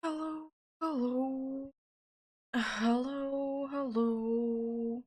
Hello, hello, hello, hello.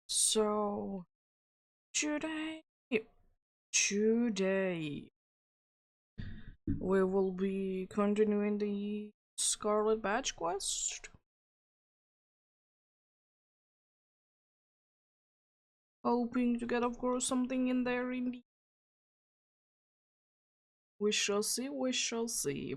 So today, today we will be continuing the Scarlet Badge quest, hoping to get, of course, something in there. In we shall see. We shall see.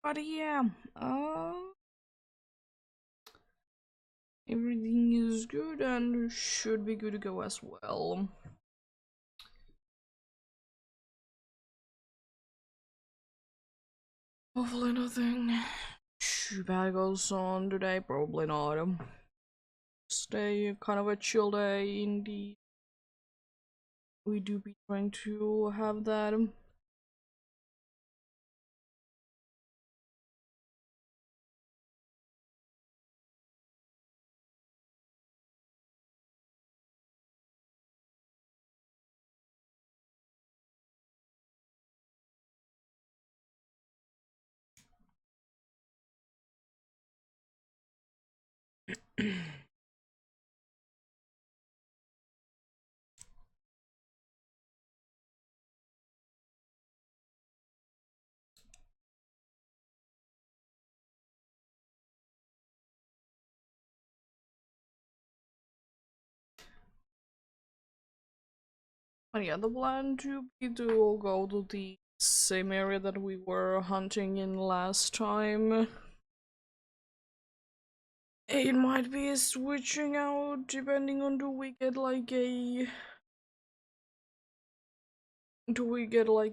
But yeah, everything is good and should be good to go as well. Hopefully nothing too bad goes on today. Probably not. Stay kind of a chill day indeed. We do be trying to have that. But yeah, the plan to be to go to the same area that we were hunting in last time. It might be switching out depending on do we get like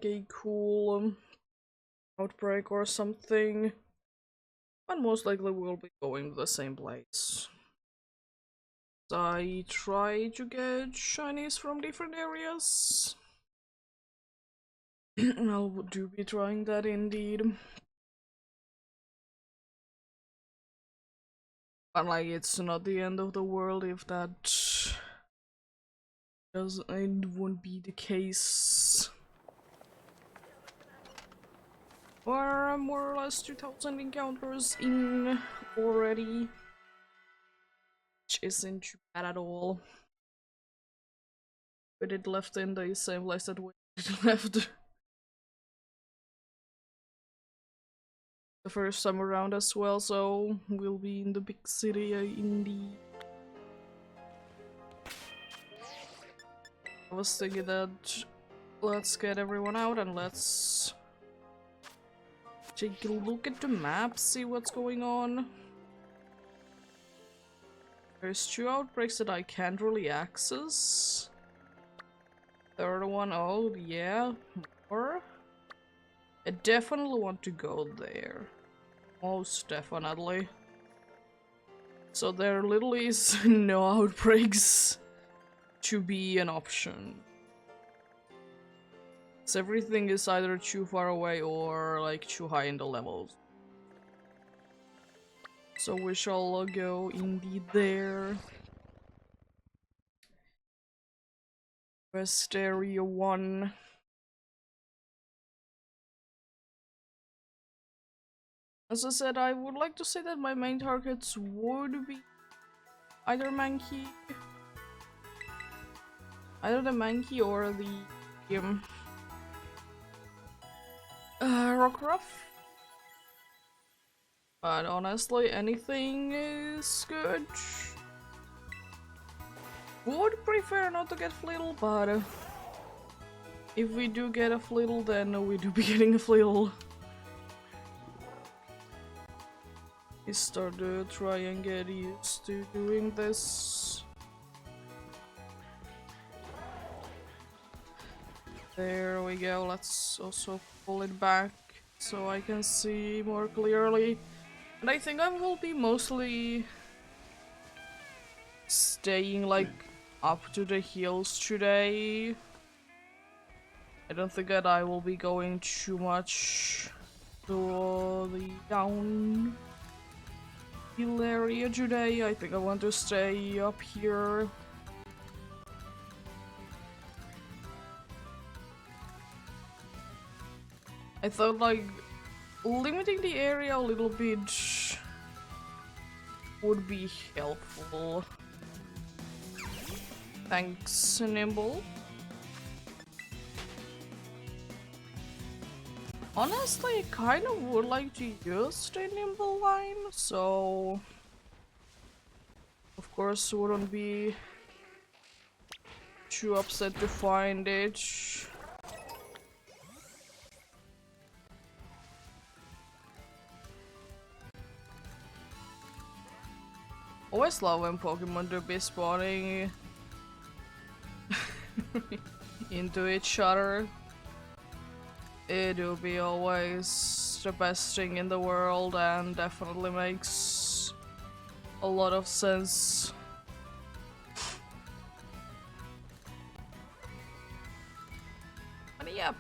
a cool outbreak or something. But most likely we'll be going to the same place. I try to get shinies from different areas. I'll do be trying that indeed. But like, it's not the end of the world if that doesn't, it won't be the case. Or more or less 2000 encounters in already, which isn't too bad at all. But it left in the same place that we left the first time around as well, so we'll be in the big city in the... I was thinking that let's get everyone out and let's take a look at the map, see what's going on. 'Cause, like, it's not the end of the world if that doesn't, it won't be the case. Or more or less 2000 encounters in already, which isn't too bad at all. But it left in the same place that we left the first time around as well, so we'll be in the big city in the... I was thinking that let's get everyone out and let's take a look at the map, see what's going on. There's 2 outbreaks that I can't really access. Third one, oh yeah, more. I definitely want to go there. Most definitely. So there literally is no outbreaks to be an option. So everything is either too far away or like too high in the levels. So we shall go indeed there. West Area 1. As I said, I would like to say that my main targets would be either Mankey, either the Mankey or the Rockruff. But honestly, anything is good. Would prefer not to get Flittle, but if we do get a Flittle, then we do be getting a Flittle. We start to try and get used to doing this. There we go, let's also pull it back so I can see more clearly. And I think I will be mostly staying like up to the hills today. I don't think that I will be going too much to the downhill area today. I think I want to stay up here. I thought like limiting the area a little bit would be helpful. Thanks, Nimble. Honestly, I kind of would like to use the Nimble line, so of course wouldn't be too upset to find it. Always love when Pokemon do be spawning into each other. It will be always the best thing in the world and definitely makes a lot of sense. And yeah.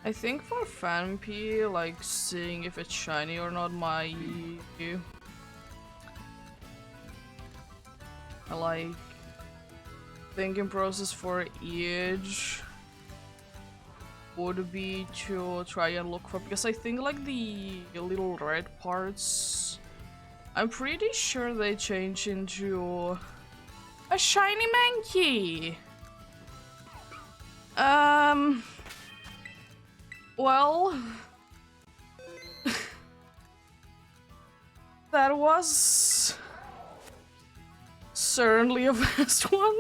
I think for Fanpy, like seeing if it's shiny or not, my like thinking process for each would be to try and look for, because I think like the little red parts, I'm pretty sure they change into a shiny Mankey. Well, that was certainly a fast one.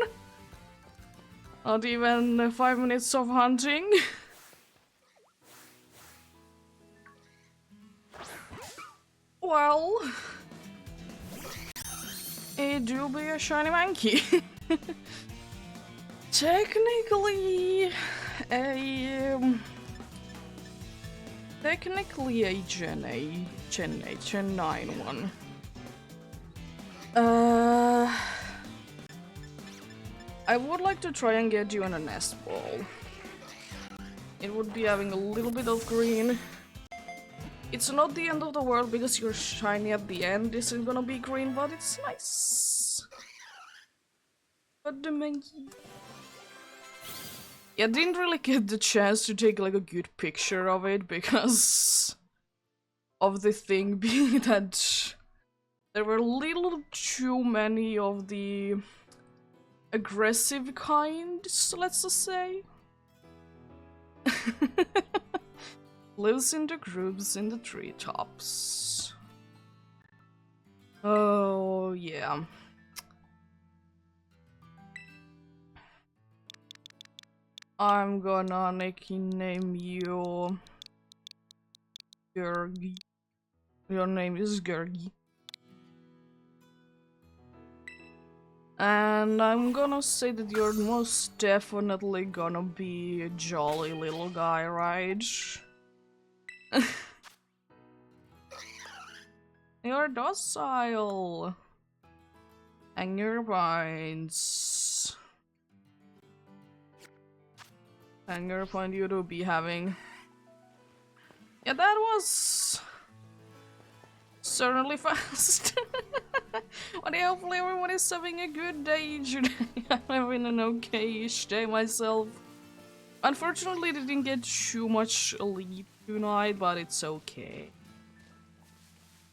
Not even 5 minutes of hunting. Well, it do be a shiny Mankey. Technically a Gen 9 one. I would like to try and get you in a nest ball. It would be having a little bit of green. It's not the end of the world because you're shiny at the end isn't gonna be green, but it's nice. But the Mankey. Yeah, I didn't really get the chance to take like a good picture of it because of the thing being that there were a little too many of the aggressive kind, let's just say. Lives in the groups in the treetops. Oh, yeah. I'm gonna nickname you Gergi. Your name is Gergi. And I'm gonna say that you're most definitely gonna be a jolly little guy, right? You're docile. Hang your points. Hang your point you to be having. Yeah, that was certainly fast. But hopefully everyone is having a good day today. I'm having an okay-ish day myself. Unfortunately, didn't get too much sleep tonight, but it's okay.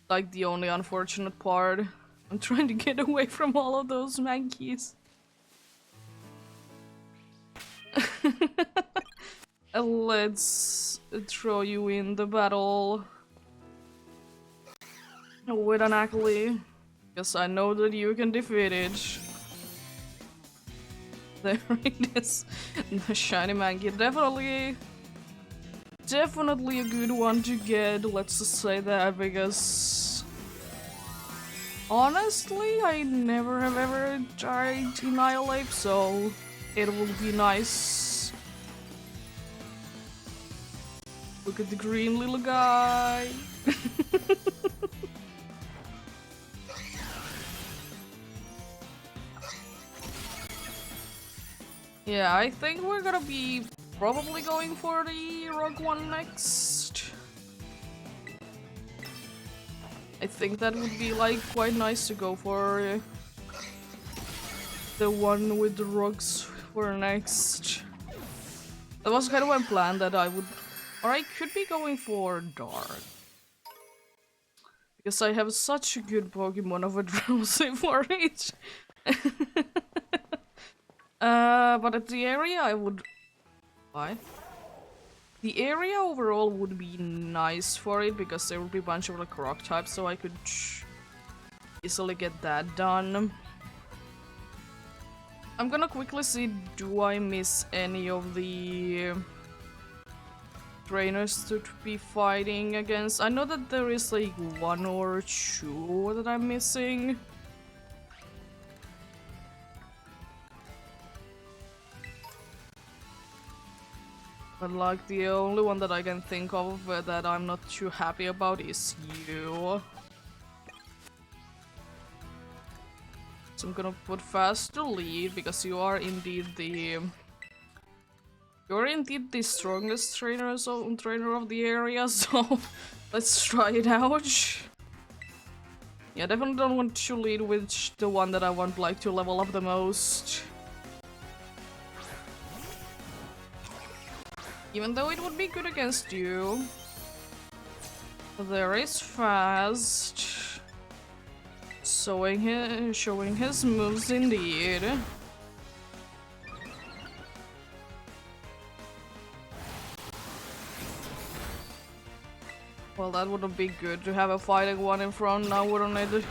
Like the only unfortunate part. I'm trying to get away from all of those monkeys. Let's throw you in the battle with an Ackley, because I know that you can defeat it. There it is. The shiny monkey. Definitely a good one to get, let's just say that, because honestly, I never have ever tried Annihilate, so it will be nice. Look at the green little guy. Yeah, I think we're gonna be probably going for the rogue one next. I think that would be like quite nice to go for the one with the rogues for next. That was kind of my plan, that I would, or I could be going for dark. Because I have such a good Pokemon of a Drowsy for it. But at the area I would... Why? The area overall would be nice for it, because there would be a bunch of like rock types, so I could easily get that done. I'm gonna quickly see, do I miss any of the trainers to be fighting against? I know that there is like one or two that I'm missing. But like the only one that I can think of that I'm not too happy about is you. So I'm gonna put fast to lead, because you are indeed the... You're indeed the strongest trainer of the area, so let's try it out. Yeah, definitely don't want to lead with the one that I want like to level up the most. Even though it would be good against you. There is fast. Showing his moves indeed. Well, that wouldn't be good to have a fighting one in front now, wouldn't it?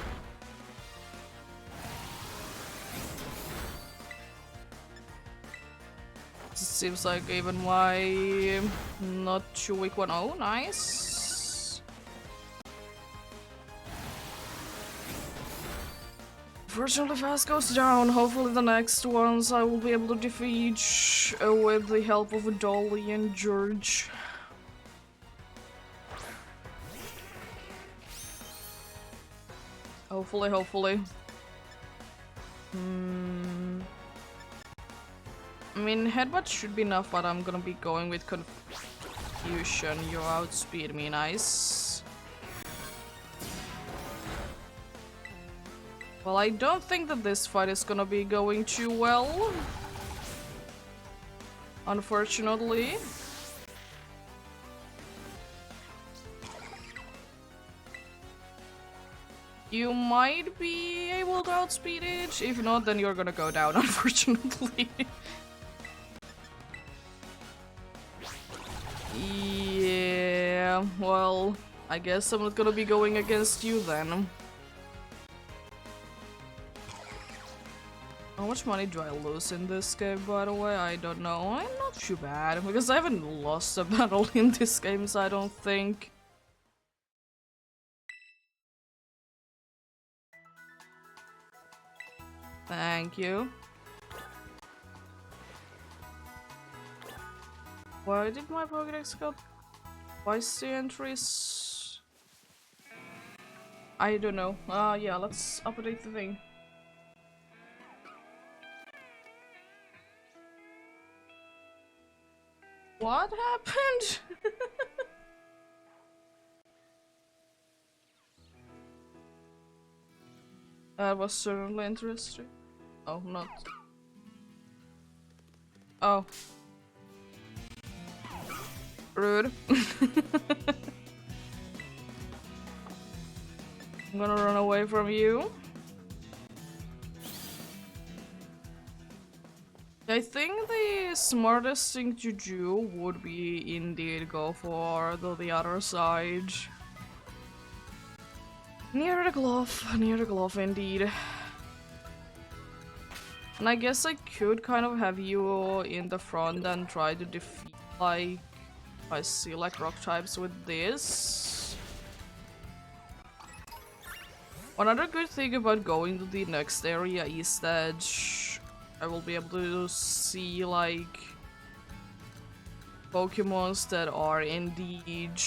Seems like even my not too weak one. Oh, nice. Fortunately, fast goes down. Hopefully, the next ones I will be able to defeat with the help of Dolly and George. Hopefully. I mean, headbutt should be enough, but I'm gonna be going with confusion. You outspeed me, nice. Well, I don't think that this fight is gonna be going too well. Unfortunately. You might be able to outspeed it. If not, then you're gonna go down, unfortunately. Yeah, well, I guess I'm not gonna be going against you then. How much money do I lose in this game, by the way? I don't know. I'm not too bad, because I haven't lost a battle in this game, so I don't think. Thank you. Why did my Pokédex got twice the entries? I don't know. Yeah, let's update the thing. What happened? That was certainly interesting. Oh, not. Oh. Rude. I'm gonna run away from you. I think the smartest thing to do would be indeed go for the other side. Near the glove indeed. And I guess I could kind of have you in the front and try to defeat, like, I see like rock types with this. One other good thing about going to the next area is that I will be able to see like Pokemons that are indeed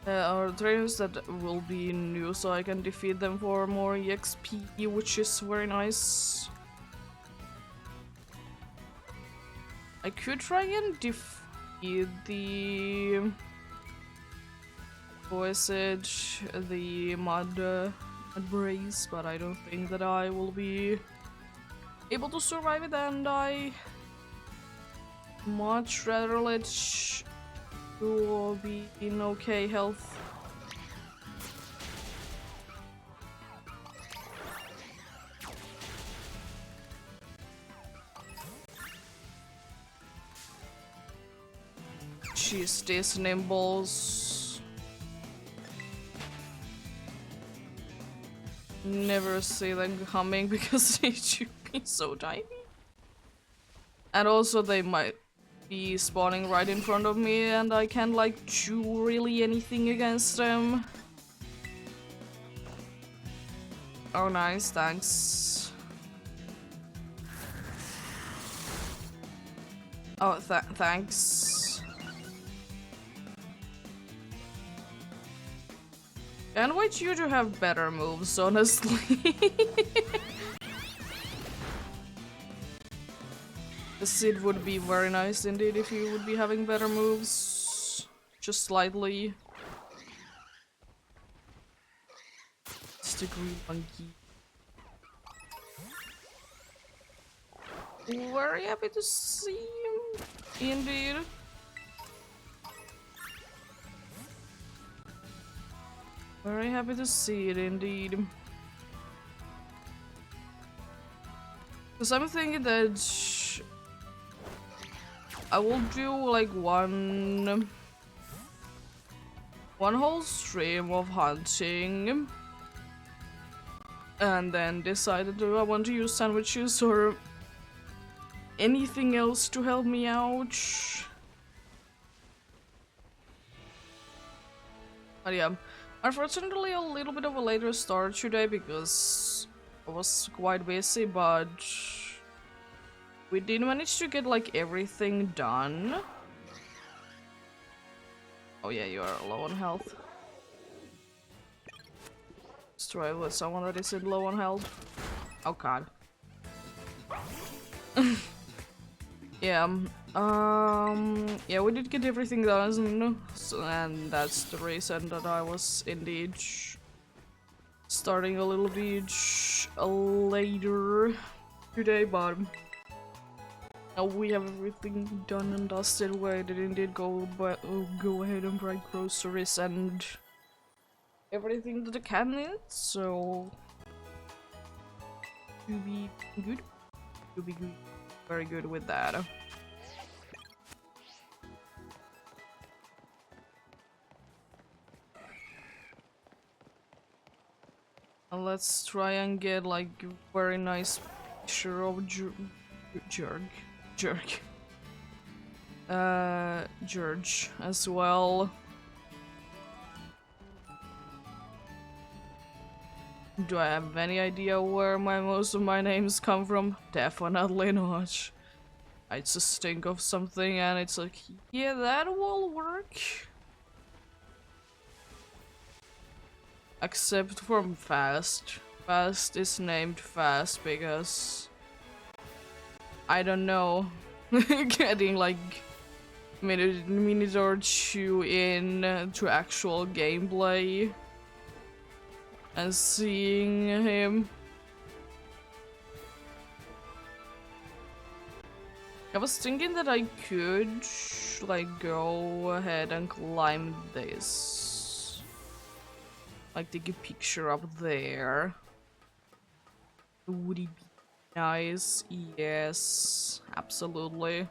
or trainers that will be new, so I can defeat them for more EXP, which is very nice. I could try and defeat the... Who is it? The Mud Brace, but I don't think that I will be able to survive it, and I much rather let you be in okay health. Jeez, these nimbles. Never see them coming because they should be so tiny. And also they might be spawning right in front of me and I can't like do really anything against them. Oh nice, thanks. Oh, thanks. Can't wait you to have better moves, honestly. The Sid would be very nice indeed if you would be having better moves. Just slightly. It's the green monkey. Very happy to see him, indeed. Very happy to see it, indeed. Because I'm thinking that I will do like one whole stream of hunting and then decide do I want to use sandwiches or anything else to help me out. But yeah, unfortunately a little bit of a later start today because I was quite busy, but we did manage to get like everything done. Oh yeah, you are low on health. Let's try with someone that isn't low on health. Oh god. Yeah, yeah, we did get everything done, so, and that's the reason that I was indeed starting a little bit later today, but now we have everything done and dusted. We did indeed go ahead and buy groceries and everything that the cat needs, so to be good, to be good, very good with that. Let's try and get like a very nice picture of George as well. Do I have any idea where most of my names come from? Definitely not. I just think of something and it's like, yeah, that will work. Except from Fast. Fast is named Fast because I don't know. Getting like minute or two in to actual gameplay and seeing him. I was thinking that I could like go ahead and climb this. Like take a picture up there. Would it be nice? Yes, absolutely.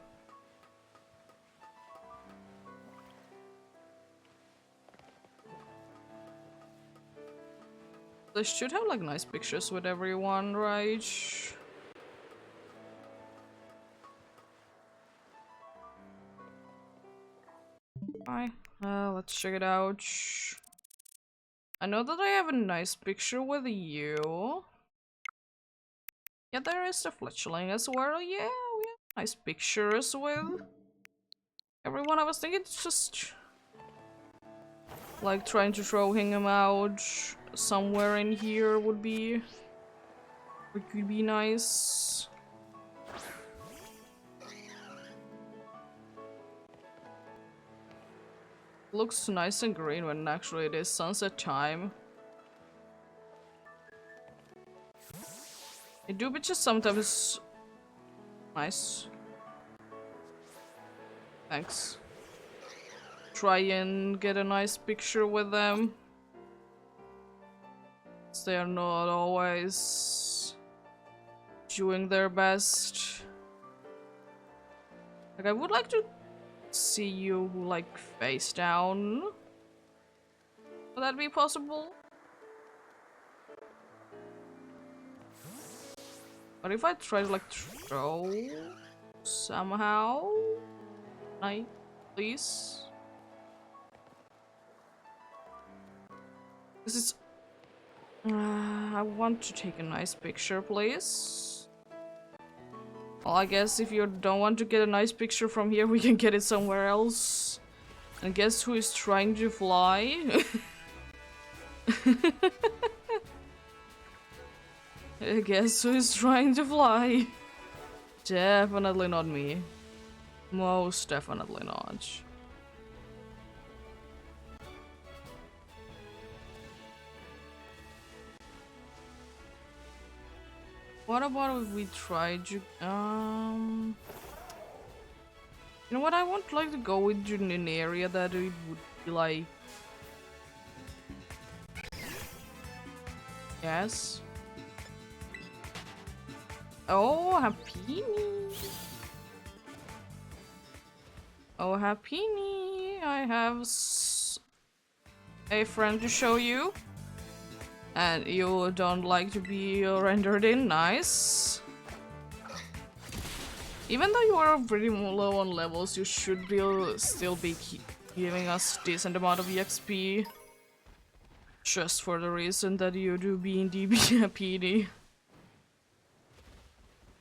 They should have like nice pictures with everyone, right? Hi, let's check it out. I know that I have a nice picture with you. Yeah, there is the fletchling as well. Yeah, we have nice pictures with everyone. I was thinking just like trying to throw him out somewhere in here would could be nice. Looks nice and green when actually it is sunset time. It do be just sometimes nice. Thanks. Try and get a nice picture with them. They are not always doing their best. Like I would like to see you like face down. Would that be possible? But if I try to like throw somehow? Night, please? This is I want to take a nice picture, please. Well, I guess if you don't want to get a nice picture from here, we can get it somewhere else. And guess who is trying to fly? Guess who is trying to fly? Definitely not me. Most definitely not. What about if we try to you know what, I would like to go with an area that it would be like yes. Oh, Happini. Oh, Happini. I have a friend to show you. And you don't like to be rendered in, nice. Even though you are pretty low on levels, you should be still be giving us decent amount of EXP. Just for the reason that you do be indeed be a PD.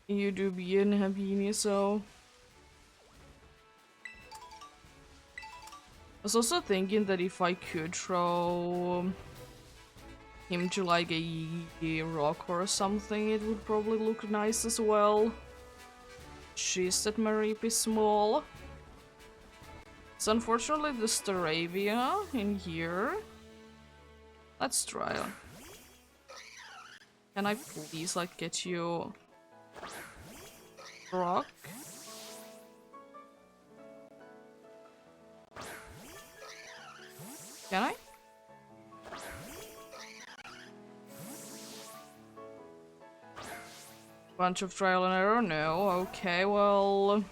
You do be in a beanie, so... I was also thinking that if I could throw him to like a rock or something, it would probably look nice as well. Jeez, that Marip is small. It's unfortunately the Staravia in here. Let's try. Can I please like get you rock? Can I? Bunch of trial and error? No. Okay, well...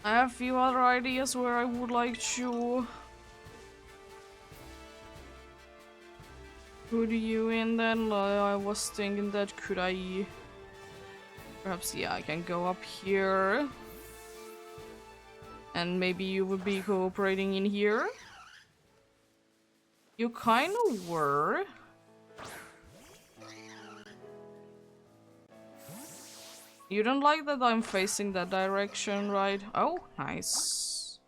I have a few other ideas where I would like to... put you in then. I was thinking that could I... Perhaps, yeah, I can go up here. And maybe you would be cooperating in here? You kinda were. You don't like that I'm facing that direction, right? Oh, nice.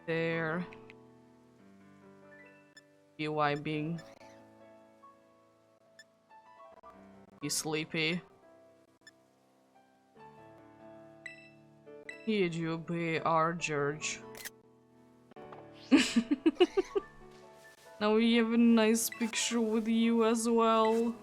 There. UI being... He's sleepy. Here you be our judge. Now we have a nice picture with you as well.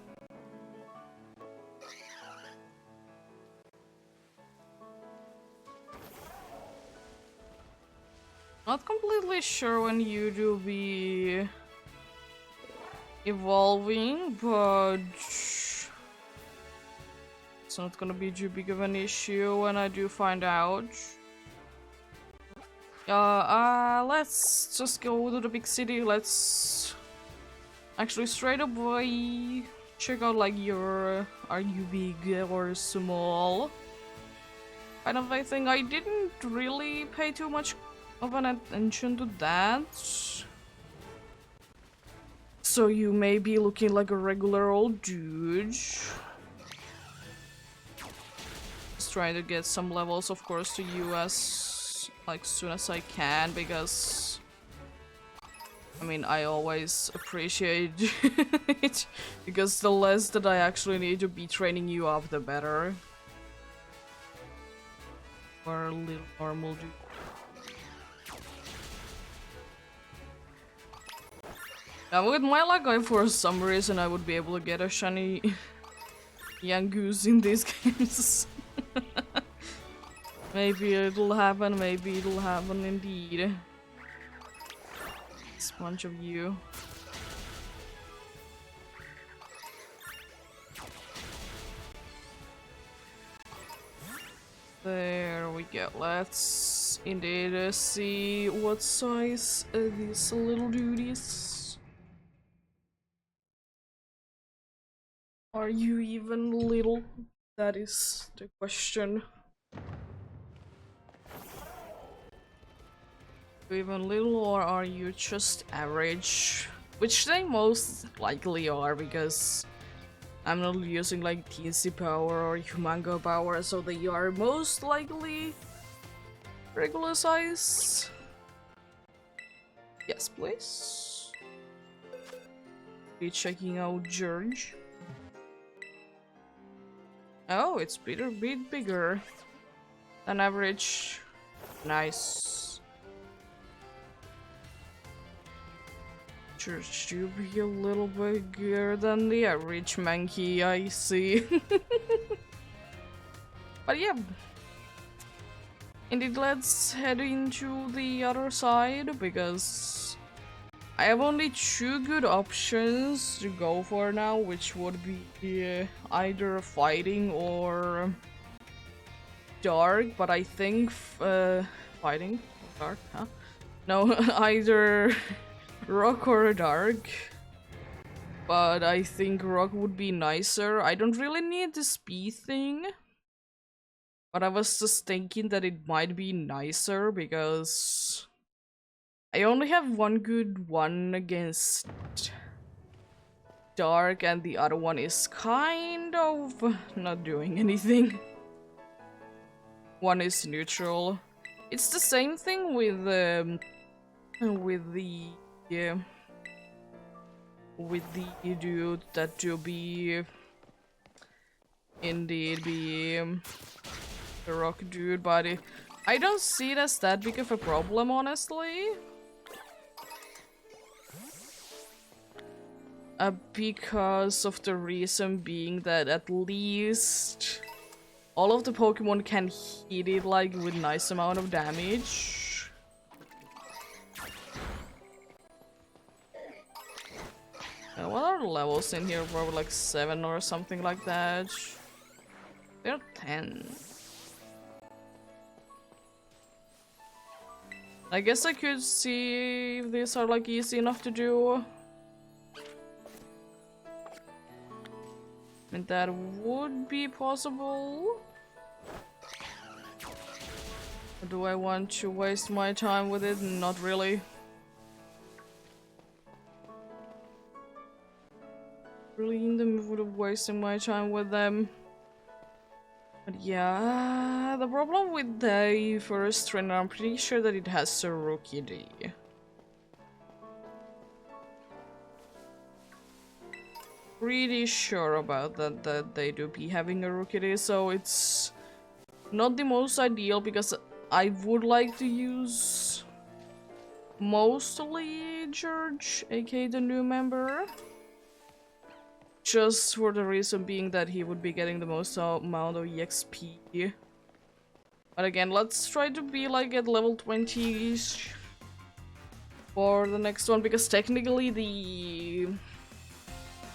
Not completely sure when you do be evolving, but it's not gonna be too big of an issue when I do find out. Let's just go to the big city. Let's actually straight away check out like your are you big or small kind of a thing. I didn't really pay too much of an attention to that. So you may be looking like a regular old dude. Just trying to get some levels, of course, to US like soon as I can, because I mean I always appreciate it, because the less that I actually need to be training you up, the better. Or a little normal dude. Now with my luck, for some reason I would be able to get a shiny young goose in these games. Maybe it'll happen indeed. This bunch of you. There we go. Let's indeed see what size these little duties. Are you even little? That is the question. Even little, or are you just average? Which they most likely are, because I'm not using like TC power or Humango power, so they are most likely regular size. Yes, please. Be checking out George. Oh, it's a bit bigger than average. Nice. Should be a little bigger than the average monkey, I see. But yeah. Indeed, let's head into the other side, because I have only two good options to go for now, which would be either fighting or dark, but I think fighting? Dark, huh? No, either rock or dark. But I think rock would be nicer. I don't really need the speed thing. But I was just thinking that it might be nicer, because I only have one good one against dark, and the other one is kind of not doing anything. One is neutral. It's the same thing with the dude that to be indeed be the rock dude, but I don't see it as that big of a problem, honestly. Because of the reason being that at least all of the Pokemon can hit it like with nice amount of damage. What are the levels in here? Probably like 7 or something like that. They're 10. I guess I could see if these are like easy enough to do. And that would be possible. Or do I want to waste my time with it? Not really. Really in the mood of wasting my time with them. But yeah, the problem with the first trainer, I'm pretty sure that it has a rookie D. Pretty sure about that they do be having a rookie D, so it's not the most ideal because I would like to use mostly George, aka the new member. Just for the reason being that he would be getting the most amount of EXP. But again, let's try to be like at level 20 for the next one, because technically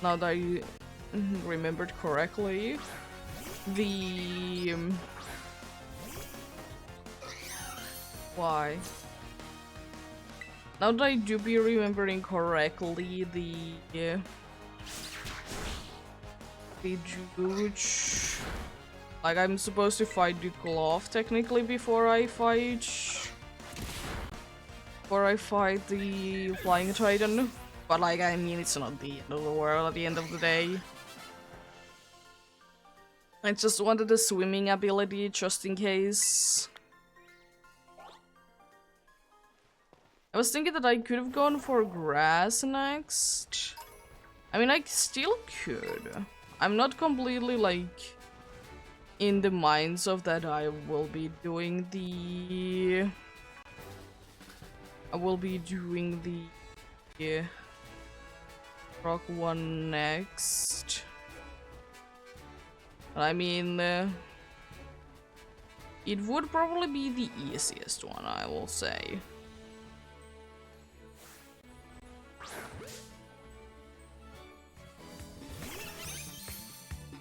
now that I remembered correctly, the... why? Now that I do be remembering correctly, the Juge... like, I'm supposed to fight Duklov technically before I fight the Flying Titan. But like, I mean, it's not the end of the world at the end of the day. I just wanted the swimming ability just in case. I was thinking that I could have gone for grass next. I mean, I still could. I'm not completely like in the minds of that I will be doing the rock one next. I mean, it would probably be the easiest one, I will say.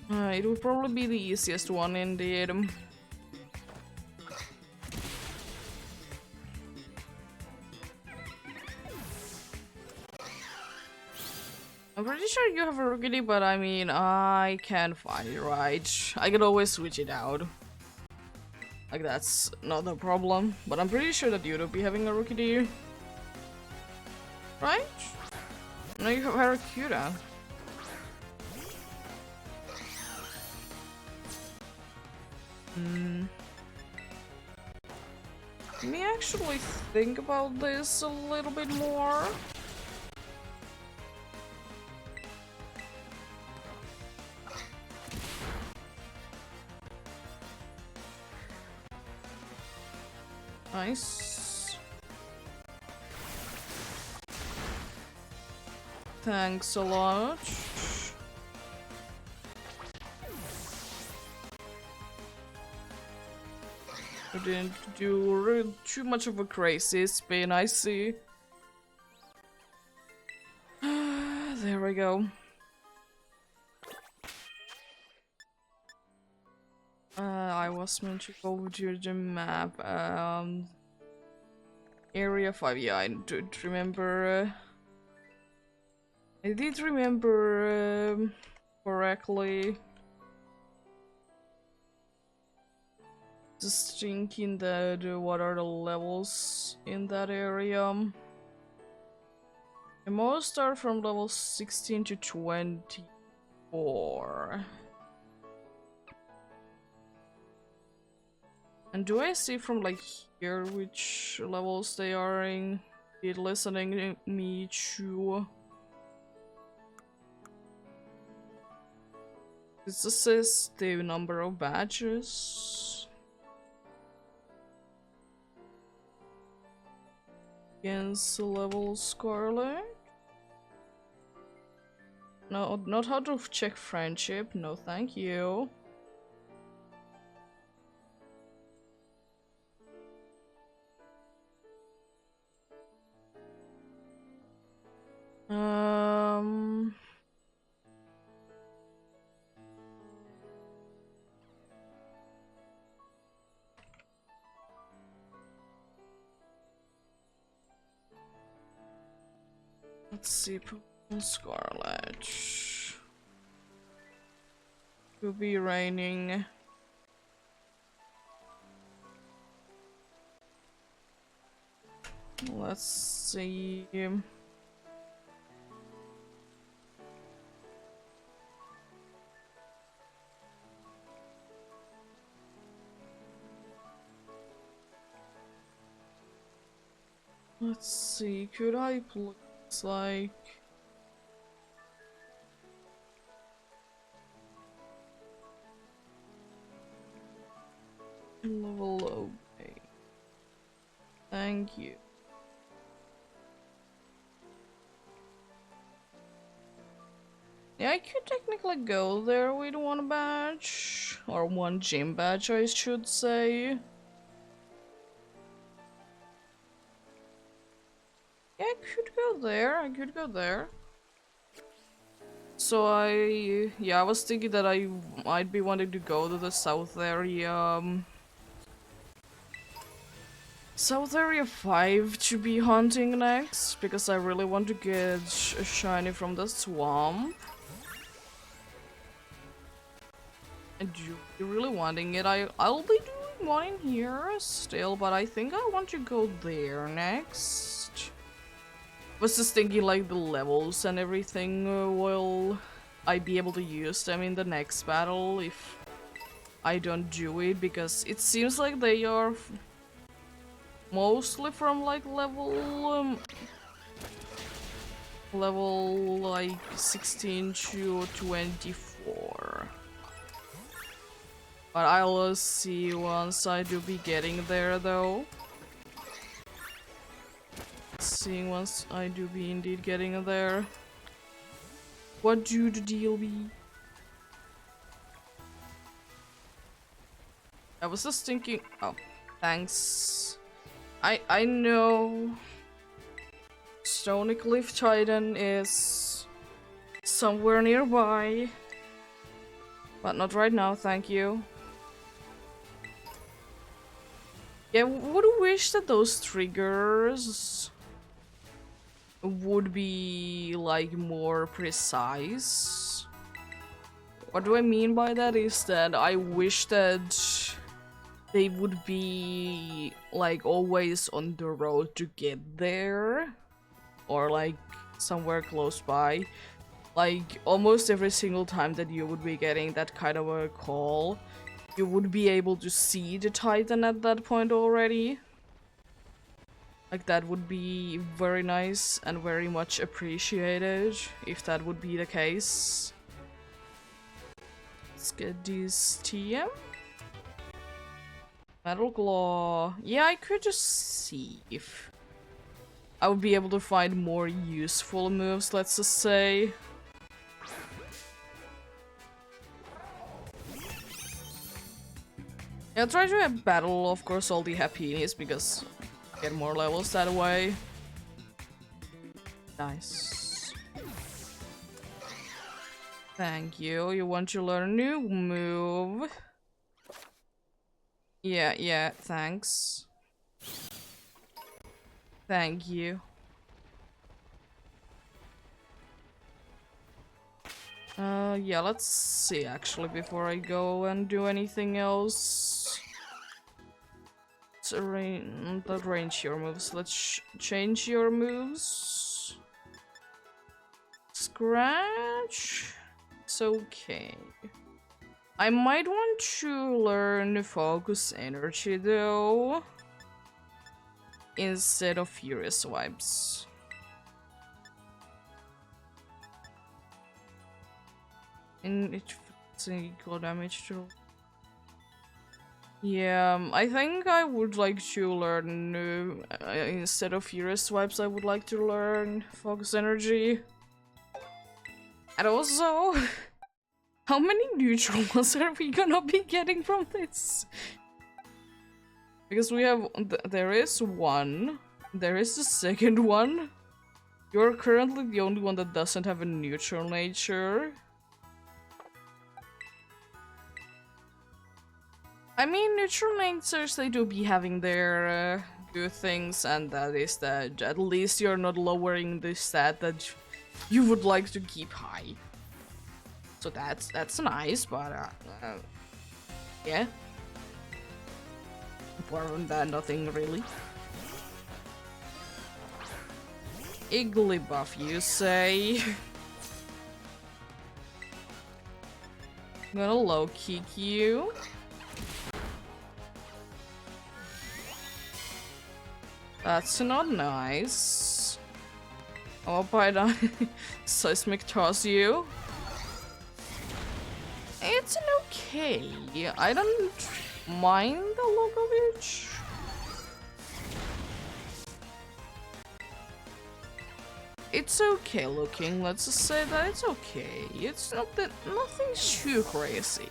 It would probably be the easiest one indeed. I'm pretty sure you have a rookie, but I mean, I can't find it, right? I can always switch it out. Like, that's not a problem. But I'm pretty sure that you would be having a rookie, right? No, you have Harakuda. Let me actually think about this a little bit more. Nice. Thanks a lot. I didn't do too much of a crazy spin, I see. There we go. I was meant to go to the map. Area 5, yeah, I did remember. I did remember correctly. Just thinking that what are the levels in that area? And most start from level 16 to 24. And do I see from like here which levels they are in? It listening me to. This says the number of badges. Against level Scarlet. No, not how to check friendship. No, thank you. Let's see, Scarlet. Will be raining. Let's see. Let's see, could I please, like... Level okay. Thank you. Yeah, I could technically go there with one badge. Or one gym badge, I should say. Yeah, I could go there. So I was thinking that I might be wanting to go to the south area, South Area 5 to be hunting next, because I really want to get a shiny from the swamp. And you're really wanting it. I'll be doing one in here still, but I think I want to go there next. Was just thinking like the levels and everything, will I be able to use them in the next battle if I don't do it, because it seems like they are mostly from like level like 16 to 24. But I'll see once I do be getting there though. Seeing once I do be indeed getting there. What do the deal be? I was just thinking, oh, thanks. I know Stony Cliff Titan is somewhere nearby, but not right now, thank you. Yeah, would wish that those triggers would be like more precise. What do I mean by that is that I wish that they would be like always on the road to get there, or like somewhere close by. Like almost every single time that you would be getting that kind of a call, you would be able to see the Titan at that point already. Like that would be very nice and very much appreciated if that would be the case. Let's get this TM. Metal Claw. Yeah, I could just see if I would be able to find more useful moves, let's just say. Yeah, try to battle, of course, all the Happinis because I get more levels that way. Nice. Thank you. You want to learn a new move? Yeah, thanks. Thank you. Yeah, let's see actually before I go and do anything else. Let's arrange your moves. Let's change your moves. Scratch. It's okay. I might want to learn Focus Energy though, instead of Furious Vibes. And it's equal damage to... Yeah, I think I would like to learn, instead of Furious Vibes, I would like to learn Focus Energy. And also... How many neutral ones are we gonna be getting from this? Because we have... there is one. There is the second one. You're currently the only one that doesn't have a neutral nature. I mean, neutral natures, they do be having their good things, and that is that at least you're not lowering the stat that you would like to keep high. So that's nice, but yeah. Apart from that, nothing really. Igglybuff, you say? I'm gonna low kick you. That's not nice. Oh, by the seismic toss you. It's an okay. I don't mind the look of it. It's okay looking, let's just say that it's okay. It's not that nothing too crazy.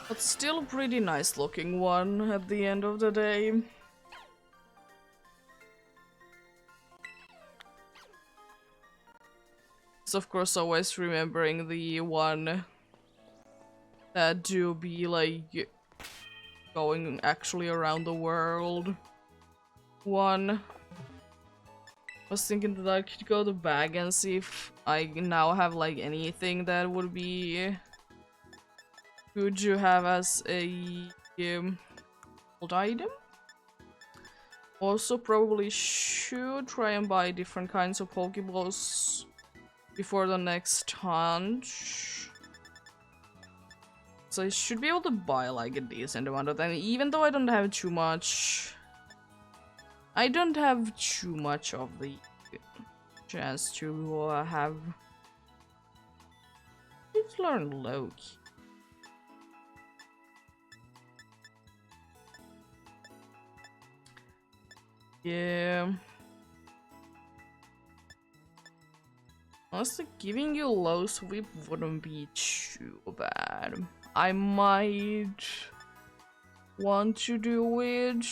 But still a pretty nice looking one at the end of the day. It's of course always remembering the one that do be like going actually around the world one. I was thinking that I could go to bag and see if I now have like anything that would be good to have as a old item. Also probably should try and buy different kinds of Pokeballs before the next hunt. So I should be able to buy like a decent amount of them, even though I don't have too much. I don't have too much of the chance to have. Let's learn Loki. Yeah. Honestly, giving you low sweep wouldn't be too bad. I might want to do it.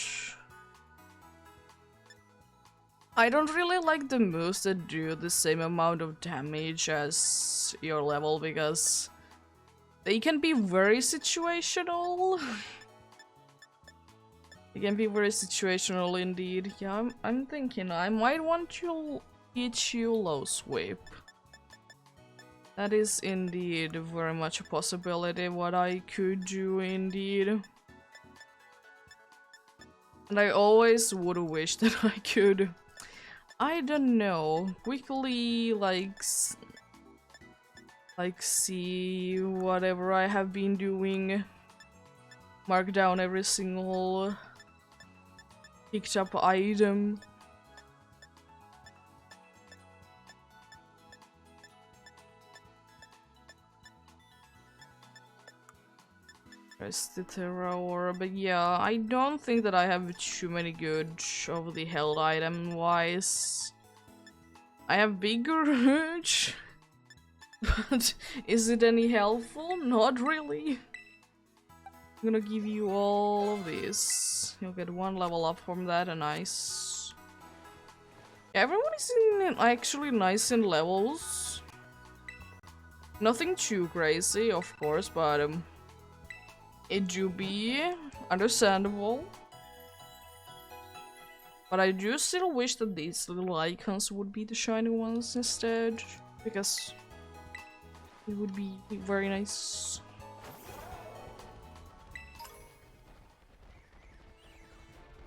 I don't really like the moves that do the same amount of damage as your level because they can be very situational. They can be very situational indeed. Yeah, I'm thinking I might want to teach you low sweep. That is indeed very much a possibility what I could do indeed. And I always would wish that I could, I don't know, quickly like see whatever I have been doing, mark down every single picked up item. Rest the Terra Orb, but yeah, I don't think that I have too many good of the held item wise. I have bigger urge, but is it any helpful? Not really. I'm gonna give you all of this. You'll get one level up from that, a nice. Yeah, everyone is actually nice in levels. Nothing too crazy, of course, but it do be understandable. But I do still wish that these little icons would be the shiny ones instead, because it would be very nice.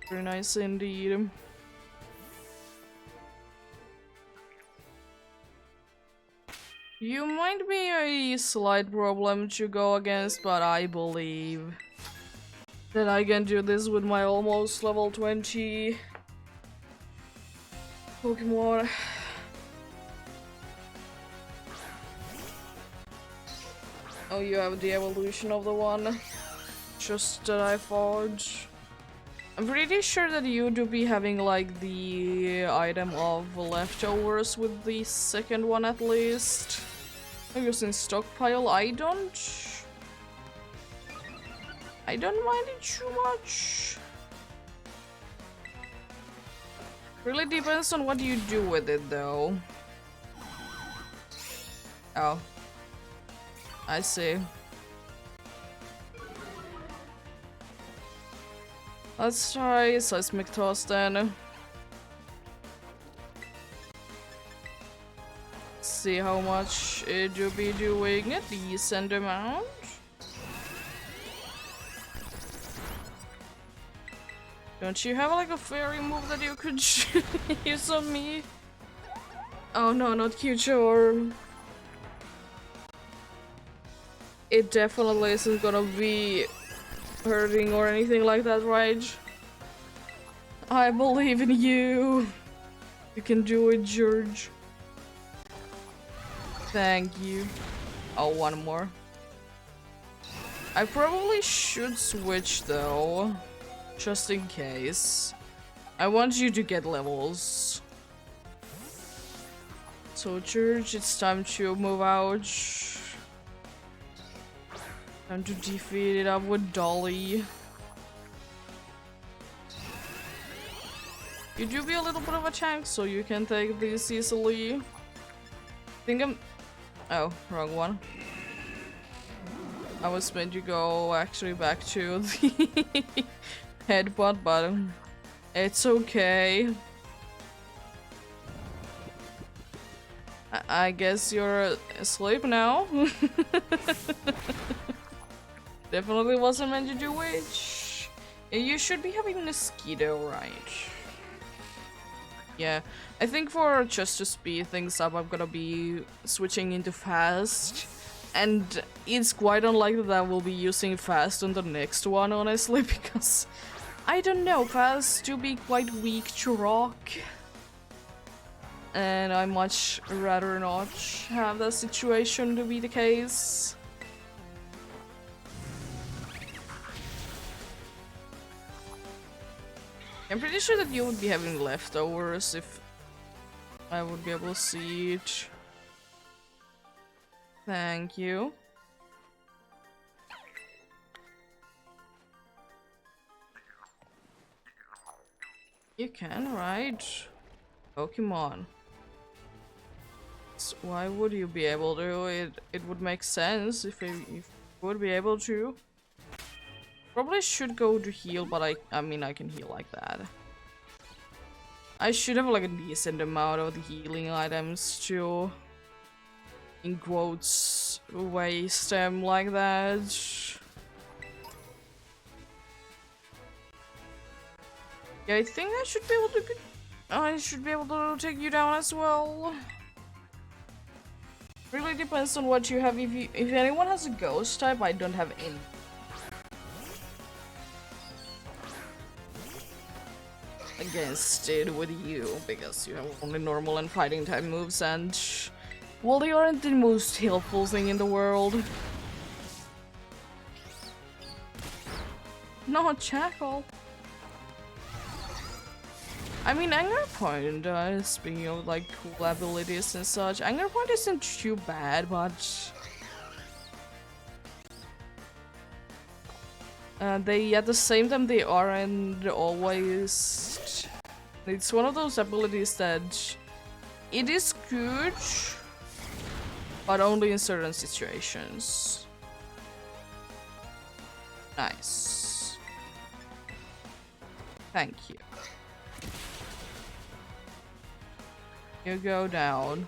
Very nice indeed. You might be a slight problem to go against, but I believe that I can do this with my almost level 20 Pokemon. Oh, you have the evolution of the one just that I fought. I'm pretty sure that you do be having like the item of leftovers with the second one at least. I'm using stockpile. I don't mind it too much. Really depends on what you do with it though. Oh, I see. Let's try Seismic Toss then. See how much it will be doing, a decent amount. Don't you have like a fairy move that you could use on me? Oh no, not Q-Charm. It definitely isn't gonna be hurting or anything like that, right? I believe in you. You can do it, George. Thank you. Oh, one more. I probably should switch though, just in case. I want you to get levels. So, George, it's time to move out. Time to defeat it up with Dolly. You do be a little bit of a tank, so you can take this easily. I think I'm... Oh, wrong one. I was meant to go actually back to the headbutt, but it's okay. I guess you're asleep now. Definitely wasn't meant to do it. You should be having a mosquito, right? Yeah, I think for just to speed things up, I'm gonna be switching into fast. And it's quite unlikely that I will be using fast on the next one, honestly, because I don't know, fast do be quite weak to rock. And I much rather not have that situation to be the case. I'm pretty sure that you would be having leftovers if I would be able to see it. Thank you. You can, right? Pokemon. So why would you be able to? It would make sense if you would be able to. Probably should go to heal, but I mean I can heal like that. I should have like a decent amount of the healing items to, in quotes, waste them like that. Yeah, I think I should be able to. I should be able to take you down as well. Really depends on what you have. If anyone has a ghost type, I don't have any. Against it with you, because you have only normal and fighting type moves, and well, they aren't the most helpful thing in the world. Not Jackal. I mean, Anger Point, speaking of like cool abilities and such, Anger Point isn't too bad, but they at the same time they aren't always. It's one of those abilities that it is good, but only in certain situations. Nice. Thank you. You go down.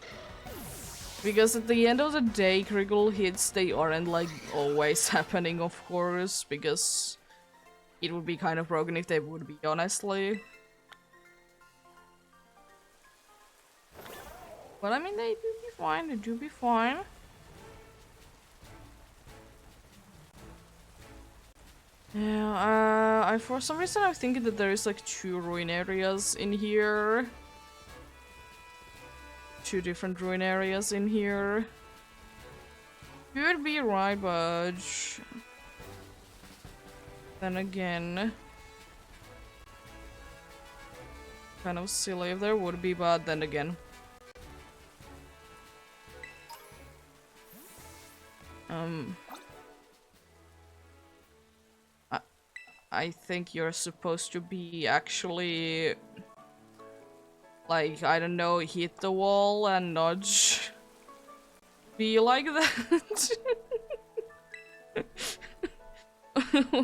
Because at the end of the day, critical hits, they aren't like always happening, of course, because it would be kind of broken if they would be, honestly. But I mean, they do be fine, they do be fine. Yeah, for some reason I'm thinking that there is like 2 ruin areas in here. 2 different ruin areas in here. Could be right, but then again, kind of silly if there would be, but then again. I think you're supposed to be actually, like, I don't know, hit the wall and not be like that.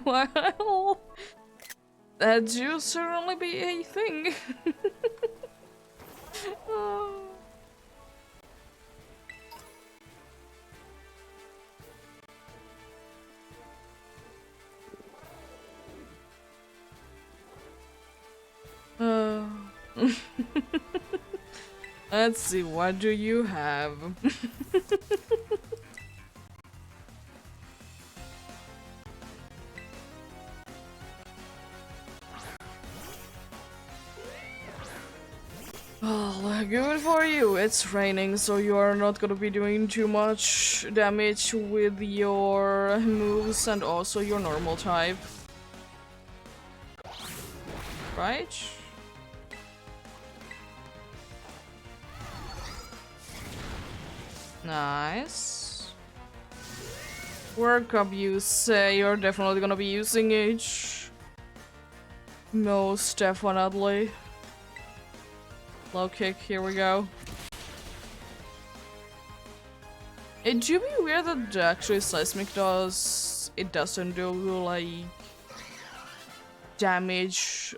Well, that should certainly be a thing. Let's see, what do you have? Well, good for you. It's raining, so you are not gonna be doing too much damage with your moves and also your normal type. Right? Nice. Work up, you say. You're definitely gonna be using it. Most definitely. Low kick, here we go. It do be weird that actually Seismic it doesn't do like damage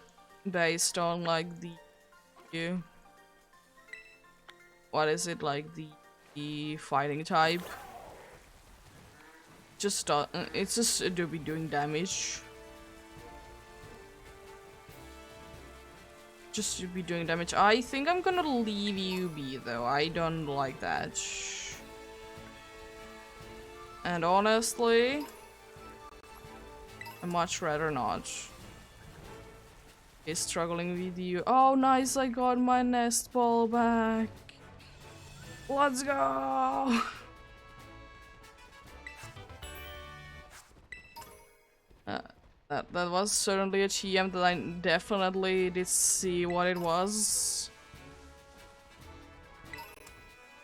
based on like the what is it, like the fighting type. Just it's just it do be doing damage. Just to be doing damage. I think I'm gonna leave you be though. I don't like that. And honestly, I'd much rather not. He's struggling with you. Oh nice, I got my nest ball back. Let's go! That was certainly a TM that I definitely did see what it was.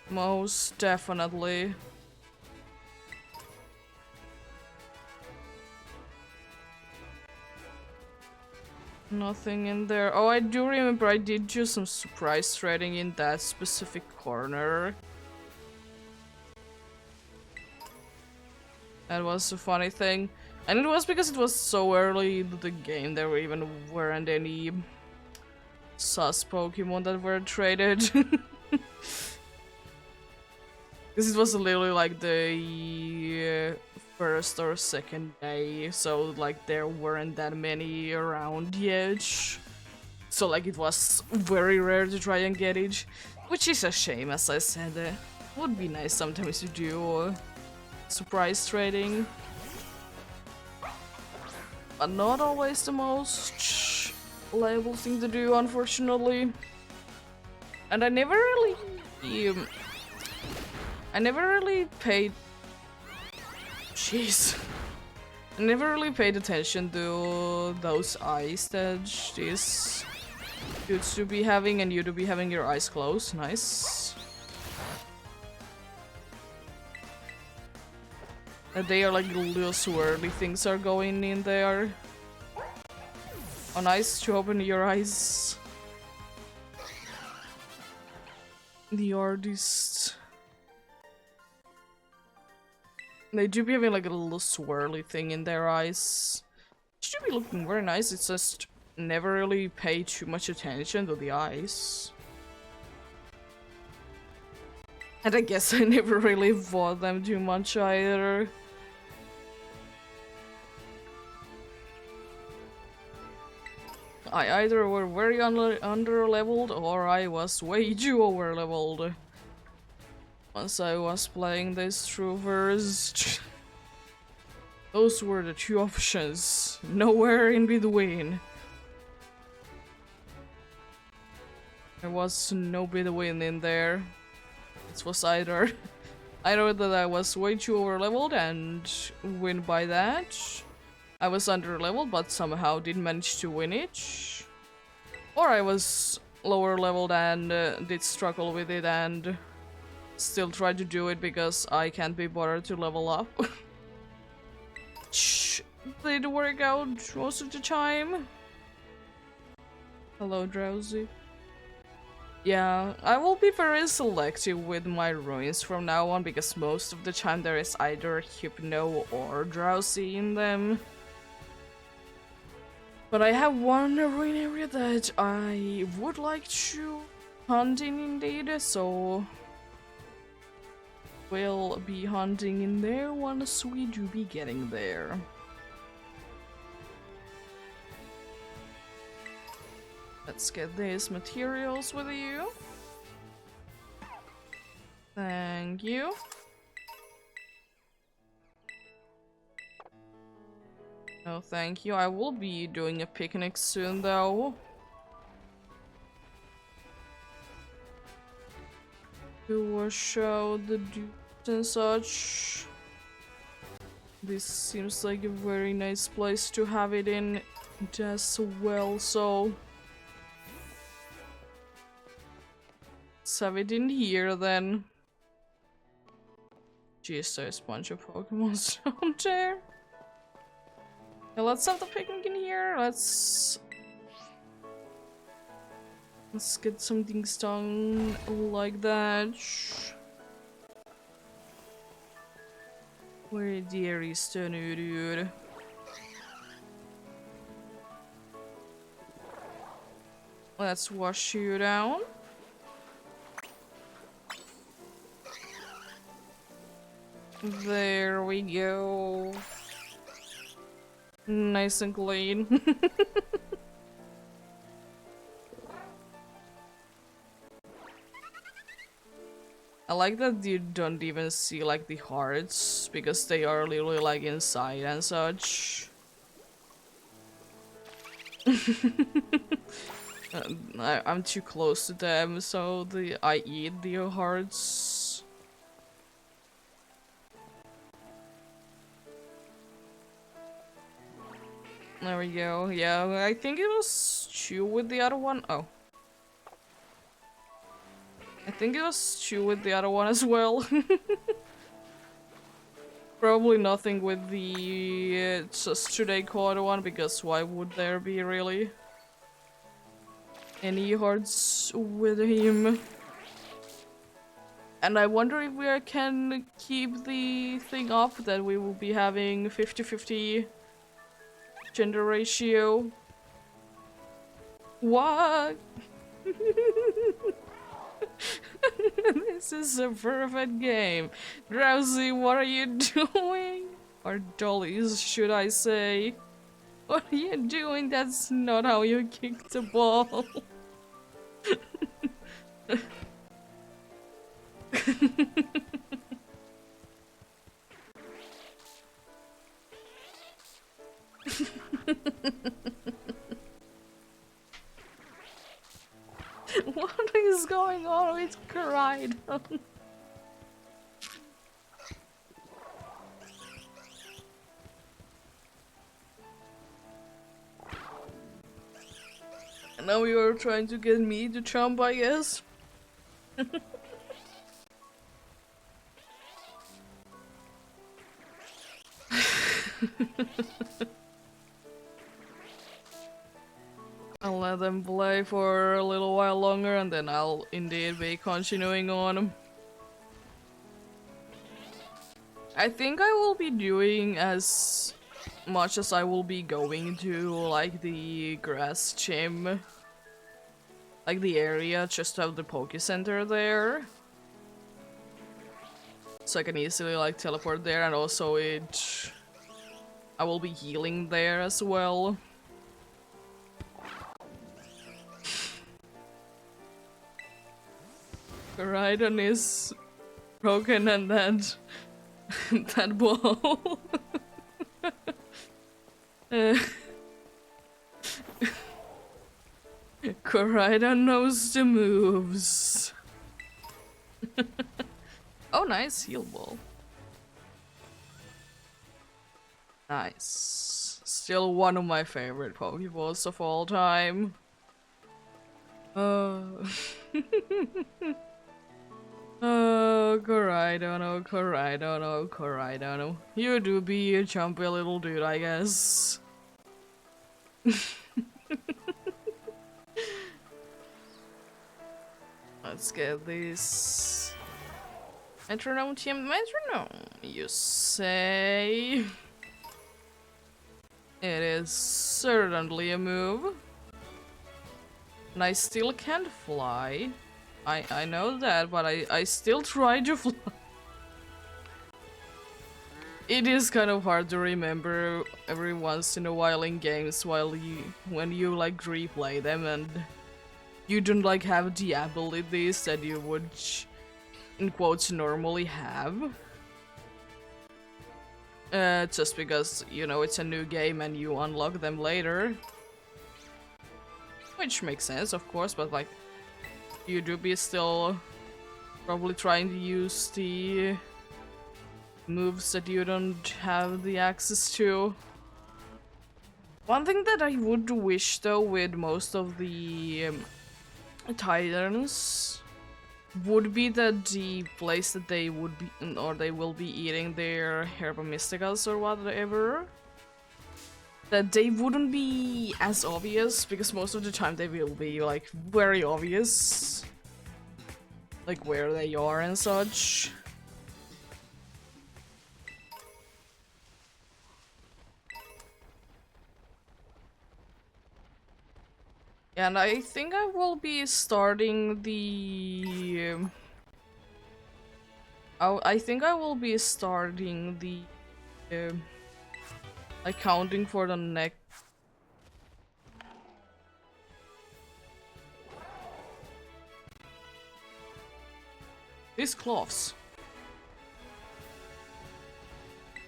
Most definitely. Nothing in there. Oh, I do remember I did do some surprise threading in that specific corner. That was a funny thing. And it was because it was so early in the game, there even weren't any sus Pokemon that were traded. Because it was literally like the first or second day, so like there weren't that many around yet. So like it was very rare to try and get it, which is a shame, as I said. Would be nice sometimes to do surprise trading. But not always the most liable thing to do, unfortunately. And I never really paid. Jeez. I never really paid attention to those eyes that these dudes to be having, and you to be having your eyes closed. Nice. They are like little swirly things are going in there. Oh, nice to open your eyes. The artist. They do be having like a little swirly thing in their eyes. It should be looking very nice, it's just never really pay too much attention to the eyes. And I guess I never really bought them too much either. I either were very under-leveled or I was way too over-leveled. Once I was playing this through first. Those were the two options. Nowhere in between. There was no between in there. It was either that I was way too over-leveled and win by that. I was under-leveled but somehow did manage to win it. Or I was lower-leveled and did struggle with it and still tried to do it because I can't be bothered to level up. Did work out most of the time. Hello, Drowsy. Yeah, I will be very selective with my ruins from now on because most of the time there is either Hypno or Drowsy in them. But I have one ruin area that I would like to hunt in indeed, so we'll be hunting in there once we do be getting there. Let's get these materials with you. Thank you. No, thank you. I will be doing a picnic soon, though. to wash out the dudes and such. This seems like a very nice place to have it in as well, so let's have it in here then. Jeez, there's a bunch of Pokemon down there. Yeah, let's have the picnic in here. Let's get some things done like that. Where dear is the new dude? Let's wash you down. There we go. Nice and clean. I like that you don't even see like the hearts because they are literally like inside and such. I'm too close to them, so I eat the hearts. There we go. Yeah, I think it was Chew with the other one. Oh. I think it was Chew with the other one as well. Probably nothing with the just today caught one, because why would there be really any hearts with him? And I wonder if we can keep the thing up that we will be having 50-50 gender ratio. What? This is a perfect game. Drowsy, what are you doing? Or dollies, should I say? What are you doing? That's not how you kick the ball. What is going on with Koraidon? And now you are trying to get me to jump, I guess? I'll let them play for a little while longer and then I'll indeed be continuing on. I think I will be doing as much as I will be going to like the grass gym. Like the area just have the Poke Center there. So I can easily like teleport there, and also I will be healing there as well. Raiden is broken and that that ball. Koraidon knows the moves. Oh, nice heal ball. Nice. Still one of my favorite Pokeballs of all time. Oh, Koraidon, oh, Koraidon, oh, Koraidon. You do be a jumpy little dude, I guess. Let's get this metronome, metronome, you say? It is certainly a move. And I still can't fly. I know that, but I still try to fly. It is kind of hard to remember every once in a while in games when you like replay them and you don't like have the abilities that you would, in quotes, normally have. Just because, you know, it's a new game and you unlock them later. Which makes sense, of course, but like, you do be still Probably trying to use the moves that you don't have the access to. One thing that I would wish though with most of the Titans would be that the place that they would be, or they will be eating their Herba Mysticas or whatever, that they wouldn't be as obvious, because most of the time they will be like very obvious, like where they are and such. And I think I will be starting the I think I will be starting the accounting for the next. These cloths.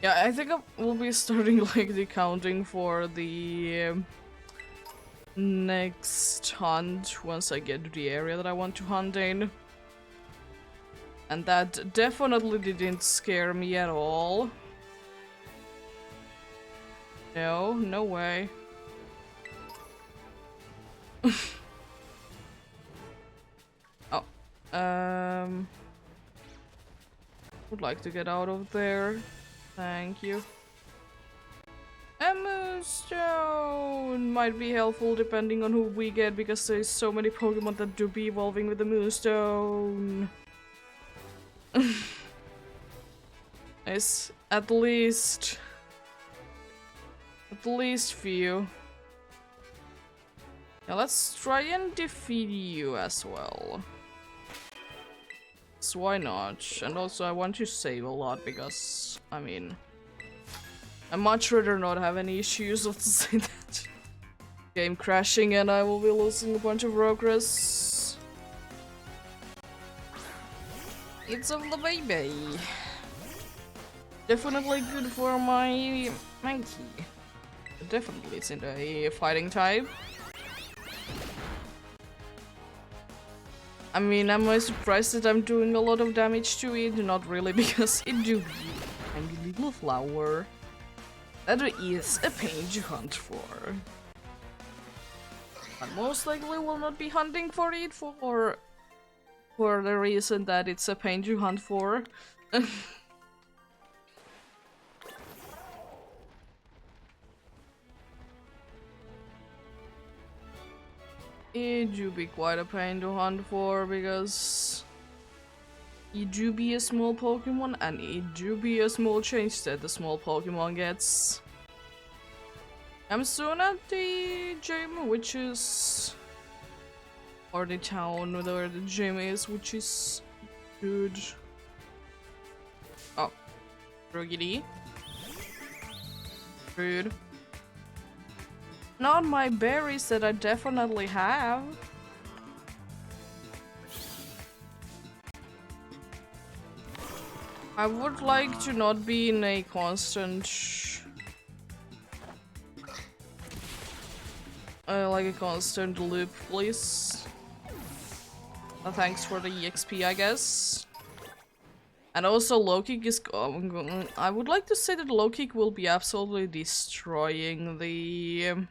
Yeah, I think I will be starting like the counting for the next hunt once I get to the area that I want to hunt in. And that definitely didn't scare me at all. No, no way. Oh, would like to get out of there. Thank you. A moonstone might be helpful depending on who we get, because there's so many Pokemon that do be evolving with the moonstone. It's at least few. Yeah, let's try and defeat you as well. So why not? And also I want to save a lot because, I mean, I'd much rather not have any issues, let's say that. Game crashing and I will be losing a bunch of progress. It's of the baby. Definitely good for my monkey. Definitely it's in a fighting type. I mean, am I surprised that I'm doing a lot of damage to it? Not really, because it do be a tiny little flower that is a pain to hunt for. I most likely will not be hunting for it for the reason that it's a pain to hunt for. It do be quite a pain to hunt for, because it do be a small Pokemon and it do be a small change that the small Pokemon gets. I'm soon at the gym, which is... or the town where the gym is, which is good. Oh. Ruggedy. Rude. Not my berries that I definitely have. I would like to not be in a constant... like a constant loop, please. Thanks for the EXP, I guess. And also, low kick is. I would like to say that low kick will be absolutely destroying the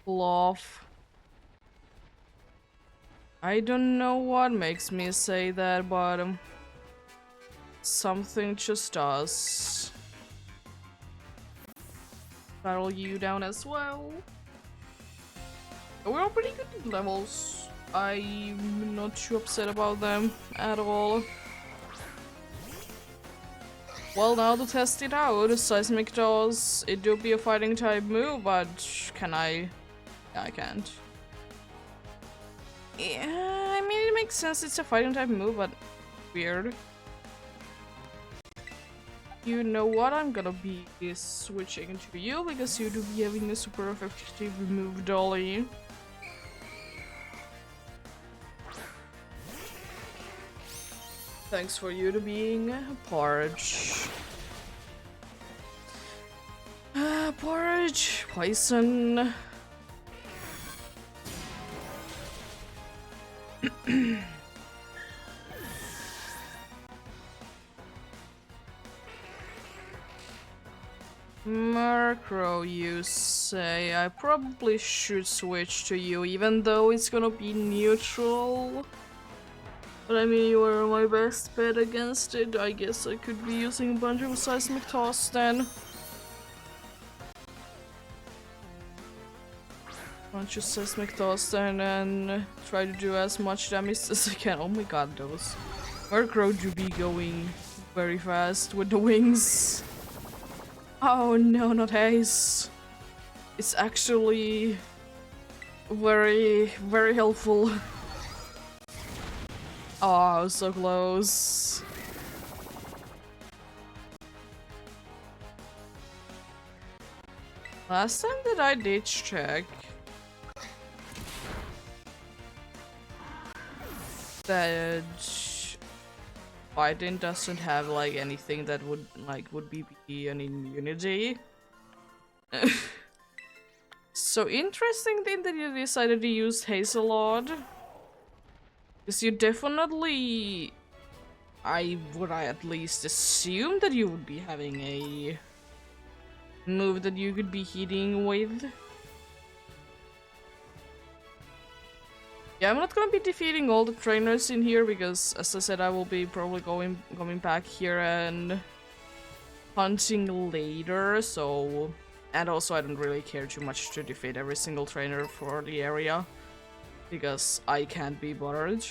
Cloth. I don't know what makes me say that, but something just does. Battle you down as well. We're all pretty good levels. I'm not too upset about them at all. Well, now to test it out, Seismic Toss, it do be a fighting type move, but can I? Yeah, I can't. Yeah, I mean, it makes sense, it's a fighting type move, but weird. You know what, I'm gonna be switching to you, because you do be having a super effective move, Dolly. Thanks for you to being Porridge. Porridge, Poison. Murkrow, you say. I probably should switch to you, even though it's gonna be neutral. But I mean, you are my best bet against it. I guess I could be using a bunch of Seismic Toss then. Bunch of Seismic Toss then and try to do as much damage as I can. Oh my god, those Murkrow do be going very fast with the wings. Oh no, not Haze. It's actually very, very helpful. Oh, so close. Last time that I did check, that Biden doesn't have like anything that would be an immunity. So interesting thing that you decided to use Hazelord. Because you definitely, I at least assume that you would be having a move that you could be hitting with. Yeah, I'm not gonna be defeating all the trainers in here because, as I said, I will be probably coming back here and hunting later, so... And also I don't really care too much to defeat every single trainer for the area, because I can't be bothered.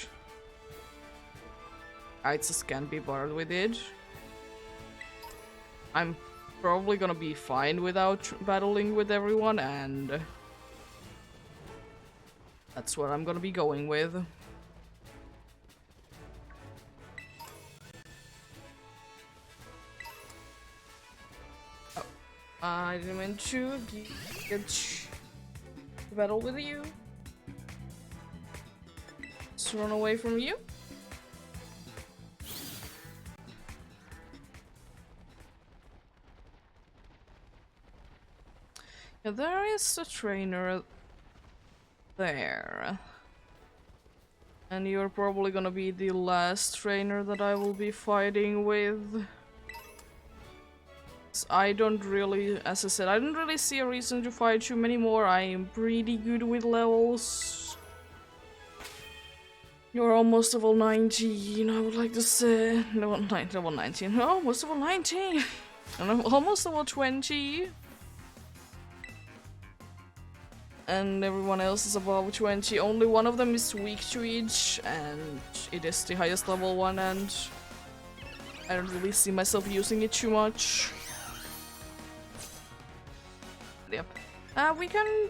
I just can't be bothered with it. I'm probably gonna be fine without battling with everyone, and that's what I'm gonna be going with. Oh, I didn't mean to get to battle with you. Just run away from you. Yeah, there is a trainer there. And you're probably gonna be the last trainer that I will be fighting with. I don't really, as I said, I don't really see a reason to fight you anymore. I am pretty good with levels. You're almost level 19, I would like to say. Level 19. Oh, almost level 19. And I'm almost level 20. And everyone else is above 20. Only one of them is weak to each, and it is the highest level one, and I don't really see myself using it too much. Yep. We can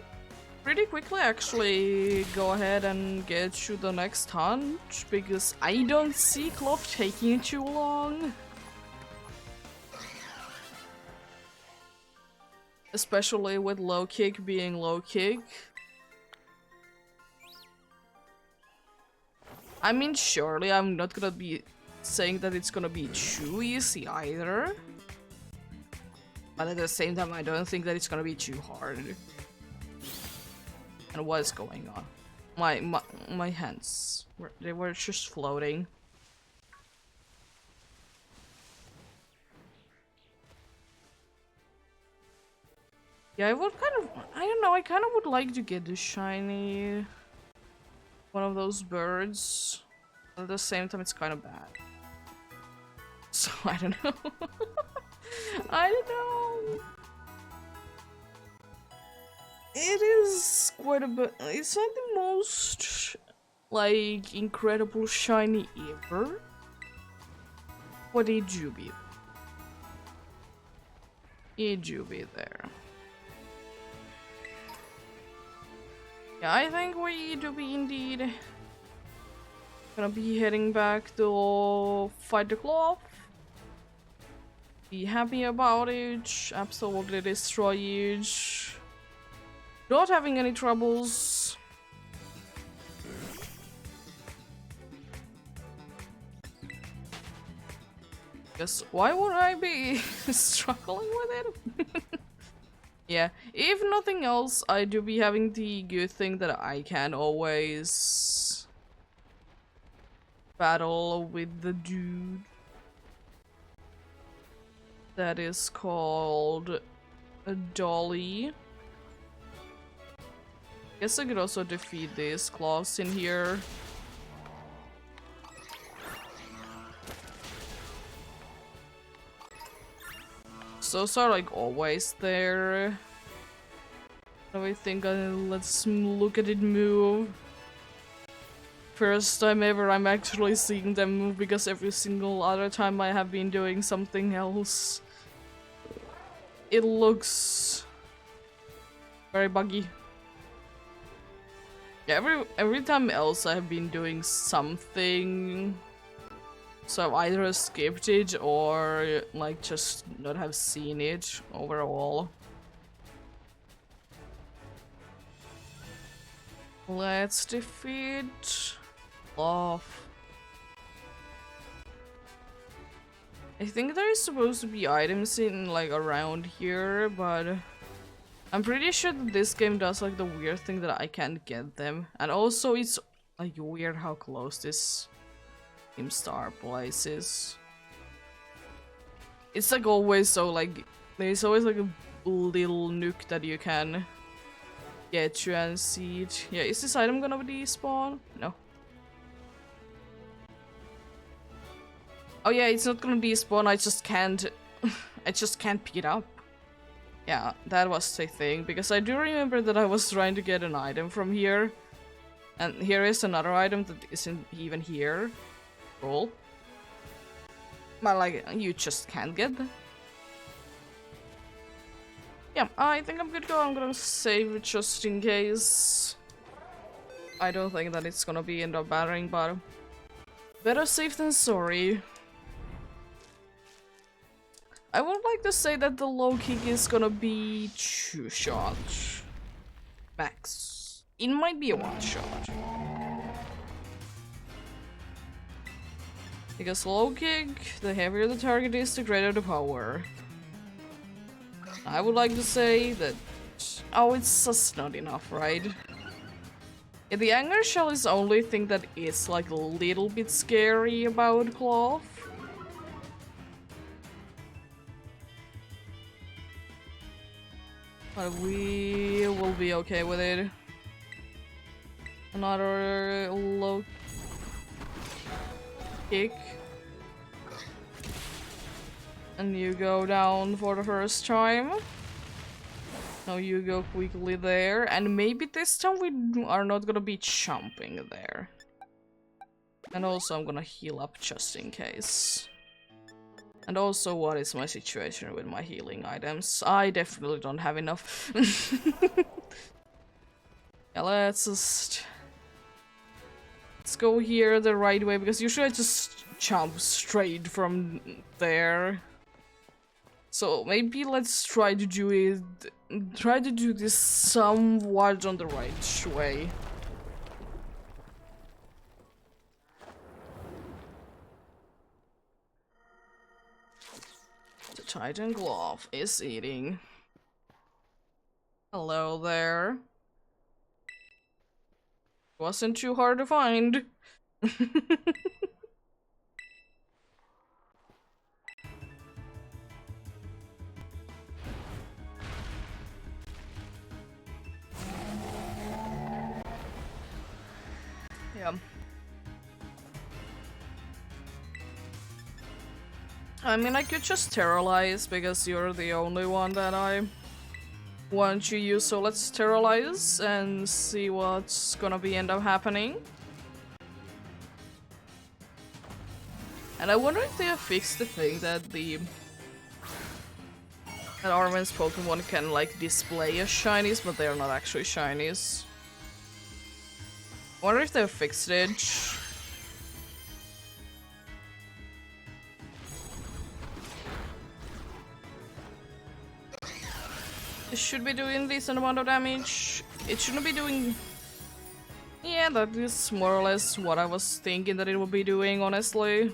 pretty quickly actually go ahead and get to the next hunt, because I don't see Cloth taking too long. Especially with low kick being low kick. I mean, surely I'm not gonna be saying that it's gonna be too easy either. But at the same time, I don't think that it's gonna be too hard. And what is going on? My hands, they were just floating. Yeah, I would I don't know, I kind of would like to get the shiny one of those birds. At the same time, it's kind of bad. So, I don't know. I don't know. It is quite a bit. It's not the most, like, incredible shiny ever. But it do be. It do be there. Yeah, I think we do be indeed gonna be heading back to fight the Cloth. Be happy about it, absolutely destroy it. Not having any troubles. Guess why would I be struggling with it? Yeah, if nothing else, I do be having the good thing that I can always battle with the dude that is called a dolly. Guess I could also defeat these claws in here. Those are like always there. So I think let's look at it move. First time ever I'm actually seeing them move, because every single other time I have been doing something else. It looks very buggy. Yeah, every time else I have been doing something, so I've either skipped it or like just not have seen it overall. Let's defeat off. I think there is supposed to be items in like around here, but I'm pretty sure that this game does like the weird thing that I can't get them. And also it's like weird how close this Team Star place is. It's like always so like there's always like a little nook that you can get to and see it. Yeah, is this item gonna despawn? No. Oh yeah, it's not gonna despawn, I just can't I just can't pick it up. Yeah, that was the thing, because I do remember that I was trying to get an item from here. And here is another item that isn't even here. Cool. But like, you just can't get them. Yeah, I think I'm good to go. I'm gonna save just in case. I don't think that it's gonna be end up battering, but better safe than sorry. I would like to say that the low kick is gonna be 2 shots max. It might be a 1 shot. Because low kick, the heavier the target is, the greater the power. I would like to say that... Oh, it's just not enough, right? Yeah, the anger shell is the only thing that is like a little bit scary about cloth. But we will be okay with it. Another low kick. And you go down for the first time. Now you go quickly there. And maybe this time we are not gonna be jumping there. And also I'm gonna heal up just in case. And also, what is my situation with my healing items? I definitely don't have enough. Yeah, let's go here the right way, because usually I just jump straight from there. So maybe let's try to do it. Try to do this somewhat on the right way. Titan Glove is eating. Hello there. Wasn't too hard to find. Yeah. I mean, I could just terrorize because you're the only one that I want to use, so let's terrorize and see what's gonna be end up happening. And I wonder if they have fixed the thing that that Armen's Pokemon can like display as shinies, but they are not actually shinies. I wonder if they have fixed it. It should be doing decent amount of damage. It shouldn't be doing... Yeah, that is more or less what I was thinking that it would be doing, honestly.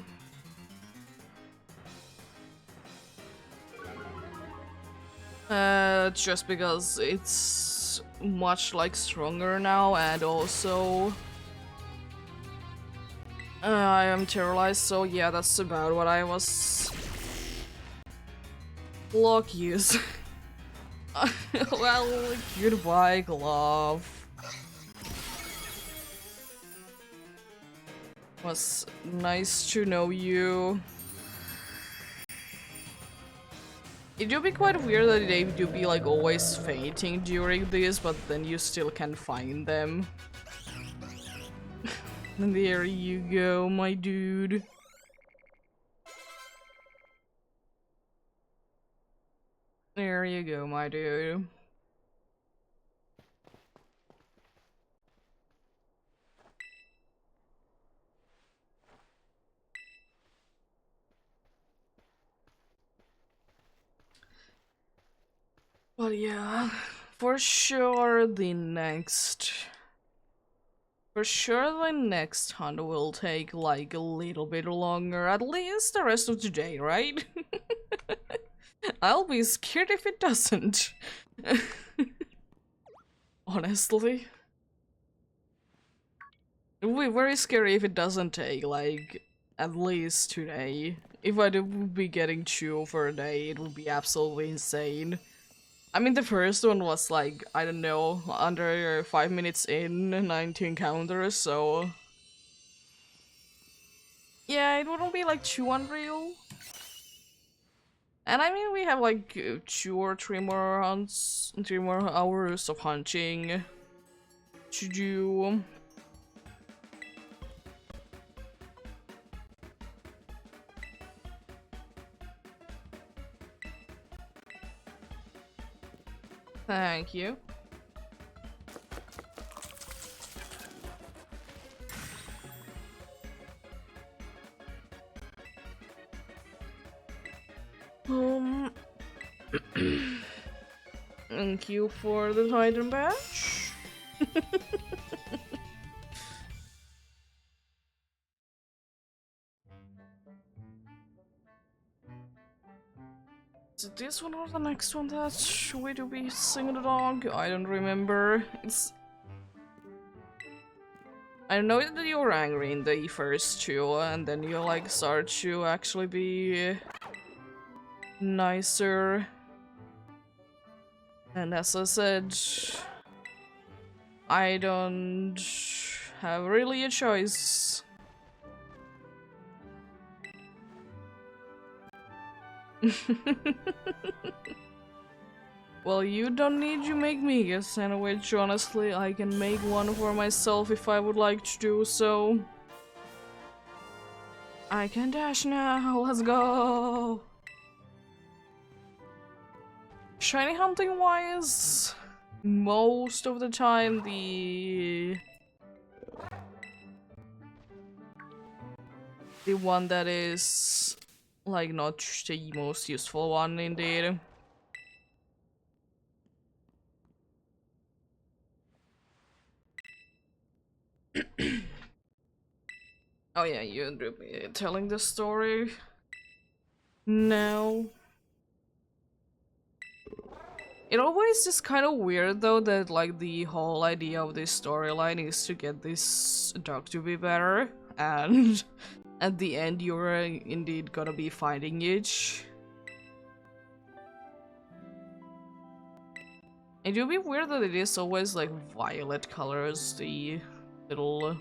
Just because it's much like stronger now, and also I am terrorized, so yeah, that's about what I was... Block use. Well, goodbye, glove. Was nice to know you. It do be quite weird that they do be like always fainting during this, but then you still can find them. And there you go, my dude. There you go, my dude. But yeah, for sure the next... For sure the next hunt will take like a little bit longer, at least the rest of today, right? I'll be scared if it doesn't. Honestly. It will be very scary if it doesn't take like at least today. If I would be getting 2 over a day, it would be absolutely insane. I mean, the first one was like, I don't know, under 5 minutes in, 19 encounters, so... Yeah, it wouldn't be like too unreal. And I mean, we have like 2 or 3 more hunts, 3 more hours of hunting to do. Thank you. Thank you for the Titan badge. Is it this one or the next one that we do be singing the dog? I don't remember. It's... I know that you're angry in the first 2, and then you like start to actually be nicer. And as I said, I don't have really a choice. Well, you don't need to make me a sandwich, honestly. I can make one for myself if I would like to do so. I can dash now, let's go! Shiny hunting wise, most of the time the one that is like not the most useful one indeed. Oh yeah, you're telling the story now. It always is kind of weird though that like the whole idea of this storyline is to get this dog to be better, and at the end you're indeed gonna be fighting it. It would be weird that it is always like violet colors, the little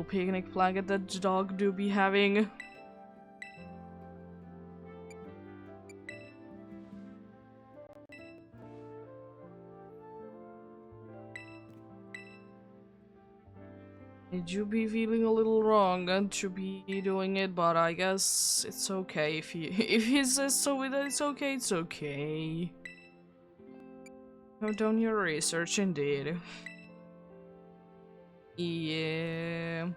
picnic blanket that the dog do be having. Did you be feeling a little wrong and to be doing it, but I guess it's okay if he says so that it's okay, it's okay. Have done your research indeed. Yeah.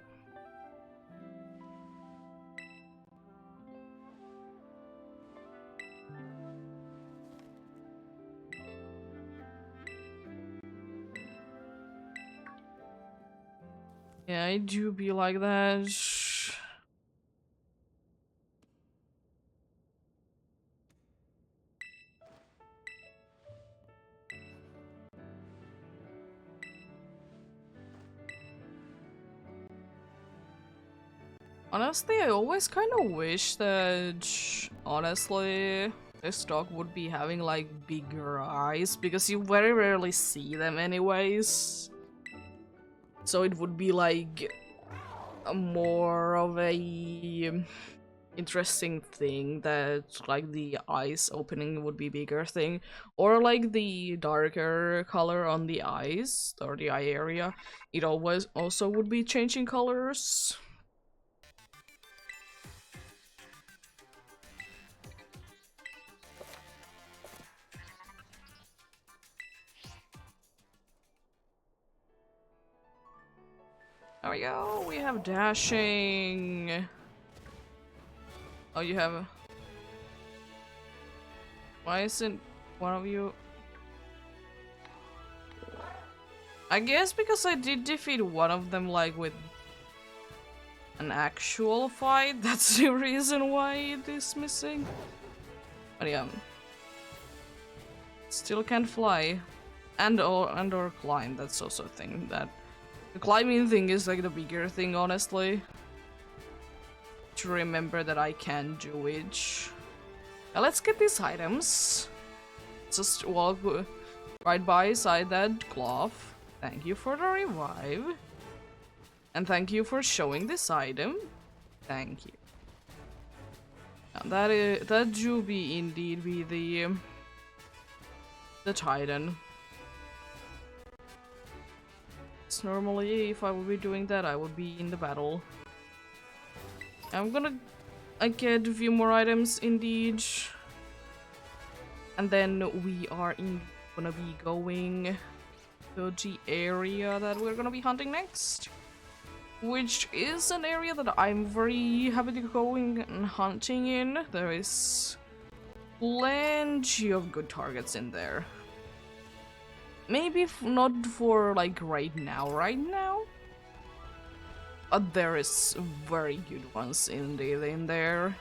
Yeah, I do be like that. Honestly, I always kind of wish that, honestly, this dog would be having like bigger eyes because you very rarely see them anyways. So it would be like a more of a interesting thing that like the eyes opening would be bigger thing, or like the darker color on the eyes or the eye area, it always also would be changing colors. There we go, we have dashing. Oh, you have a... Why isn't one of you... I guess because I did defeat one of them like with an actual fight, that's the reason why it is missing. But yeah. Still can't fly. And or climb, that's also a thing. That the climbing thing is like the bigger thing, honestly. To remember that I can do it. Now let's get these items. Just walk right beside that cloth. Thank you for the revive. And thank you for showing this item. Thank you. Now that do be indeed be the Titan. So normally if I would be doing that I would be in the battle. I'm gonna get a few more items indeed. And then we are gonna be going to the area that we're gonna be hunting next. Which is an area that I'm very happy to go and hunting in. There is plenty of good targets in there. Maybe not for like right now. But there is very good ones indeed in there.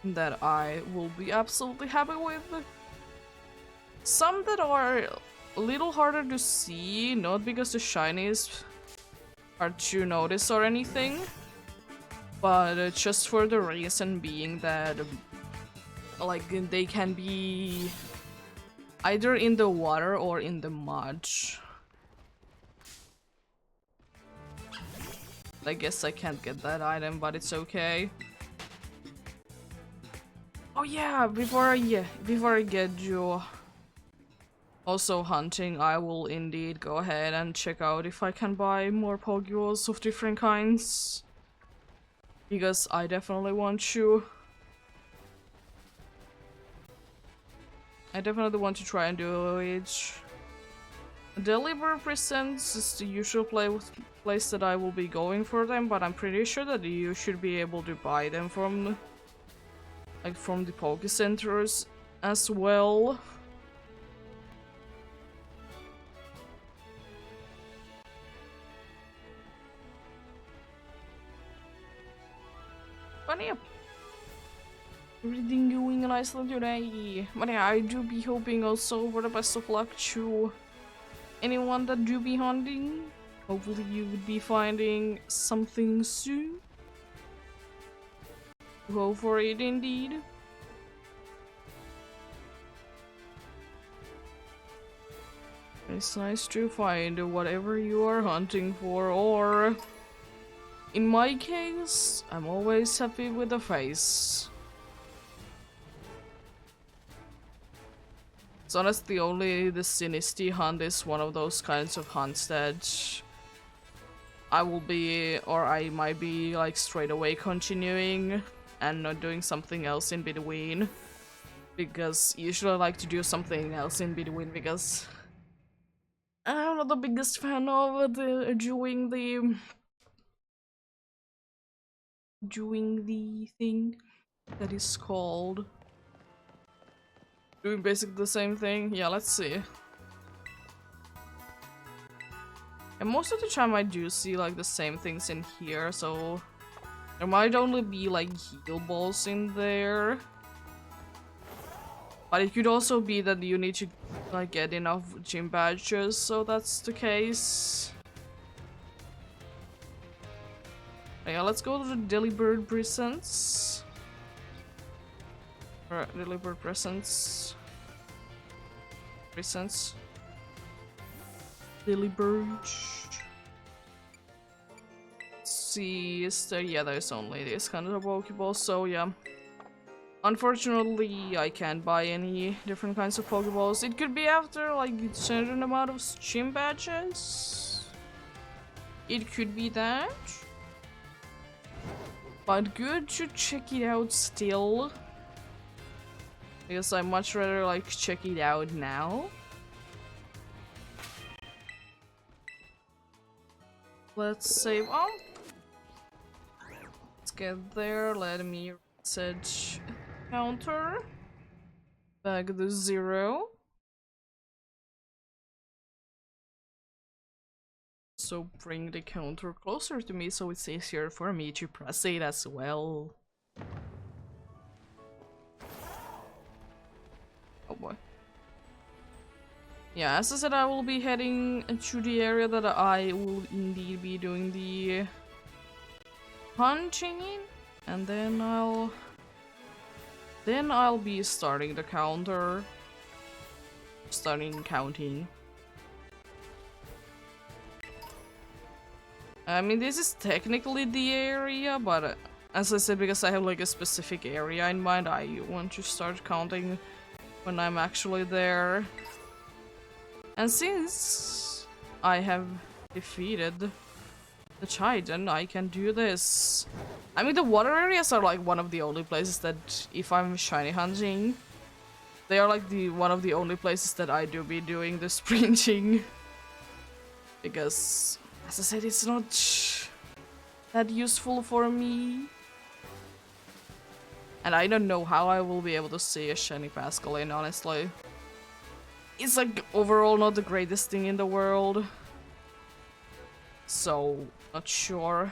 That I will be absolutely happy with. Some that are a little harder to see, not because the shinies are to notice or anything, but just for the reason being that like they can be either in the water or in the mud. I guess I can't get that item, but it's okay. Oh yeah, before I get you also hunting, I will indeed go ahead and check out if I can buy more Pokeballs of different kinds. Because I definitely want to. I definitely want to try and do it. Deliver Presents is the usual place that I will be going for them, but I'm pretty sure that you should be able to buy them from the Poke Centers as well. But yeah, everything going nicely today. But yeah, I do be hoping also for the best of luck to anyone that do be hunting. Hopefully you would be finding something soon. Go for it indeed. It's nice to find whatever you are hunting for, or in my case, I'm always happy with the face. It's honestly only the Sinisty hunt is one of those kinds of hunts that I will be, or I might be like straight away continuing and not doing something else in between. Because usually I like to do something else in between because I'm not the biggest fan of doing the thing that is called doing basically the same thing. Yeah, let's see. And most of the time I do see like the same things in here, so there might only be like heal balls in there. But it could also be that you need to like get enough gym badges, so that's the case. Yeah, let's go to the Delibird Presents. Deliver presents. Presents. Delivered. See, is there? Yeah, there's only this kind of Pokeball, so yeah. Unfortunately, I can't buy any different kinds of Pokeballs. It could be after like a certain amount of gym badges. It could be that. But good to check it out still. Because I'd much rather like check it out now. Let's save on. Let's get there. Let me reset counter. Back to 0. So bring the counter closer to me so it's easier for me to press it as well. Oh boy. Yeah, as I said, I will be heading to the area that I will indeed be doing the hunting in, and then I'll be starting the counter. Starting counting. I mean, this is technically the area, but as I said, because I have like a specific area in mind, I want to start counting when I'm actually there. And since I have defeated the Titan, I can do this. I mean, the water areas are like one of the only places that, if I'm shiny hunting, they are like one of the only places that I do be doing the sprinting. Because, as I said, it's not that useful for me. And I don't know how I will be able to see a shiny Pascaline, honestly. It's like overall not the greatest thing in the world. So, not sure.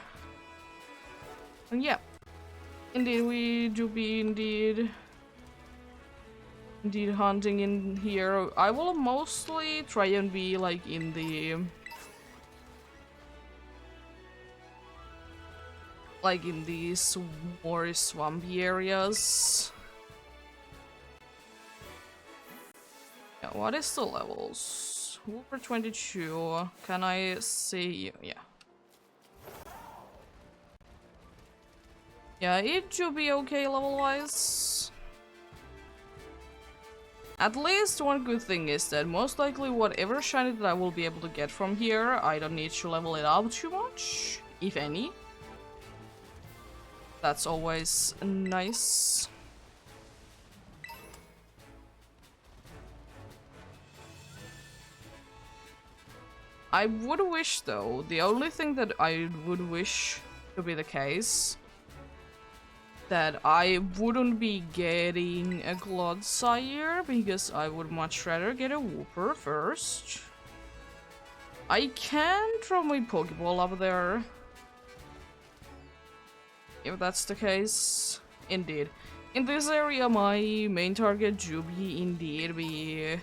And yeah. Indeed, we do be indeed hunting in here. I will mostly try and be like in the these more swampy areas. Yeah, what is the levels? Wooper 22. Can I see you? Yeah. Yeah, it should be okay level-wise. At least one good thing is that most likely whatever shiny that I will be able to get from here, I don't need to level it up too much, if any. That's always nice. I would wish though, the only thing that I would wish to be the case, that I wouldn't be getting a Clodsire, because I would much rather get a Wooper first. I can throw my Pokeball up there, if that's the case. Indeed. In this area, my main target do be indeed be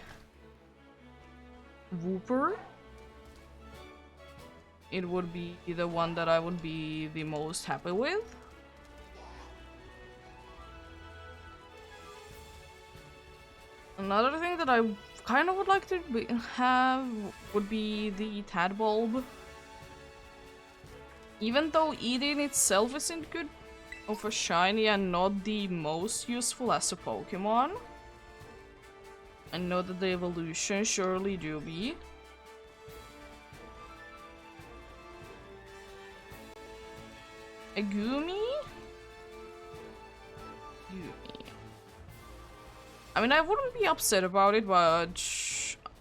Wooper. It would be the one that I would be the most happy with. Another thing that I kind of would like to have would be the Tadbulb. Even though it in itself isn't good of a shiny and not the most useful as a Pokemon, I know that the evolution surely do be. A Gumi? Gumi. I mean, I wouldn't be upset about it, but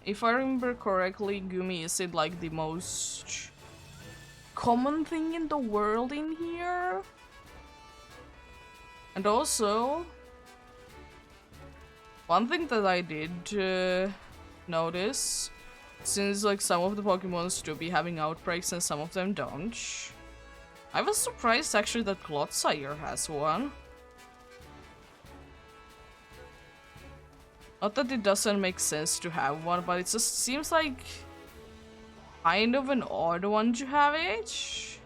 if I remember correctly, Gumi isn't like the most common thing in the world in here. And also, one thing that I did notice, since like some of the Pokemons do be having outbreaks and some of them don't, I was surprised actually that Clodsire has one. Not that it doesn't make sense to have one, but it just seems like kind of an odd one to have it.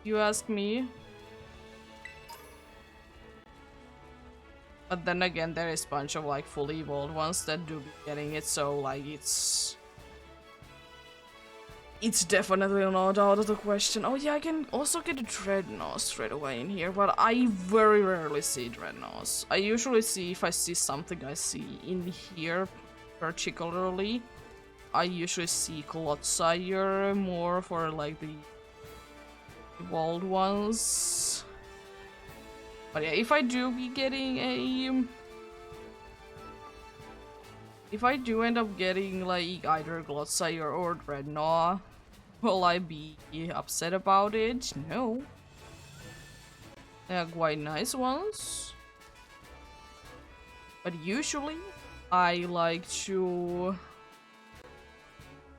You ask me. But then again, there is a bunch of like fully evolved ones that do be getting it, so like it's definitely not out of the question. Oh yeah, I can also get a Dreadnought straight away in here, but I very rarely see Dreadnoughts. I usually see, if I see something I see in here particularly, I usually see Clotsire more for like the evolved ones. But yeah, if I do be getting a... If I do end up getting like either Clotsire or Dreadnought, will I be upset about it? No. They are quite nice ones. But usually, I like to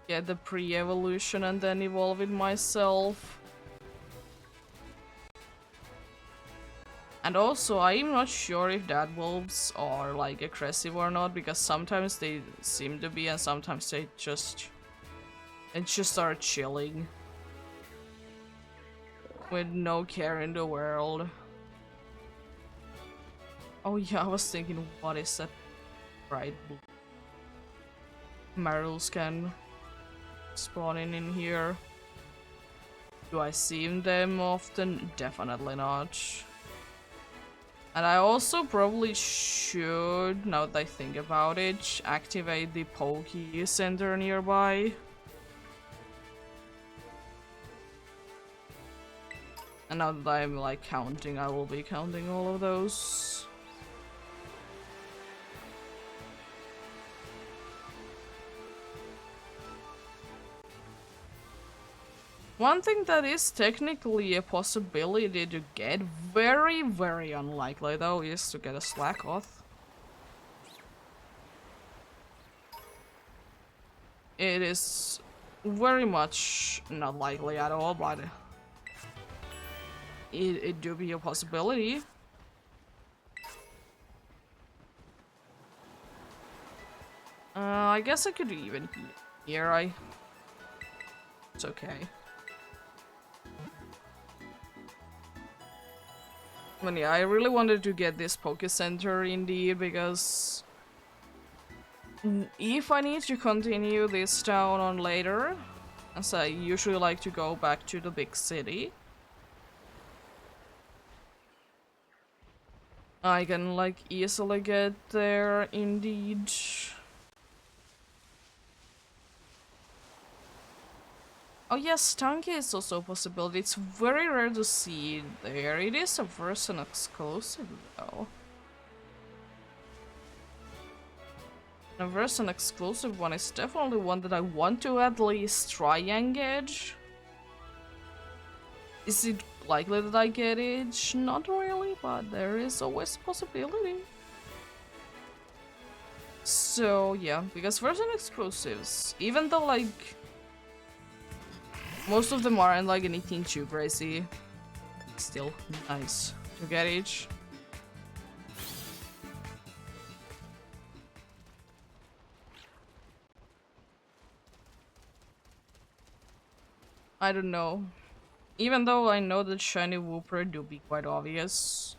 get the pre-evolution and then evolve it myself. And also, I'm not sure if that wolves are like aggressive or not, because sometimes they seem to be and sometimes they just are chilling with no care in the world. Oh yeah, I was thinking, what is that bright blue? Marils can spawn in here. Do I see them often? Definitely not. And I also probably should, now that I think about it, activate the Poke Center nearby. And now that I'm like counting, I will be counting all of those. One thing that is technically a possibility to get, very, very unlikely though, is to get a Slackoth. It is very much not likely at all, but it do be a possibility. I guess I could even here. It's okay. But yeah, I really wanted to get this Poke Center indeed, because if I need to continue this town on later, as I usually like to go back to the big city, I can like easily get there indeed. Oh yes, Tanky is also a possibility. It's very rare to see it there. It is a version exclusive though. A version exclusive one is definitely one that I want to at least try and get. Is it likely that I get it? Not really, but there is always a possibility. So yeah, because version exclusives, even though like most of them aren't like anything too crazy, it's still nice to get each. I don't know. Even though I know that shiny Wooper do be quite obvious,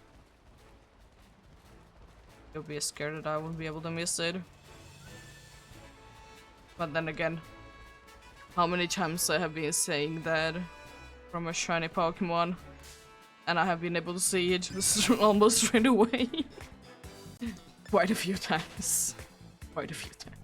you'll be scared that I won't be able to miss it. But then again, how many times I have been saying that from a shiny Pokemon, and I have been able to see it almost straight away. Quite a few times. Quite a few times.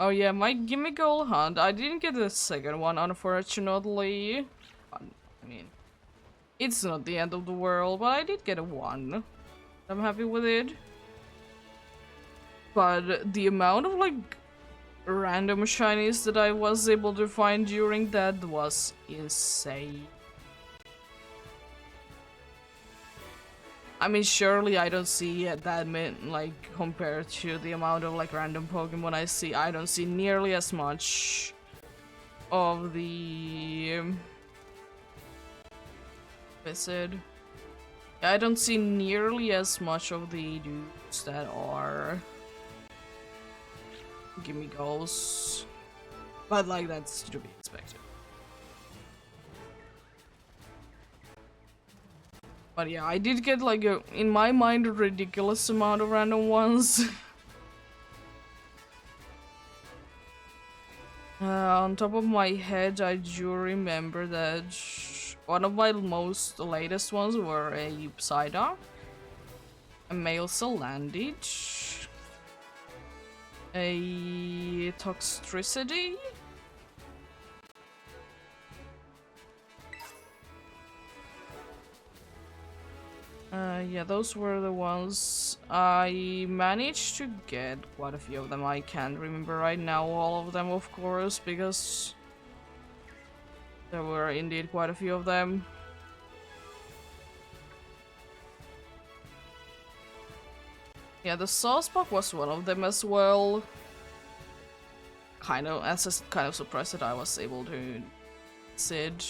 Oh yeah, my Gimme Goal Hunt. I didn't get the second one, unfortunately. I mean, it's not the end of the world, but I did get a 1. I'm happy with it. But the amount of like random shinies that I was able to find during that was insane. I mean, surely I don't see that many, like, compared to the amount of like random Pokemon I see, I don't see nearly as much of the Wizard. I don't see nearly as much of the dudes that are Gimme Goals, but like that's to be expected. But yeah, I did get like in my mind, a ridiculous amount of random ones. On top of my head, I do remember that one of my most latest ones were a Psyduck, a male Salandit, a Toxtricity, yeah, those were the ones. I managed to get quite a few of them. I can't remember right now all of them, of course, because there were indeed quite a few of them. Yeah, the Saucebuck was one of them as well. Kind of surprised that I was able to Sid.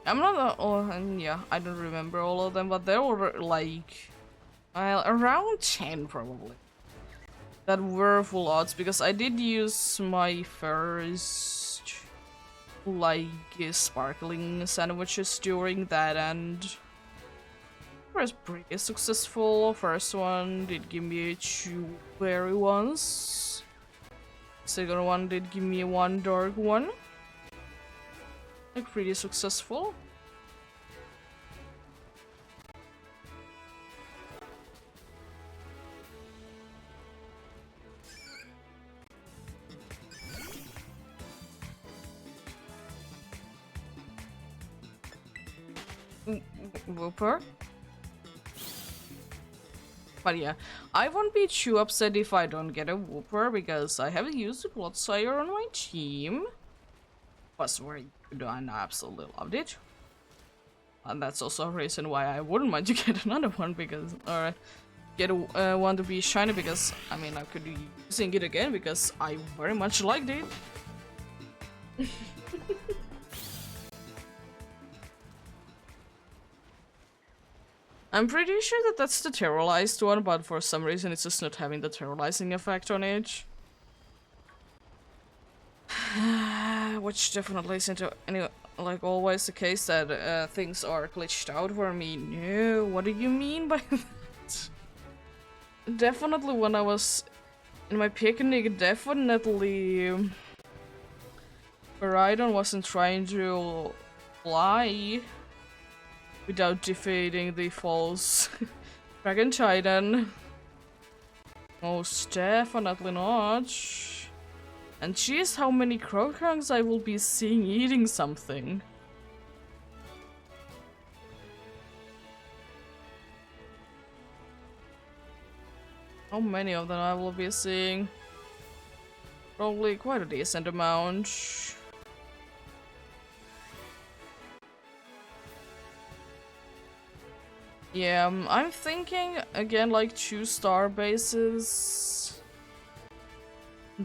I'm not. Yeah, I don't remember all of them, but there were like around 10 probably that were full odds because I did use my first like sparkling sandwiches during that, and it was pretty successful. First one did give me 2 berry ones. Second one did give me 1 dark one. Like pretty successful. Whooper. But yeah, I won't be too upset if I don't get a Whooper because I haven't used a Bloodshire on my team. Was very good and I absolutely loved it. And that's also a reason why I wouldn't mind to get another one because, or get a one to be shiny because, I mean, I could be using it again because I very much liked it. I'm pretty sure that that's the terrorized one, but for some reason it's just not having the terrorizing effect on it. Which definitely isn't like always the case that things are glitched out for me. No, what do you mean by that? Definitely when I was in my picnic, definitely Baridon wasn't trying to fly without defeating the false Dragon Titan. Most definitely not. And geez, how many Croakungs I will be seeing eating something. How many of them I will be seeing? Probably quite a decent amount. Yeah, I'm thinking again like 2-star bases.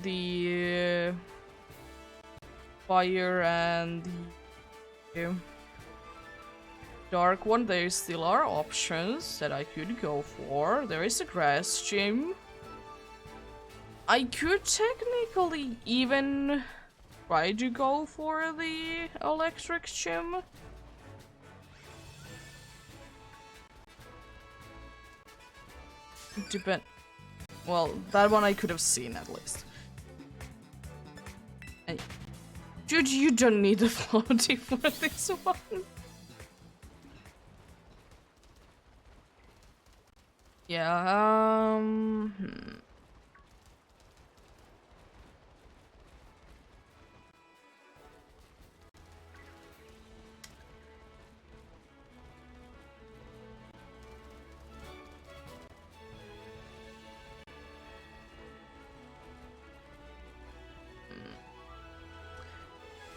The fire and the dark one, there still are options that I could go for. There is a grass gym. I could technically even try to go for the electric gym. Depend. Well, that one I could have seen at least. And dude, you don't need the floaty for this one. Yeah,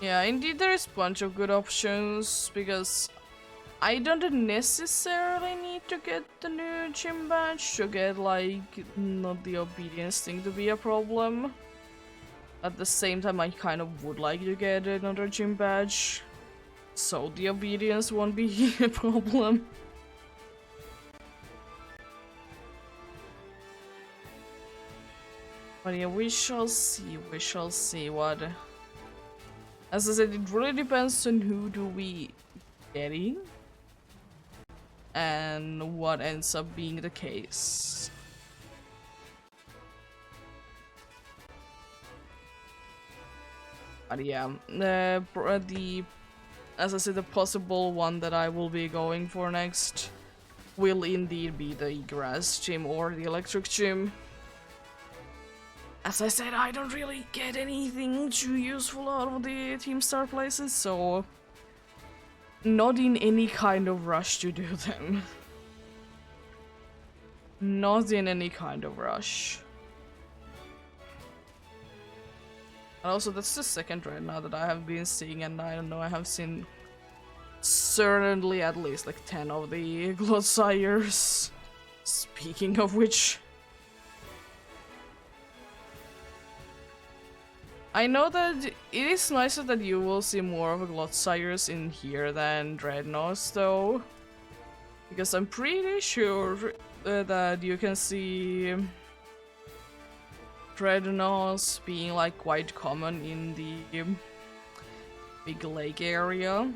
yeah, indeed there is a bunch of good options because I don't necessarily need to get the new gym badge to get like not the obedience thing to be a problem. At the same time, I kind of would like to get another gym badge. so the obedience won't be a problem. But yeah, we shall see what... As I said, it really depends on who do we getting and what ends up being the case. But yeah, as I said, the possible one that I will be going for next will indeed be the grass gym or the electric gym. As I said, I don't really get anything too useful out of the Team Star places, so not in any kind of rush to do them. Not in any kind of rush. And also, that's the second right now that I have been seeing, and I don't know, I have seen certainly at least like 10 of the Glossires. Speaking of which, I know that it is nicer that you will see more of a Glossires in here than Dreadnoughts, though. Because I'm pretty sure that you can see Dreadnoughts being like quite common in the big lake area.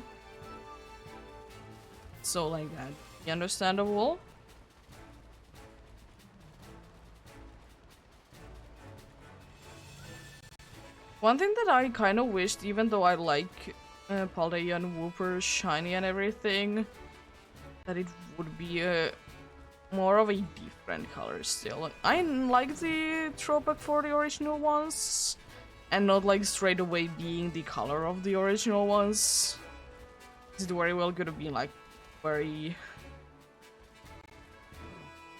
So like that, understandable. One thing that I kind of wished, even though I like Paldea and Wooper shiny and everything, that it would be a more of a different color still. I like the throwback for the original ones, and not like straight away being the color of the original ones. It very well could have been like very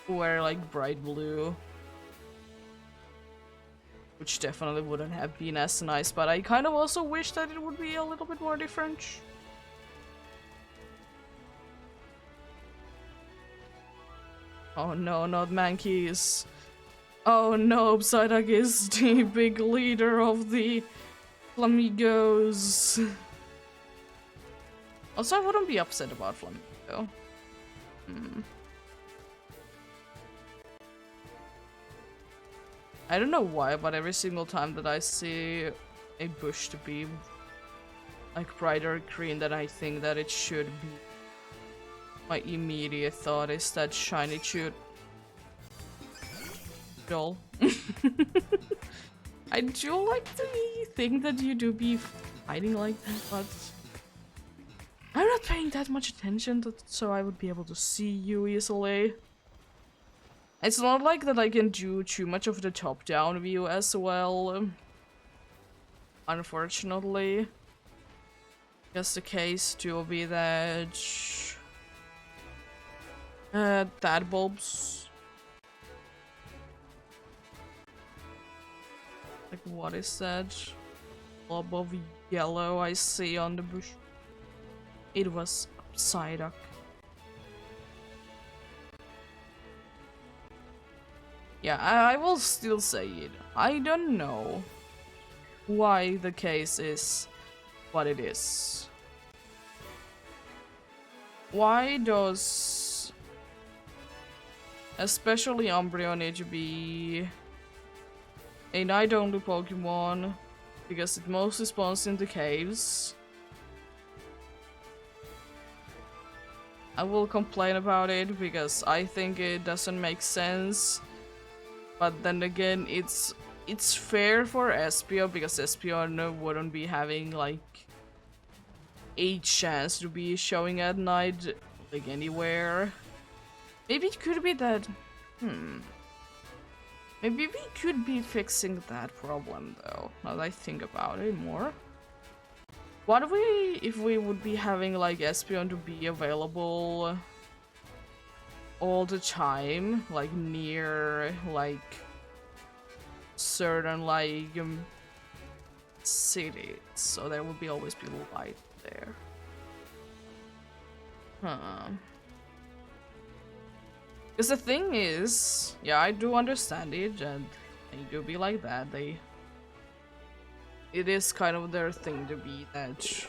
like bright blue, which definitely wouldn't have been as nice, but I kind of also wish that it would be a little bit more different. Oh no, not Mankeys. Oh no, Psyduck is the big leader of the Flamingos. Also, I wouldn't be upset about Flamingo. I don't know why, but every single time that I see a bush to be like brighter green than I think that it should be, my immediate thought is that shiny should. Lol. I do like to think that you do be fighting like that, but I'm not paying that much attention to, so I would be able to see you easily. It's not like that I can do too much of the top-down view as well, unfortunately. Just the case to be that that bulbs. Like, what is that blob of yellow I see on the bush? It was Psyduck. Yeah, I will still say it. I don't know why the case is what it is. Why does especially Umbreon need to be a night-only Pokemon? Because it mostly spawns in the caves. I will complain about it because I think it doesn't make sense. But then again, it's fair for Espeon because Espeon wouldn't be having like a chance to be showing at night like anywhere. Maybe it could be that. Maybe we could be fixing that problem though. Now that I think about it more. What if we would be having like Espeon to be available all the time, like near like certain like cities, so there would be always be light there. Because the thing is, yeah, I do understand it, and they do be like that. It is kind of their thing to be that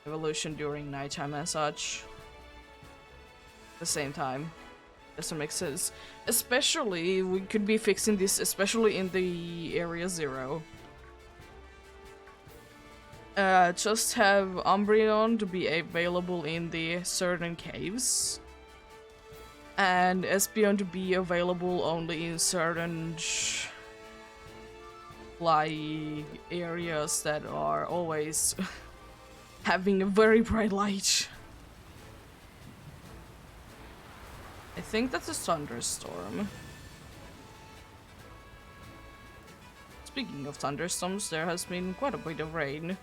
evolution during nighttime and such. At the same time. Doesn't make sense. Especially, we could be fixing this, especially in the Area 0. Just have Umbreon to be available in the certain caves. And Espeon to be available only in certain like areas that are always having a very bright light. I think that's a thunderstorm. Speaking of thunderstorms, there has been quite a bit of rain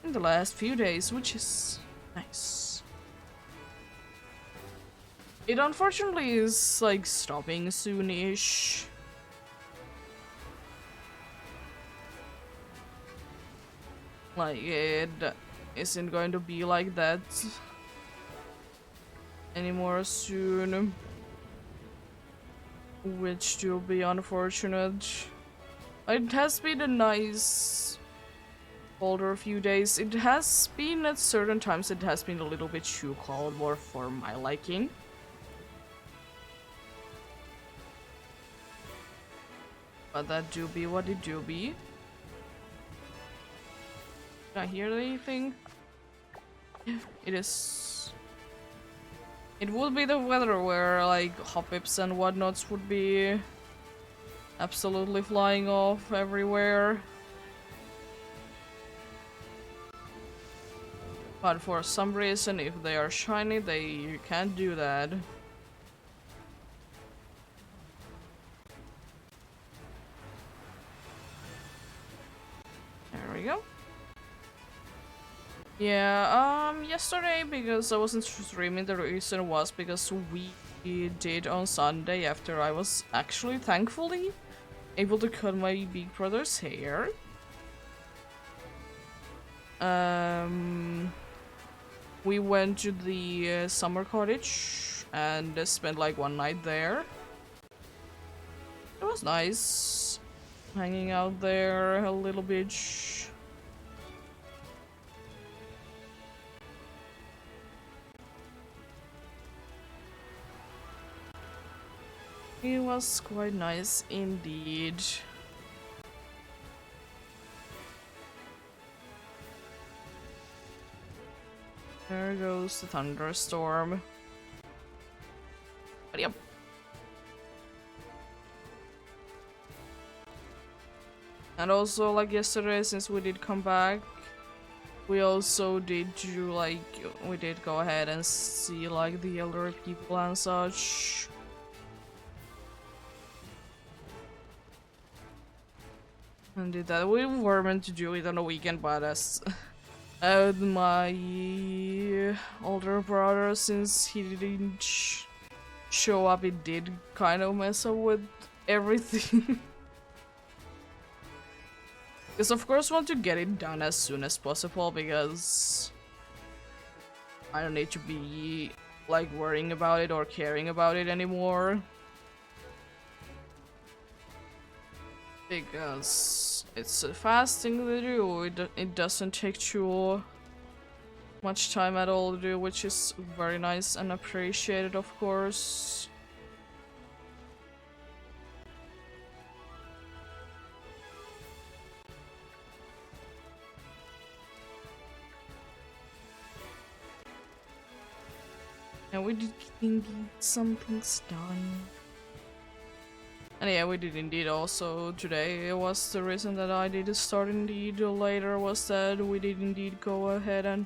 in the last few days, which is nice. It unfortunately is like stopping soonish. Like it isn't going to be like that anymore soon, which will be unfortunate. It has been a nice colder few days. It has been at certain times it has been a little bit too cold, more for my liking. But that do be what it do be. Did I hear anything? It is. It would be the weather where like hoppips and whatnots would be absolutely flying off everywhere. But for some reason, if they are shiny, you can't do that. There we go. Yeah, yesterday, because I wasn't streaming, the reason was because we did on Sunday after I was actually, thankfully, able to cut my big brother's hair. We went to the summer cottage and spent like one night there. It was nice hanging out there a little bit. It was quite nice indeed. There goes the thunderstorm. But yep. And also, like yesterday, since we did come back, we also did do like, we did go ahead and see like the elderly people and such. And did that. We were meant to do it on a weekend, but as my older brother, since he didn't show up, it did kind of mess up with everything. Because of course I want to get it done as soon as possible, because I don't need to be like worrying about it or caring about it anymore. Because it's a fast thing to do, it doesn't take too much time at all to do, which is very nice and appreciated, of course. And we did indeed some things done. And yeah, we did indeed also today. It was the reason that I did start indeed later, was that we did indeed go ahead and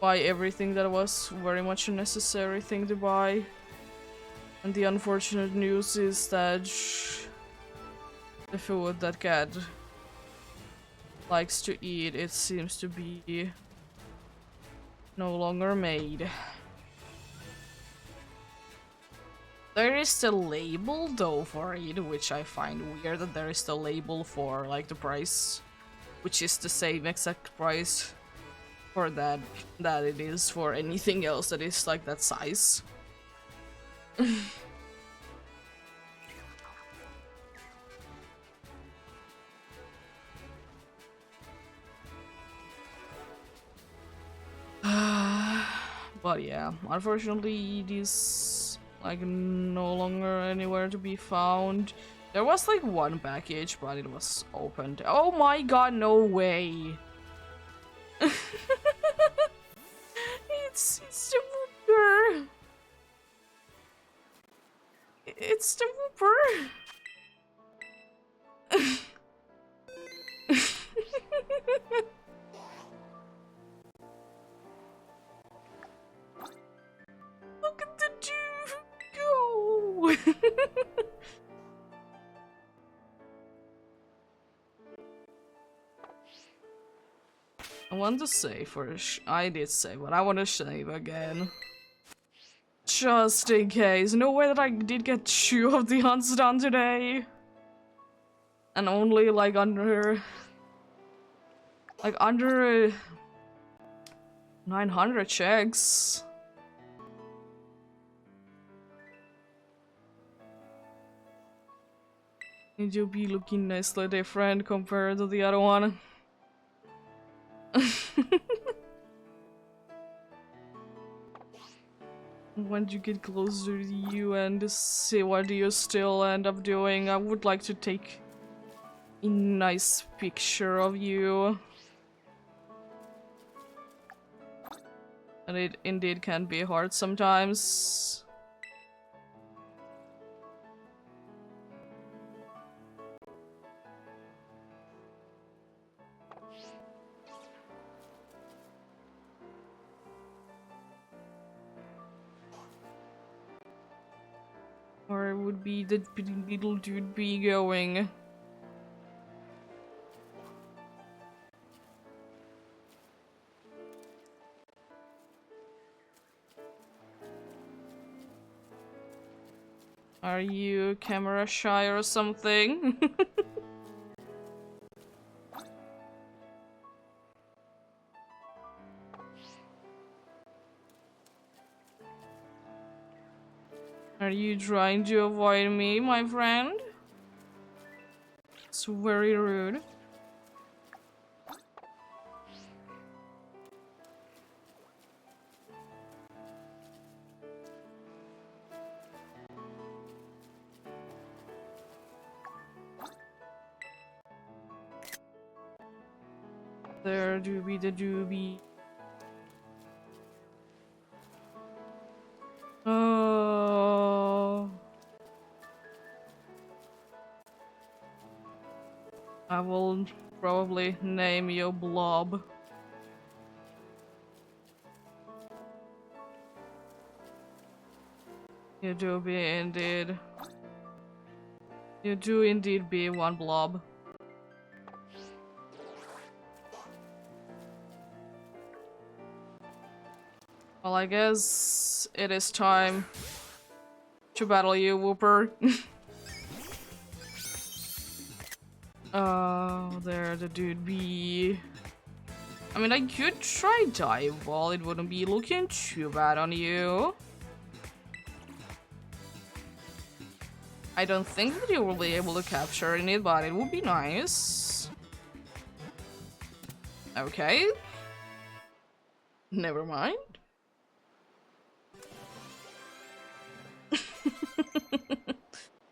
buy everything that was very much a necessary thing to buy. And the unfortunate news is that the food that Cat likes to eat, it seems to be no longer made. There is the label though for it, which I find weird that there is the label for like the price, which is the same exact price for that it is for anything else that is like that size. But yeah, unfortunately, it is like no longer anywhere to be found. There was like one package, but it was opened. Oh my god, no way! It's the Whooper! It's the Whooper! Look at the dude go! I want to save for I did save, but I want to save again. Just in case. No way that I did get 2 of the hunts done today. And only like under 900 checks. And you'll be looking nicely different compared to the other one. When you get closer to you and see what you still end up doing, I would like to take a nice picture of you. And it indeed can be hard sometimes. Where would be the little dude be going? Are you camera shy or something? Are you trying to avoid me, my friend? It's very rude. There, doobie the doobie. Oh. I will probably name you Blob. You do be indeed. You do indeed be one blob. Well, I guess it is time to battle you, Whooper. Oh, there the dude be. I mean, I could try dive ball, it wouldn't be looking too bad on you. I don't think that you will be able to capture it, but it would be nice. Okay. Never mind.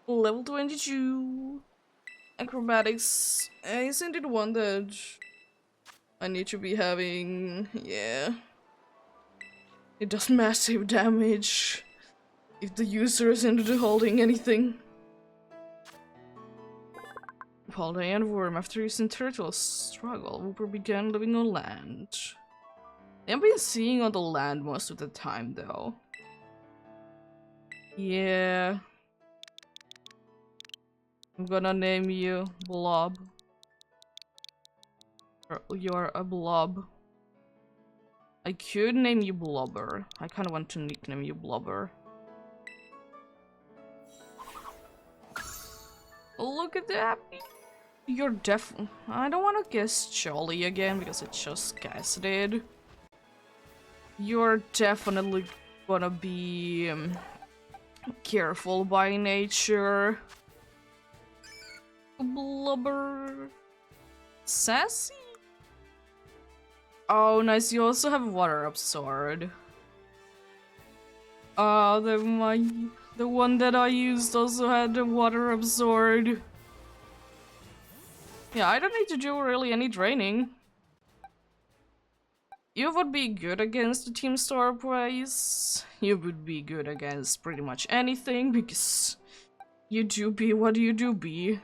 Level 22. Acrobatics is indeed one that I need to be having. Yeah. It does massive damage if the user isn't holding anything. Holiday and Worm. After using Turtle's struggle, Whooper began living on land. I've been seeing on the land most of the time, though. Yeah. I'm gonna name you Blob. You're a blob. I could name you Blubber. I kinda want to nickname you Blubber. Look at that! You're I don't wanna guess Jolly again because it just casted. You're definitely gonna be careful by nature. Blubber. Sassy? Oh, nice. You also have water absorbed. The one that I used also had the water absorbed. Yeah, I don't need to do really any draining. You would be good against the Team Star Prize. You would be good against pretty much anything because you do be what you do be.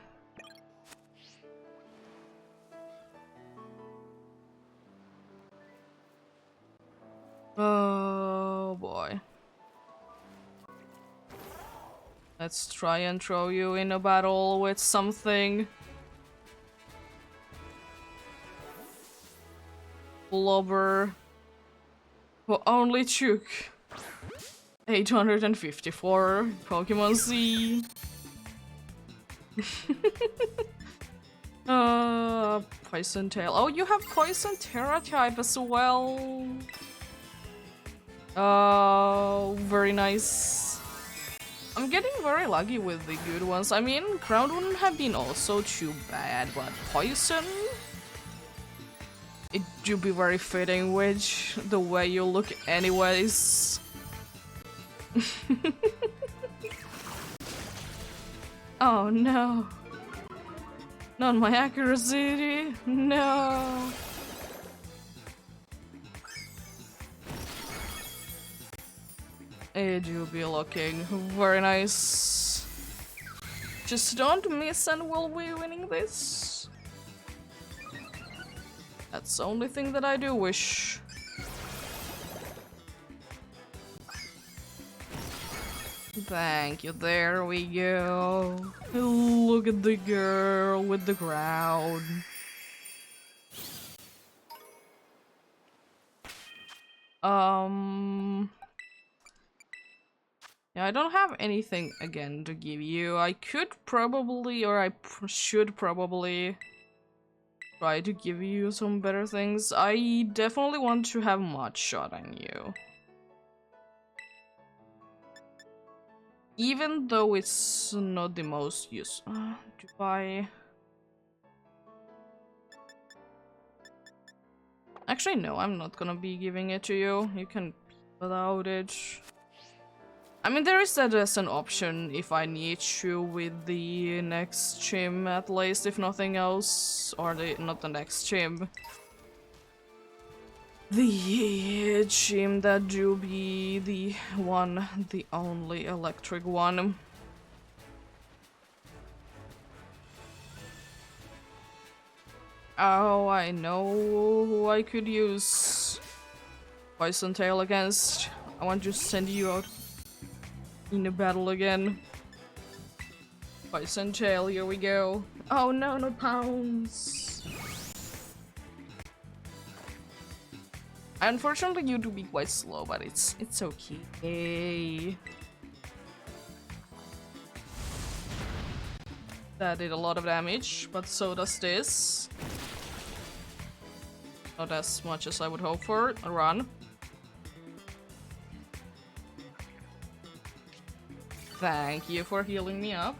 Oh boy. Let's try and throw you in a battle with something. Blubber. Who only took 854 Pokemon Z. Poison Tail. Oh, you have Poison Terra type as well. Oh, very nice. I'm getting very lucky with the good ones. I mean, Ground wouldn't have been also too bad, but Poison? It do be very fitting with the way you look anyways. Oh no. Not my accuracy. No. It do be looking very nice. Just don't miss and we'll be winning this. That's the only thing that I do wish. Thank you, there we go. Look at the girl with the ground. Yeah, I don't have anything again to give you. I could probably, or I should probably try to give you some better things. I definitely want to have Mud Shot on you. Even though it's not the most use. Do I? Actually, no, I'm not gonna be giving it to you. You can without it. I mean, there is that as an option if I need to with the next gym, at least, if nothing else. Or not the next gym. The gym that do be the only electric one. Oh, I know who I could use Poison Tail against. I want to send you out in a battle again. Poison Tail, here we go. Oh no, no pounds. Unfortunately, you do be quite slow, but it's okay. That did a lot of damage, but so does this. Not as much as I would hope for. A run. Thank you for healing me up.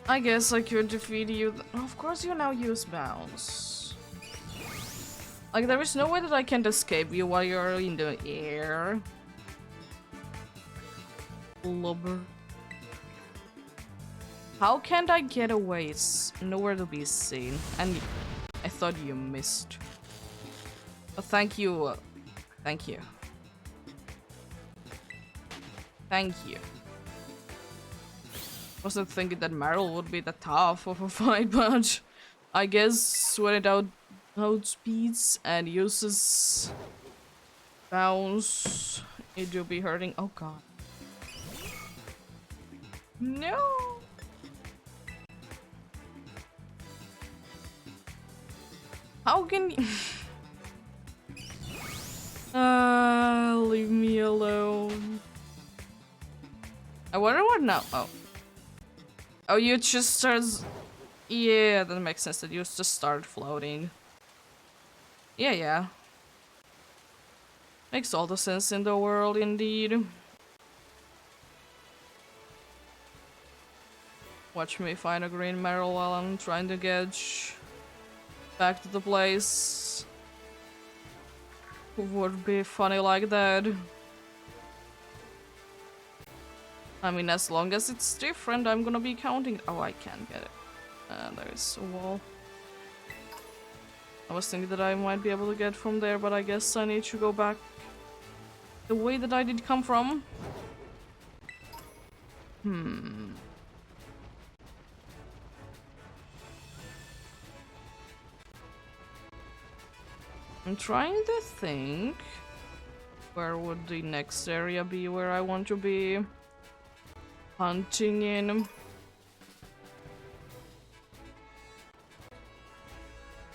I guess I could defeat you. Of course you now use bounce. Like, there is no way that I can escape you while you're in the air. Blubber. How can't I get away? It's nowhere to be seen. And I thought you missed. Oh, thank you. Thank you. Thank you. Wasn't thinking that Meryl would be that tough of a fight, but I guess when it outspeeds and uses bounce, it will be hurting. Oh god. No! How can you... leave me alone. I wonder what now. Oh. Oh, you just starts. Yeah, that makes sense that you just start floating. Yeah, yeah. Makes all the sense in the world, indeed. Watch me find a green Meryl while I'm trying to get back to the place. Would be funny like that. I mean, as long as it's different, I'm gonna be counting. Oh, I can't get it. There's a wall. I was thinking that I might be able to get from there, but I guess I need to go back the way that I did come from. I'm trying to think. Where would the next area be where I want to be hunting in?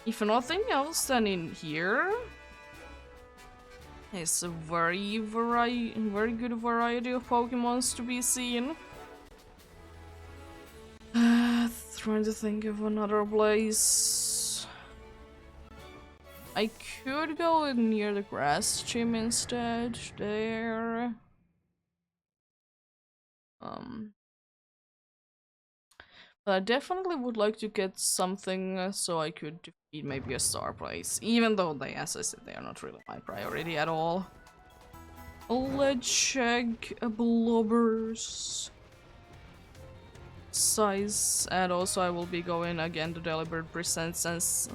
If nothing else, then in here. It's a very good variety of Pokemons to be seen. Trying to think of another place. I could go near the grass gym instead. There. But I definitely would like to get something so I could defeat maybe a star place. Even though they, as I said, they are not really my priority at all. Let's check a Blobber's size, and also I will be going again to Delibird Presents. It's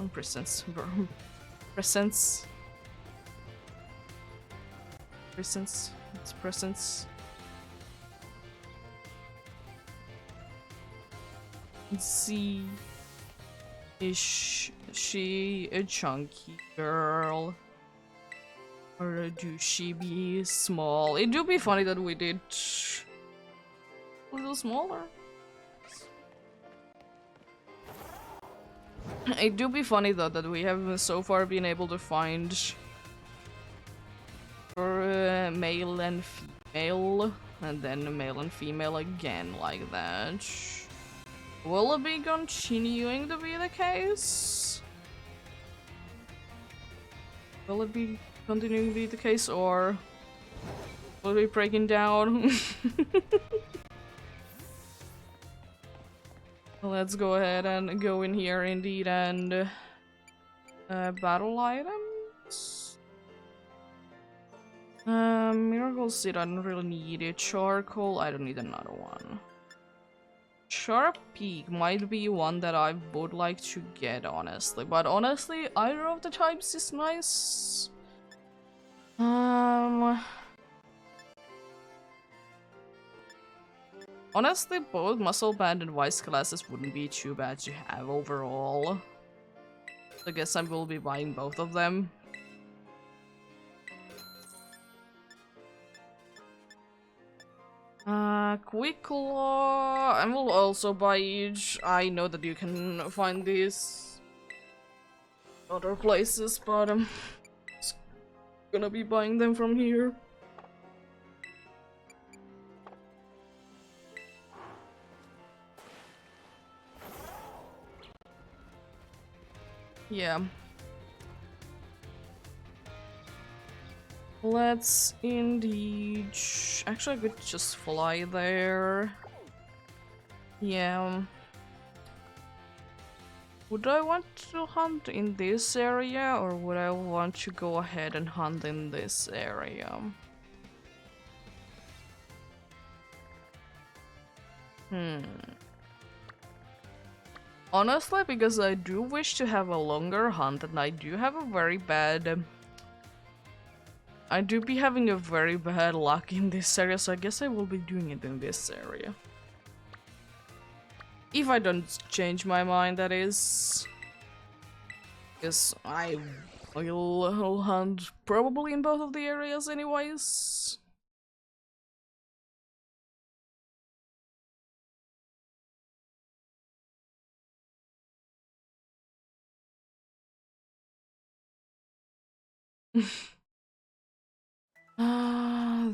presents. Let's see. Is she a chunky girl? Or do she be small? It do be funny that we did a little smaller. It do be funny though that we have so far been able to find for male and female, and then male and female again like that. Will it be continuing to be the case? Will it be continuing to be the case, or will it be breaking down? Let's go ahead and go in here indeed and battle items. Miracle Seed, I don't really need it. Charcoal, I don't need another one. Sharp Peak might be one that I would like to get, honestly. But honestly, either of the types is nice. Honestly, both Muscle Band and Vice classes wouldn't be too bad to have overall. I guess I will be buying both of them. Quick Claw, I will also buy each. I know that you can find these other places, but I'm just gonna be buying them from here. Yeah. Let's indeed... Actually, I could just fly there. Yeah. Would I want to hunt in this area, or would I want to go ahead and hunt in this area? Honestly, because I do wish to have a longer hunt, and I do have a very bad... I do be having a very bad luck in this area, so I guess I will be doing it in this area. If I don't change my mind, that is. Because I will hunt probably in both of the areas anyways.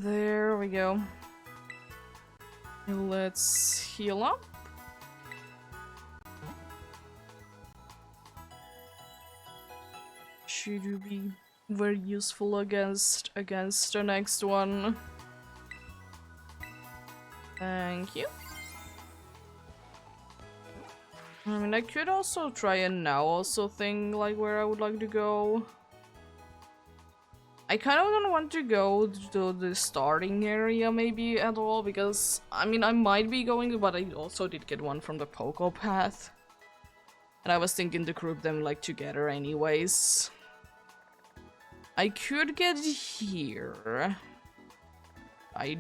There we go. Let's heal up. Should be very useful against the next one. Thank you. I mean, I could also try a now also thing, like where I would like to go. I kind of don't want to go to the starting area maybe at all, because I mean I might be going, but I also did get one from the Poco Path. And I was thinking to group them like together anyways. I could get here. I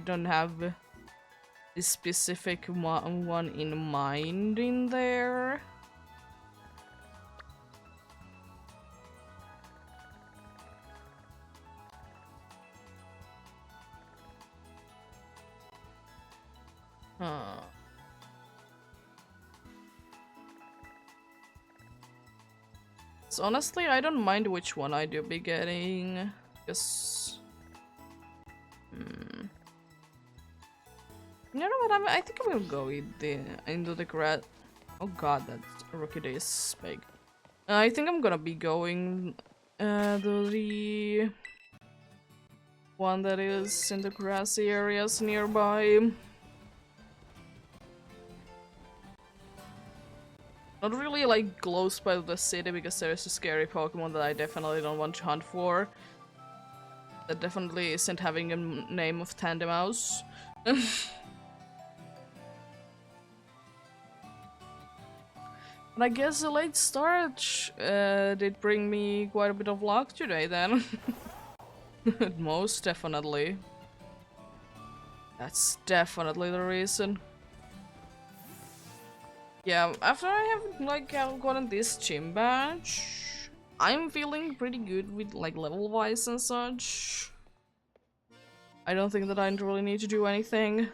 don't have the specific one in mind in there. Huh. So honestly, I don't mind which one I do be getting, because you know what? I think I will go into the grass. Oh god, that rookie day is big. I think I'm gonna be going to the one that is in the grassy areas nearby. Not really like close by the city, because there's a scary Pokemon that I definitely don't want to hunt for. That definitely isn't having a name of Tandemouse. And I guess a late start did bring me quite a bit of luck today then. Most definitely. That's definitely the reason. Yeah, after I have like gotten this gym badge, I'm feeling pretty good with like level wise and such. I don't think that I really need to do anything.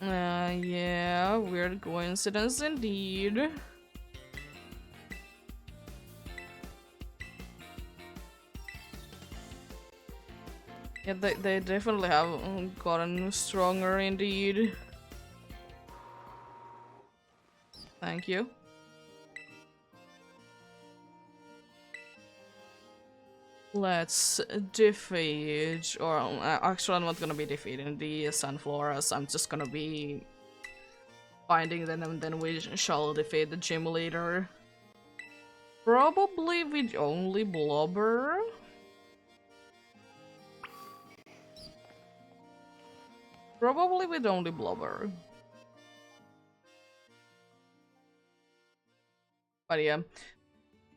Yeah, weird coincidence indeed. Yeah, they definitely have gotten stronger indeed. Thank you. Let's defeat, or actually I'm not gonna be defeating the Sunfloras, I'm just gonna be finding them and then we shall defeat the gym leader. Probably with only Blubber. Probably with only Blubber. But yeah.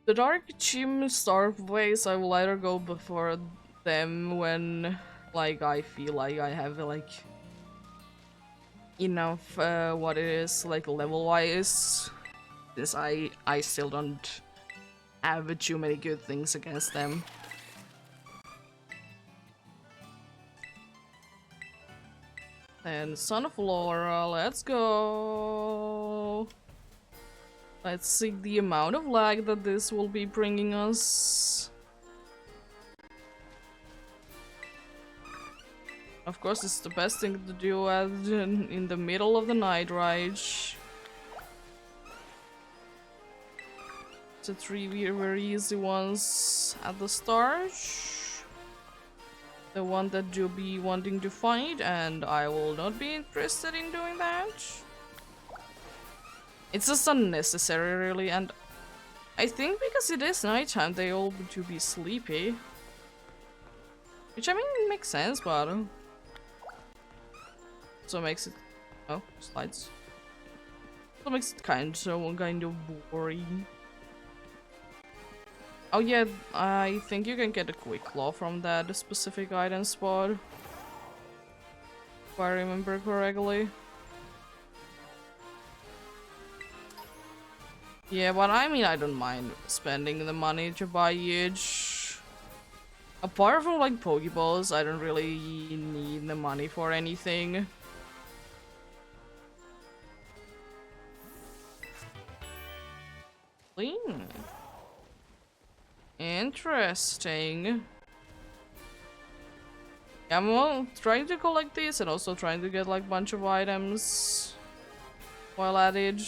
The Dark Gym Starways, I will either go before them when like I feel like I have like enough what it is like level wise, since I still don't have too many good things against them. And Sunflora, let's go. Let's see the amount of lag that this will be bringing us. Of course, it's the best thing to do in the middle of the night, right? The three very easy ones at the start. The one that you'll be wanting to fight, and I will not be interested in doing that. It's just unnecessary, really, and I think because it is nighttime, they all to be sleepy. Which, I mean, makes sense, but so makes it... Oh, slides. So makes it kind of boring. Oh yeah, I think you can get a quick claw from that specific item spot. If I remember correctly. Yeah, but I mean, I don't mind spending the money to buy each. Apart from like Pokeballs, I don't really need the money for anything. Clean. Interesting. I'm trying to collect these and also trying to get like a bunch of items while at it.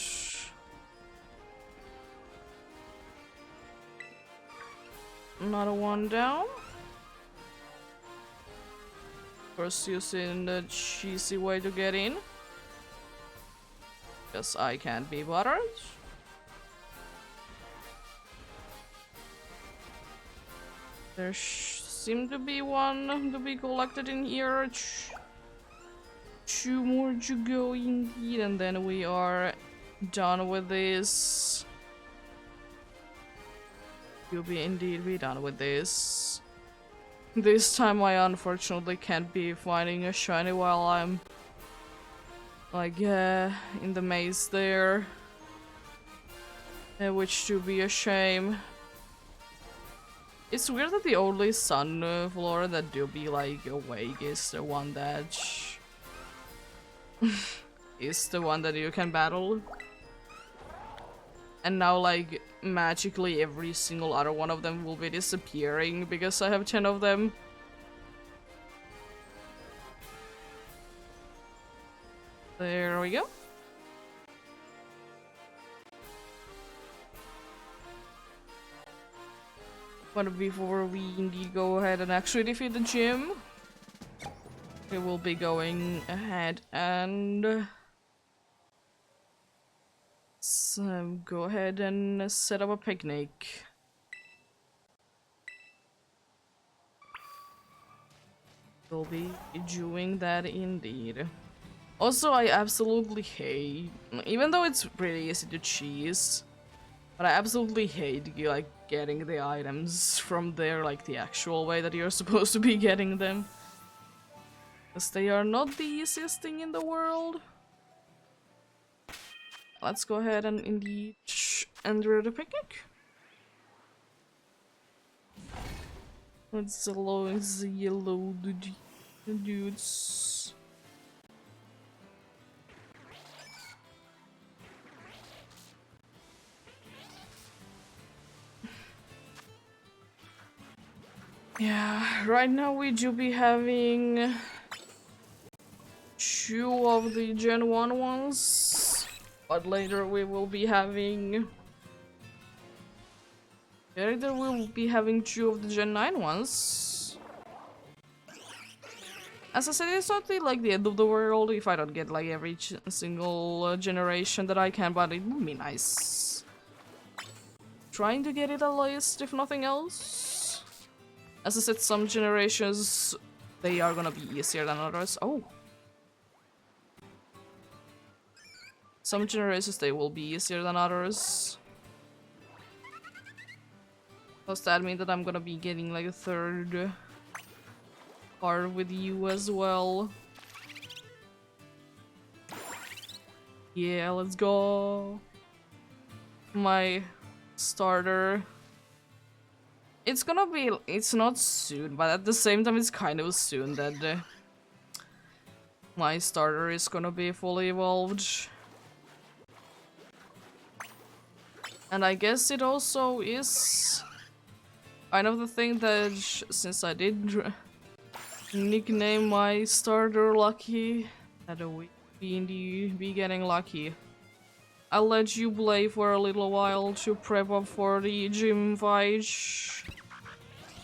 Another one down. Of course using the cheesy way to get in. Because I can't be bothered. There seem to be one to be collected in here. Two more to go indeed, and then we are done with this. You'll be indeed be done with this. This time I unfortunately can't be finding a shiny while I'm like in the maze there. Which to be a shame. It's weird that the only sun floor that do be like awake is the one that is the one that you can battle. And now like magically every single other one of them will be disappearing because I have 10 of them. There we go. But before we indeed go ahead and actually defeat the gym, we will be going ahead and go ahead and set up a picnic. We'll be doing that indeed. Also, I absolutely hate, even though it's pretty easy to cheese, but I absolutely hate like getting the items from there like the actual way that you're supposed to be getting them. Because they are not the easiest thing in the world. Let's go ahead and indeed enter the picnic. Let's allow the yellow dudes. Yeah, right now we do be having 2 of the Gen 1 ones, but later we will be having... Later we will be having 2 of the Gen 9 ones. As I said, it's not like the end of the world if I don't get like every single generation that I can, but it would be nice. Trying to get it at least, if nothing else. As I said, some generations, they are gonna be easier than others. Oh! Some generations, they will be easier than others. Does that mean that I'm gonna be getting like a 3rd part with you as well? Yeah, let's go! My starter. It's gonna be, it's not soon, but at the same time it's kind of soon that my starter is gonna be fully evolved. And I guess it also is kind of the thing that, since I did nickname my starter Lucky, that we indeed be getting lucky. I'll let you play for a little while to prep up for the gym fight.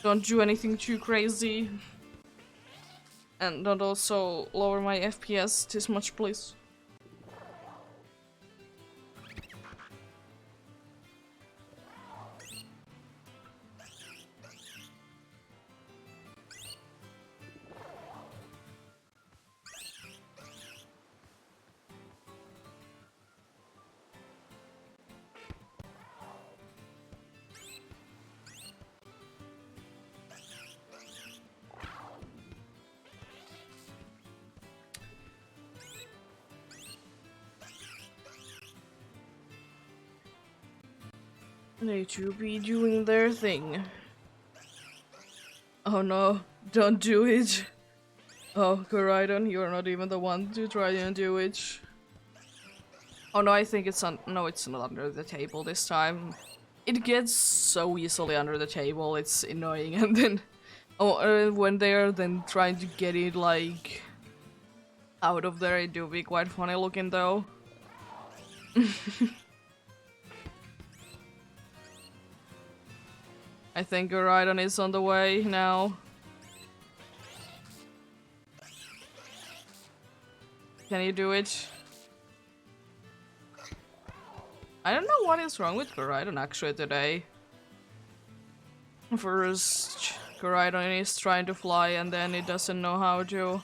Don't do anything too crazy. And don't also lower my FPS this much, please. They to be doing their thing. Oh no, don't do it. Oh, Koraidon, you're not even the one to try and do it. Oh no, I think it's no, it's not under the table this time. It gets so easily under the table, it's annoying, and then when they're then trying to get it like out of there, it do be quite funny looking though. I think Koraidon is on the way now. Can you do it? I don't know what is wrong with Koraidon actually today. First, Koraidon is trying to fly and then it doesn't know how to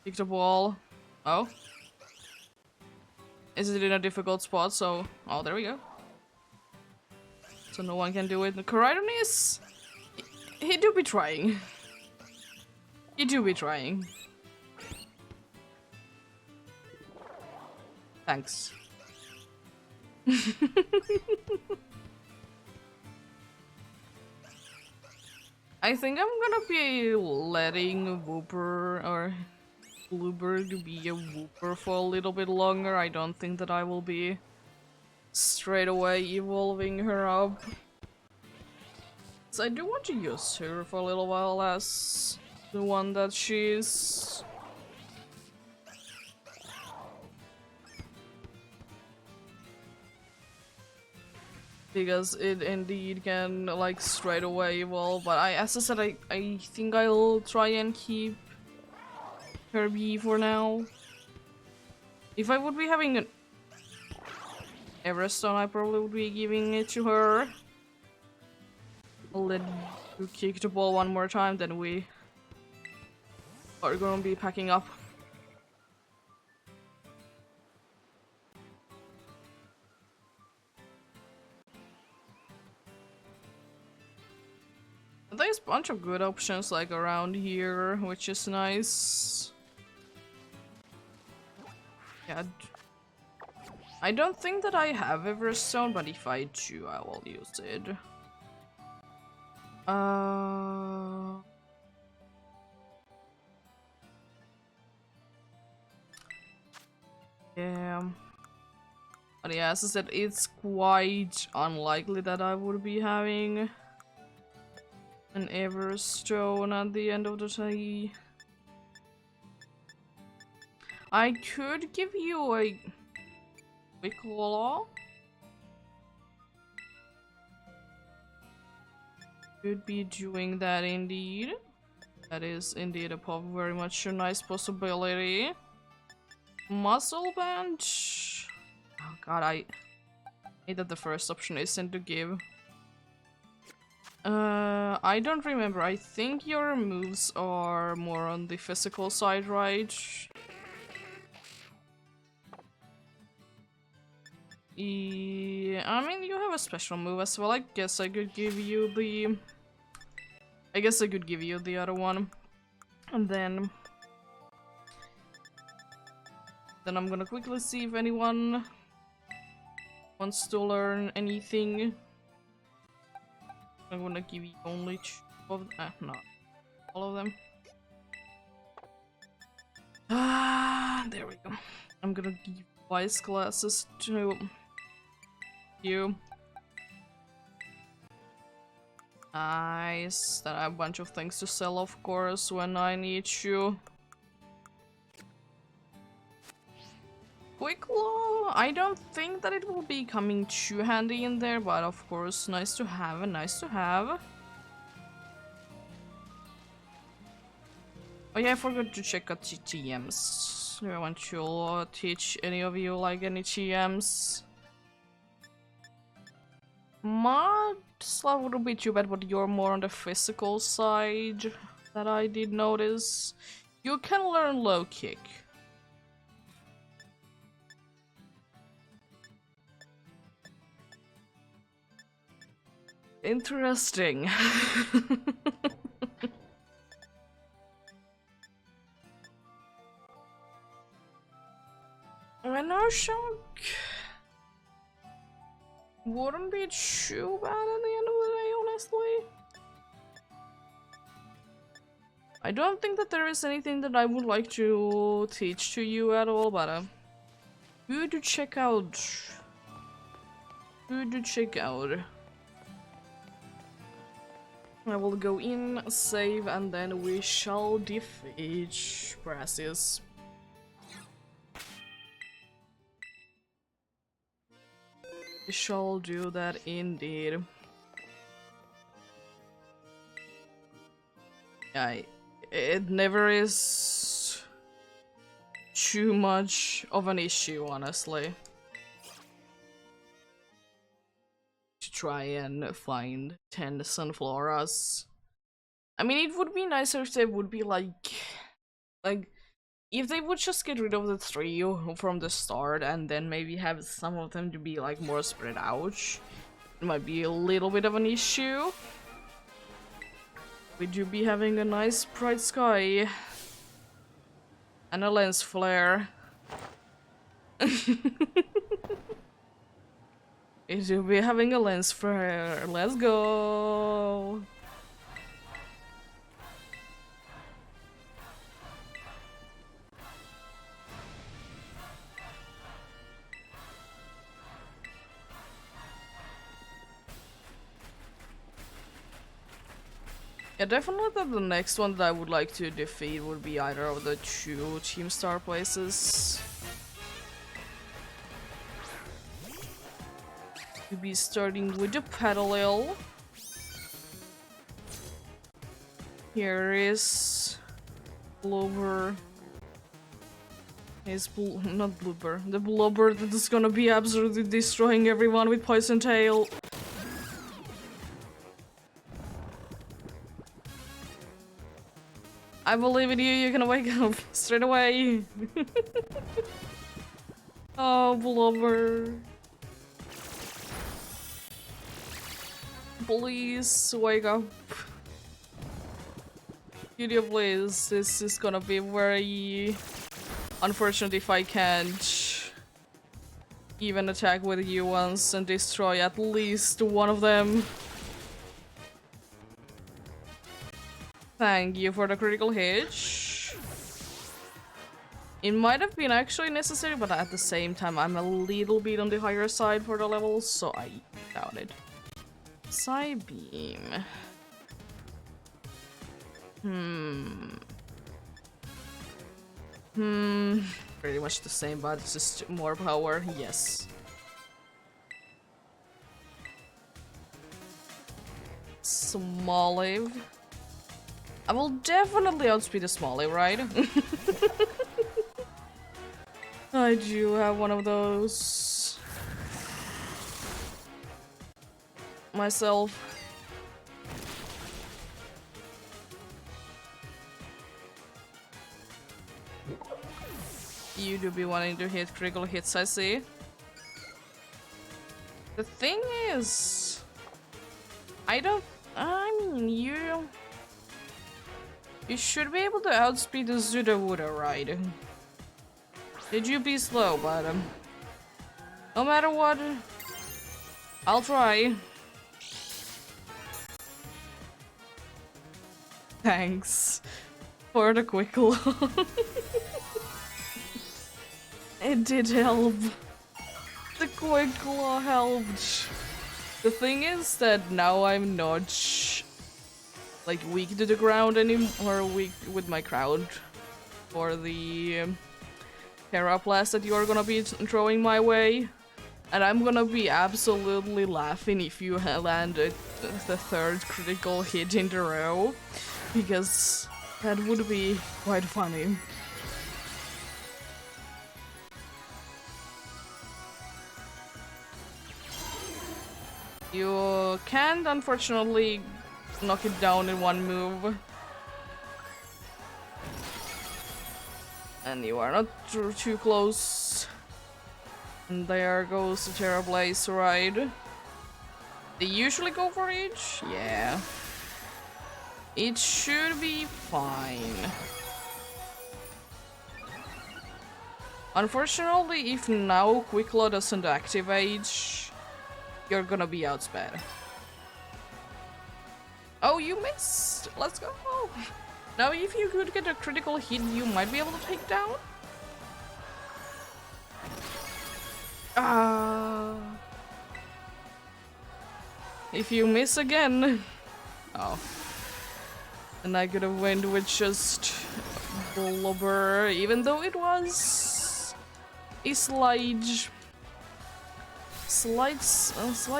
pick the ball. Oh. Is it in a difficult spot? So, oh, there we go. So no one can do it. Koraidon is... He do be trying. He do be trying. Thanks. I think I'm gonna be letting Wooper or Bluebird be a Wooper for a little bit longer. I don't think that I will be straight away evolving her up. So I do want to use her for a little while as the one that she is. Because it indeed can like straight away evolve, but as I said, I think I'll try and keep her B for now. If I would be having an Everstone, I probably would be giving it to her. I'll let you kick the ball one more time, then we are gonna be packing up. There's a bunch of good options like around here, which is nice. Yeah. I don't think that I have Everstone, but if I do, I will use it. Yeah. But yeah, as I said, it's quite unlikely that I would be having an Everstone at the end of the day. I could give you a quick claw. Could be doing that indeed. That is indeed very much a nice possibility. Muscle band. Oh god, I hate that the first option isn't to give. I don't remember. I think your moves are more on the physical side, right? Yeah, I mean, you have a special move as well. I guess I could give you the... I guess I could give you the other one. And then... Then I'm gonna quickly see if anyone wants to learn anything. I'm gonna give you only two of them. No, all of them. Ah, there we go. I'm gonna give wise glasses to you. Nice. Then I have a bunch of things to sell, of course, when I need you. Quick law. I don't think that it will be coming too handy in there, but of course, nice to have and nice to have. Oh yeah, I forgot to check out TMs. Do I want to teach any of you like any TMs? Mod Slav wouldn't be too bad, but you're more on the physical side that I did notice. You can learn low kick. Interesting. Shock wouldn't be too bad at the end of the day, honestly. I don't think that there is anything that I would like to teach to you at all, but good to check out. Good to check out. I will go in, save, and then we shall defeat Brasius. We shall do that indeed. Yeah, it never is too much of an issue, honestly, to try and find 10 sunfloras. I mean, it would be nicer if they would be like if they would just get rid of the 3 from the start and then maybe have some of them to be like more spread out. It might be a little bit of an issue. We do be having a nice bright sky and a lens flare. We do be having a lens flare. Let's go. Yeah, definitely the next one that I would like to defeat would be either of the 2 Team Star places. We'll be starting with the Petalil. Here is Blubber. Not Blubber. The Blubber that is gonna be absolutely destroying everyone with Poison Tail. I believe in you, you're gonna wake up straight away. Oh, Blubber. Please, wake up. Beauty, please. This is gonna be very unfortunate if I can't even attack with you once and destroy at least one of them. Thank you for the critical hit. It might have been actually necessary, but at the same time, I'm a little bit on the higher side for the levels, so I doubt it. Psybeam. Pretty much the same, but it's just more power. Yes. Smoliv. I will definitely outspeed a Smoliv, right? I do have one of those myself. You do be wanting to hit critical hits, I see. The thing is, I mean, you should be able to outspeed the Zudawuda, right? Did you be slow, but no matter what, I'll try. Thanks for the quick claw. It did help. The quick claw helped. The thing is that now I'm not like weak to the ground anymore, or weak with my crowd for the Terraplast that you're gonna be throwing my way. And I'm gonna be absolutely laughing if you landed the 3rd critical hit in a row, because that would be quite funny. You can't, unfortunately, knock it down in one move. And you are not too close. And there goes the Terrablaze ride. They usually go for each? Yeah. It should be fine. Unfortunately, if now Quick Claw doesn't activate, you're gonna be outsped. Oh, you missed! Let's go! Now, if you could get a critical hit, you might be able to take down. If you miss again. Oh. And I could have went with just Blubber, even though it was a slight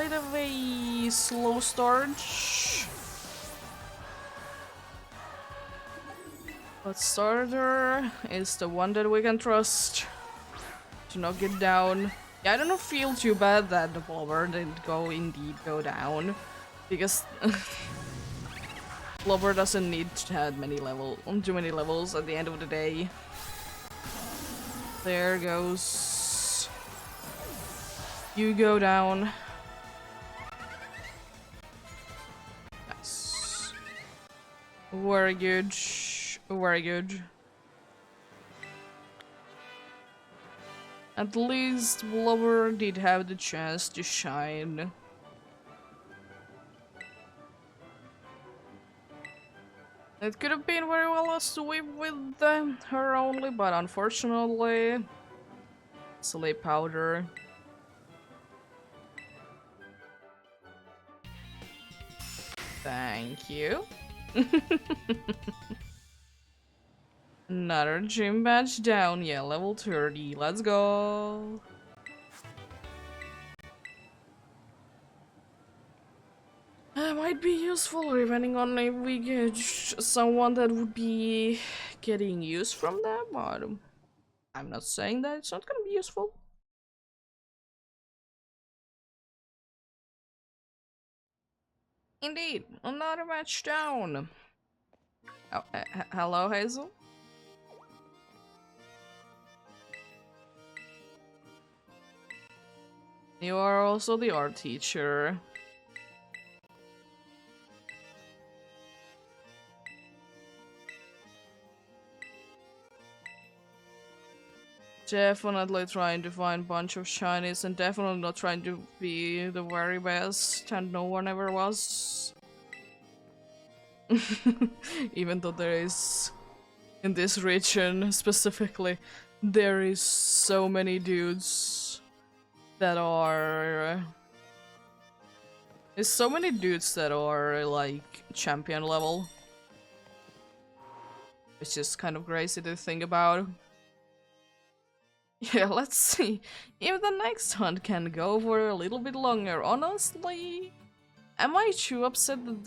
of a slow start. But starter is the one that we can trust to knock it down. Yeah, I don't feel too bad that the Blobber didn't go down, because Blobber doesn't need to have too many levels at the end of the day. There goes. You go down. Nice. Very good. Very good. At least Blubber did have the chance to shine. It could have been very well a sweep with her only, but unfortunately, sleep powder. Thank you. Another gym badge down, yeah, level 30, let's go! Might be useful depending on if we get someone that would be getting use from them, but I'm not saying that it's not gonna be useful. Indeed, another match down! Oh, hello, Hazel? You are also the art teacher. Definitely trying to find a bunch of shinies and definitely not trying to be the very best, and no one ever was. Even though there is, in this region specifically, there is so many dudes that are... There's so many dudes that are like champion level. It's just kind of crazy to think about. Yeah, let's see if the next hunt can go for a little bit longer. Honestly, am I too upset that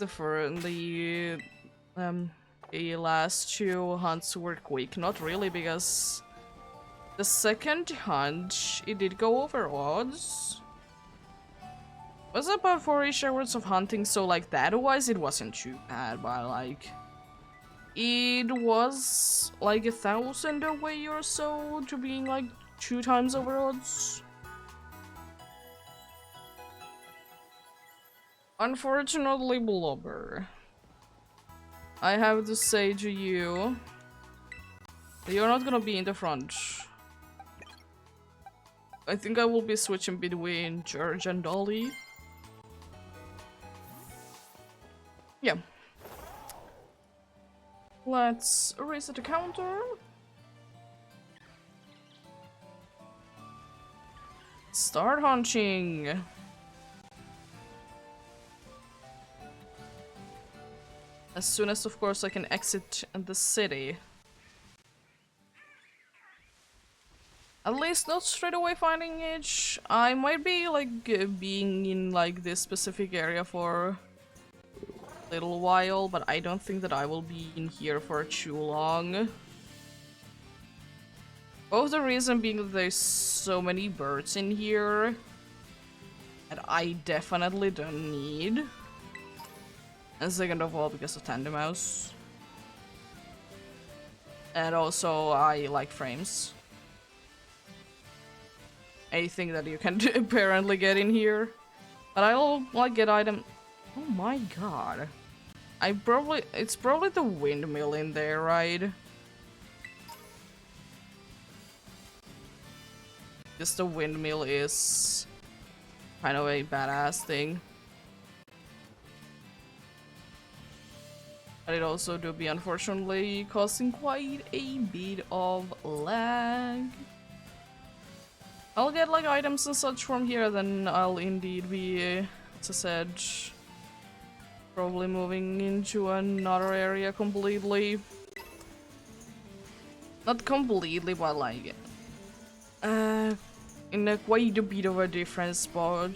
the last two hunts were quick? Not really, because the second hunt, it did go over odds. Was about 4-ish hours of hunting, so like that wise it wasn't too bad, but like it was like 1,000 away or so to being like 2 times over odds. Unfortunately, Blubber, I have to say to you, you're not gonna be in the front. I think I will be switching between George and Dolly. Yeah. Let's reset the counter. Start hunting. As soon as, of course, I can exit the city. At least not straight away finding it. I might be like being in like this specific area for a little while, but I don't think that I will be in here for too long. Both the reason being that there's so many birds in here that I definitely don't need. And second of all, because of Tandem Mouse. And also, I like frames. Anything that you can apparently get in here. But I'll like get item. Oh my god. It's probably the windmill in there, right? Just the windmill is kind of a badass thing. But it also do be unfortunately causing quite a bit of lag. I'll get like items and such from here, then I'll indeed be, as I said, probably moving into another area completely. Not completely, but like, in a quite a bit of a different spot.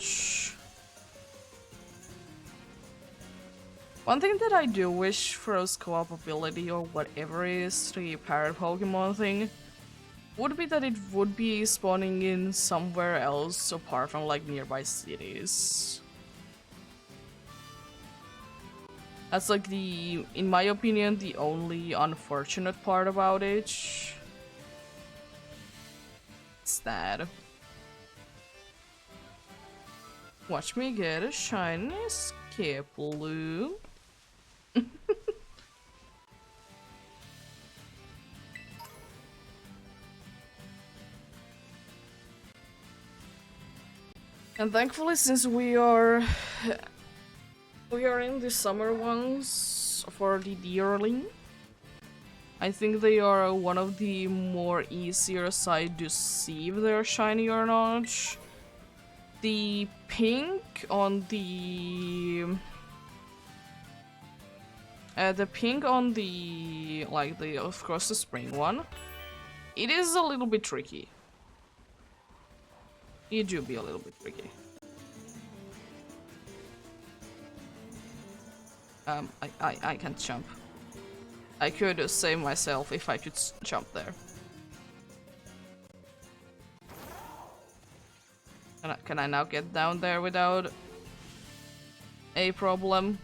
One thing that I do wish for us co-op ability or whatever is the parrot Pokemon thing would be that it would be spawning in somewhere else apart from like nearby cities. That's like the, in my opinion, the only unfortunate part about it. It's that. Watch me get a shiny Skiploom. And thankfully, since we are in the summer ones for the Deerling, I think they are one of the more easier side to see if they're shiny or not. The pink on the like the, of course, the spring one, it is a little bit tricky. It do be a little bit tricky. I can't jump. I could save myself if I could jump there. Can I now get down there without a problem?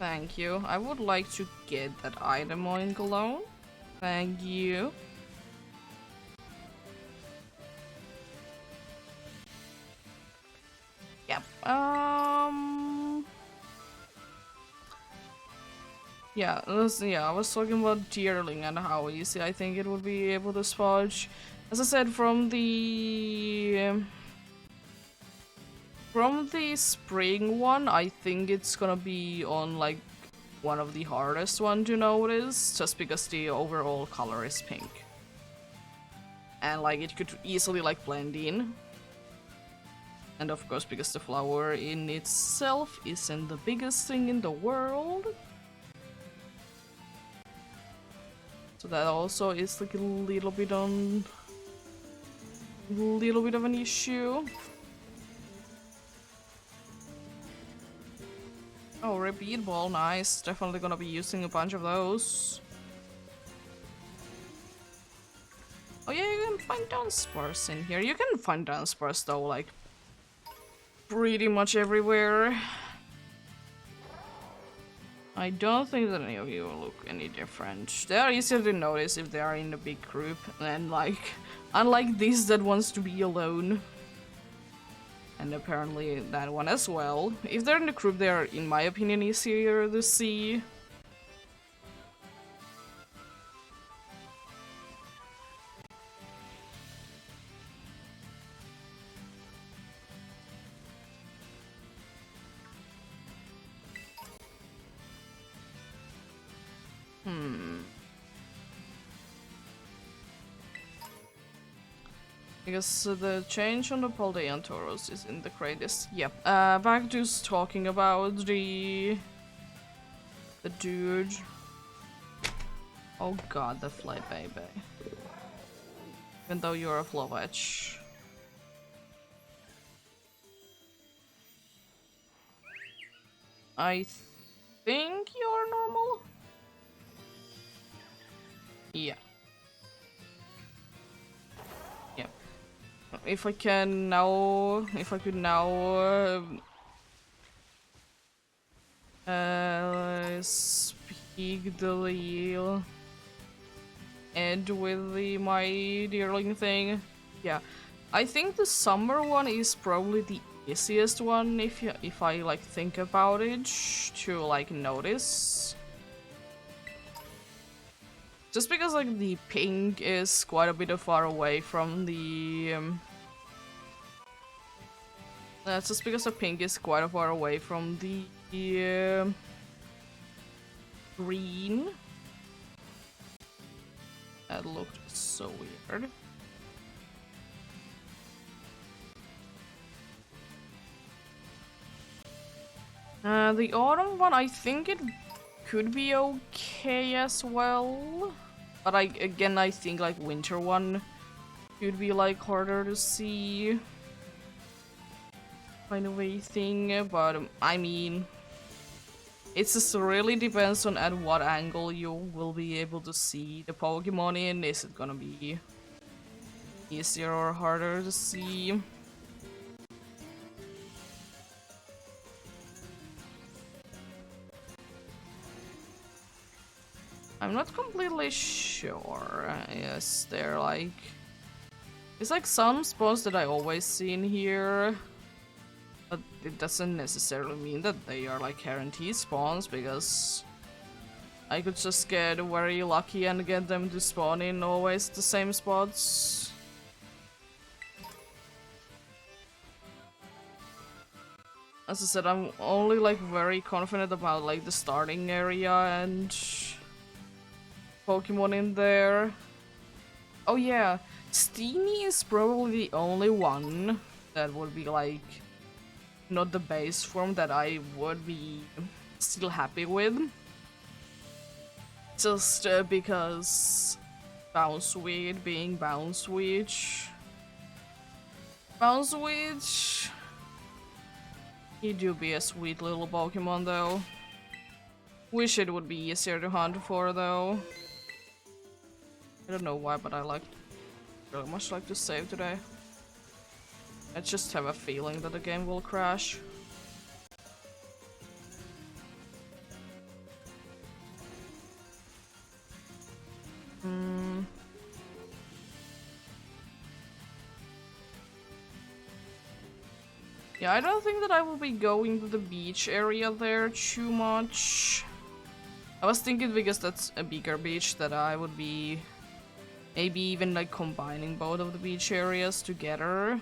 Thank you. I would like to get that item on Cologne. Thank you. Yep. Yeah, I was talking about Deerling and how easy I think it would be able to spot. As I said, from the spring one, I think it's gonna be on like one of the hardest one to notice, just because the overall color is pink. And like it could easily like blend in. And of course, because the flower in itself isn't the biggest thing in the world. So that also is like a little bit of an issue. Oh, repeat ball, nice. Definitely gonna be using a bunch of those. Oh yeah, you can find Dunsparce in here. You can find Dunsparce though, like, pretty much everywhere. I don't think that any of you will look any different. They are easier to notice if they are in a big group, and like, unlike this that wants to be alone. And apparently that one as well. If they're in the group, they are, in my opinion, easier to see. Because the change on the Paldean Tauros isn't the greatest. Yep. Back to talking about the dude. Oh god, the fly baby. Even though you're a Flowetch. I think you're normal? Yeah. Yeah. If I could now speak the real end with my Deerling thing. Yeah. I think the summer one is probably the easiest one if I like think about it to like notice. Just because like the pink is quite a bit far away from the just because the pink is quite far away from the green. That looked so weird. The autumn one, I think it could be okay as well. But I think like winter one could be like harder to see. kind of a thing, but I mean, it just really depends on at what angle you will be able to see the Pokemon in. Is it gonna be easier or harder to see? I'm not completely sure. Yes, they're like... It's like some spawns that I always see in here, but it doesn't necessarily mean that they are like guaranteed spawns, because I could just get very lucky and get them to spawn in always the same spots. As I said, I'm only like very confident about like the starting area and Pokemon in there. Oh yeah, Steamy is probably the only one that would be like not the base form that I would be still happy with. Just because Bounsweet being Bounsweet. Bounsweet, he do be a sweet little Pokemon though. Wish it would be easier to hunt for though. I don't know why, but I really much like to save today. I just have a feeling that the game will crash. Yeah, I don't think that I will be going to the beach area there too much. I was thinking because that's a bigger beach that I would be maybe even like combining both of the beach areas together.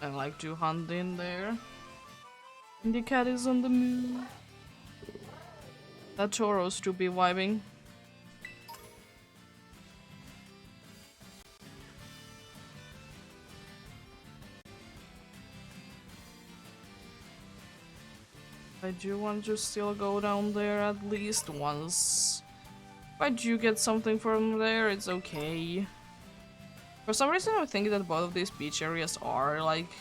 And like to hunt in there. And the cat is on the move. That Tauros to be vibing. I do want to still go down there at least once. If I do get something from there, it's okay. For some reason I think that both of these beach areas are like...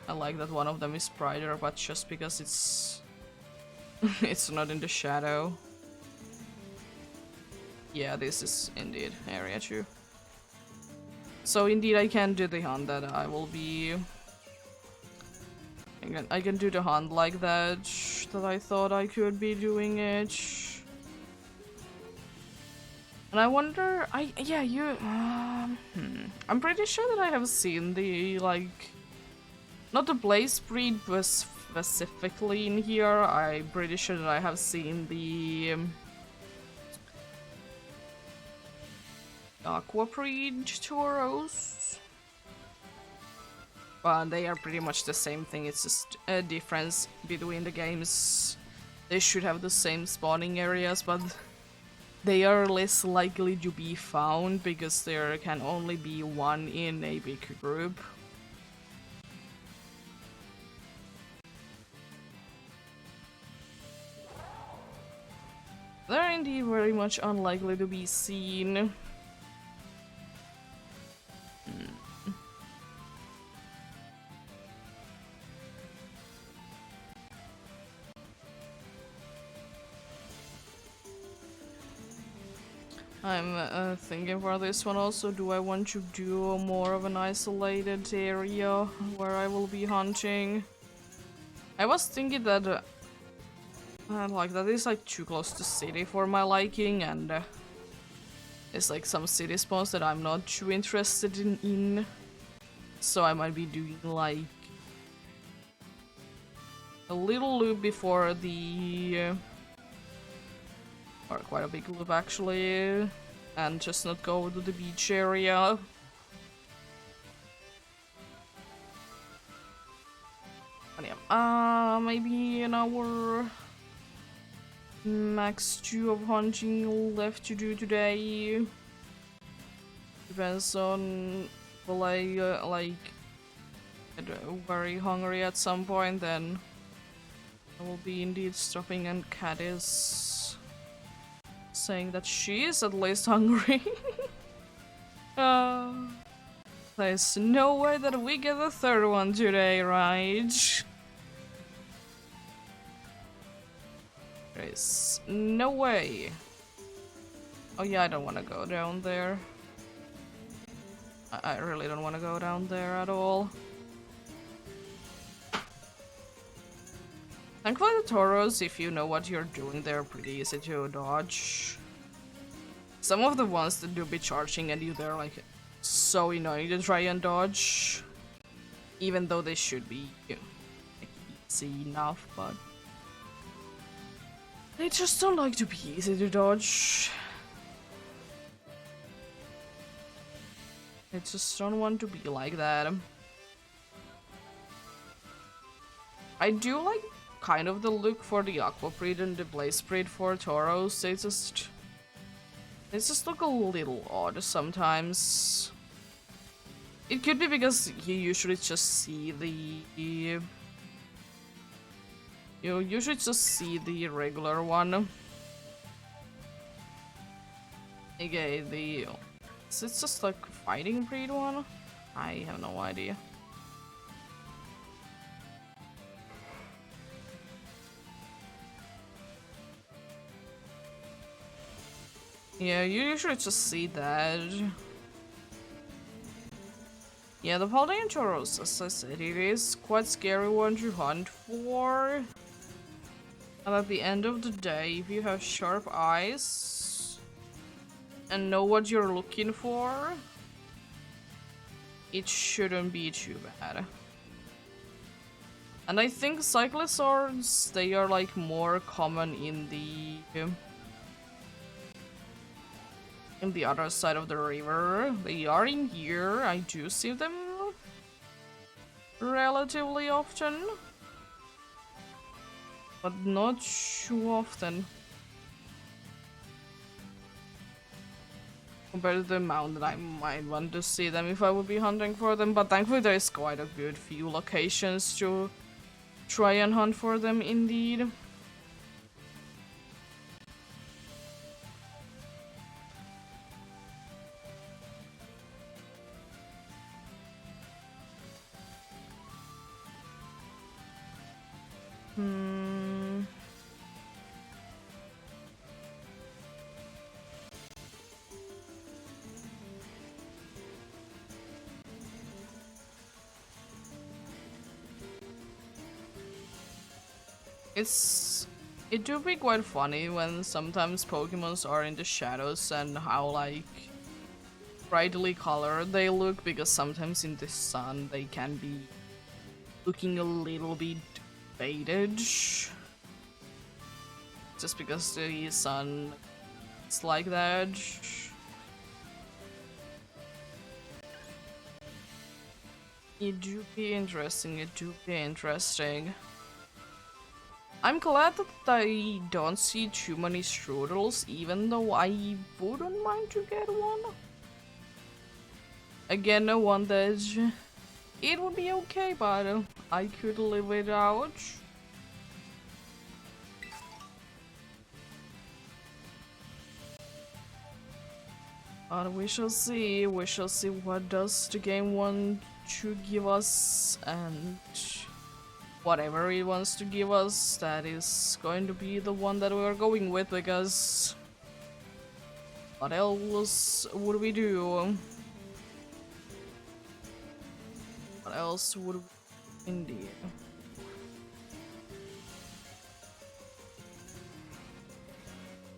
I like that one of them is brighter, but just because it's... it's not in the shadow. Yeah, this is indeed area 2. So indeed I can do the hunt that I will be... I can do the hunt like that I thought I could be doing it. And I wonder, I'm pretty sure that I have seen the, like, not the Blaze breed but specifically in here. I'm pretty sure that I have seen the Aqua breed Tauros. But they are pretty much the same thing, it's just a difference between the games. They should have the same spawning areas, but they are less likely to be found because there can only be one in a big group. They're indeed very much unlikely to be seen. I'm thinking for this one also, do I want to do more of an isolated area where I will be hunting? I was thinking that like that is like too close to city for my liking, and it's like some city spawns that I'm not too interested in. So I might be doing like a little loop before the or quite a big loop actually, and just not go to the beach area. But yeah, maybe an hour max 2 of hunting left to do today. Depends on, will I like get very hungry at some point, then I will be indeed stopping, and Cat is saying that she is at least hungry. There's no way that we get the third one today, right? There's no way. Oh yeah, I don't want to go down there. I really don't want to go down there at all. Thankfully the Tauros, if you know what you're doing, they're pretty easy to dodge. Some of the ones that do be charging at you, they're like so annoying to try and dodge. Even though they should be like, easy enough, but they just don't like to be easy to dodge. I just don't want to be like that. I do like kind of the look for the Aqua Breed and the Blaze Breed for Tauros. They just look a little odd sometimes. It could be because you usually just see the... You usually just see the regular one. Okay, the... Is it just like fighting breed one? I have no idea. Yeah, you usually just see that. Yeah, the Paldean Tauros, as I said, it is quite scary one to hunt for. And at the end of the day, if you have sharp eyes and know what you're looking for, it shouldn't be too bad. And I think Cyclosaurs, they are like more common in the other side of the river. They are in here. I do see them relatively often, but not too often compared to the amount that I might want to see them if I would be hunting for them. But thankfully there is quite a good few locations to try and hunt for them indeed. It do be quite funny when sometimes Pokemons are in the shadows and how like brightly colored they look, because sometimes in the sun they can be looking a little bit faded just because the sun is like that. It do be interesting. I'm glad that I don't see too many strudels, even though I wouldn't mind to get one. Again, no one that it would be okay, but I could live without. But we shall see what does the game want to give us, and whatever it wants to give us, that is going to be the one that we're going with, because what else would we do? What else would we indeed?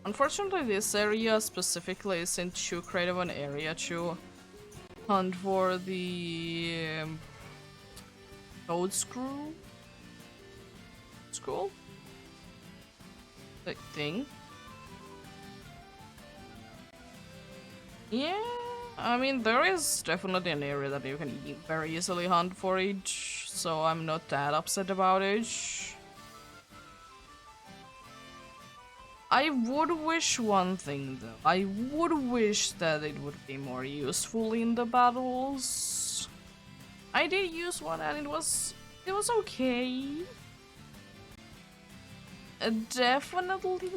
Unfortunately, this area specifically isn't too great of an area to hunt for the toad screw. School? That thing? Yeah, I mean, there is definitely an area that you can very easily hunt for it, so I'm not that upset about it. I would wish one thing though. I would wish that it would be more useful in the battles. I did use one and it was okay. Definitely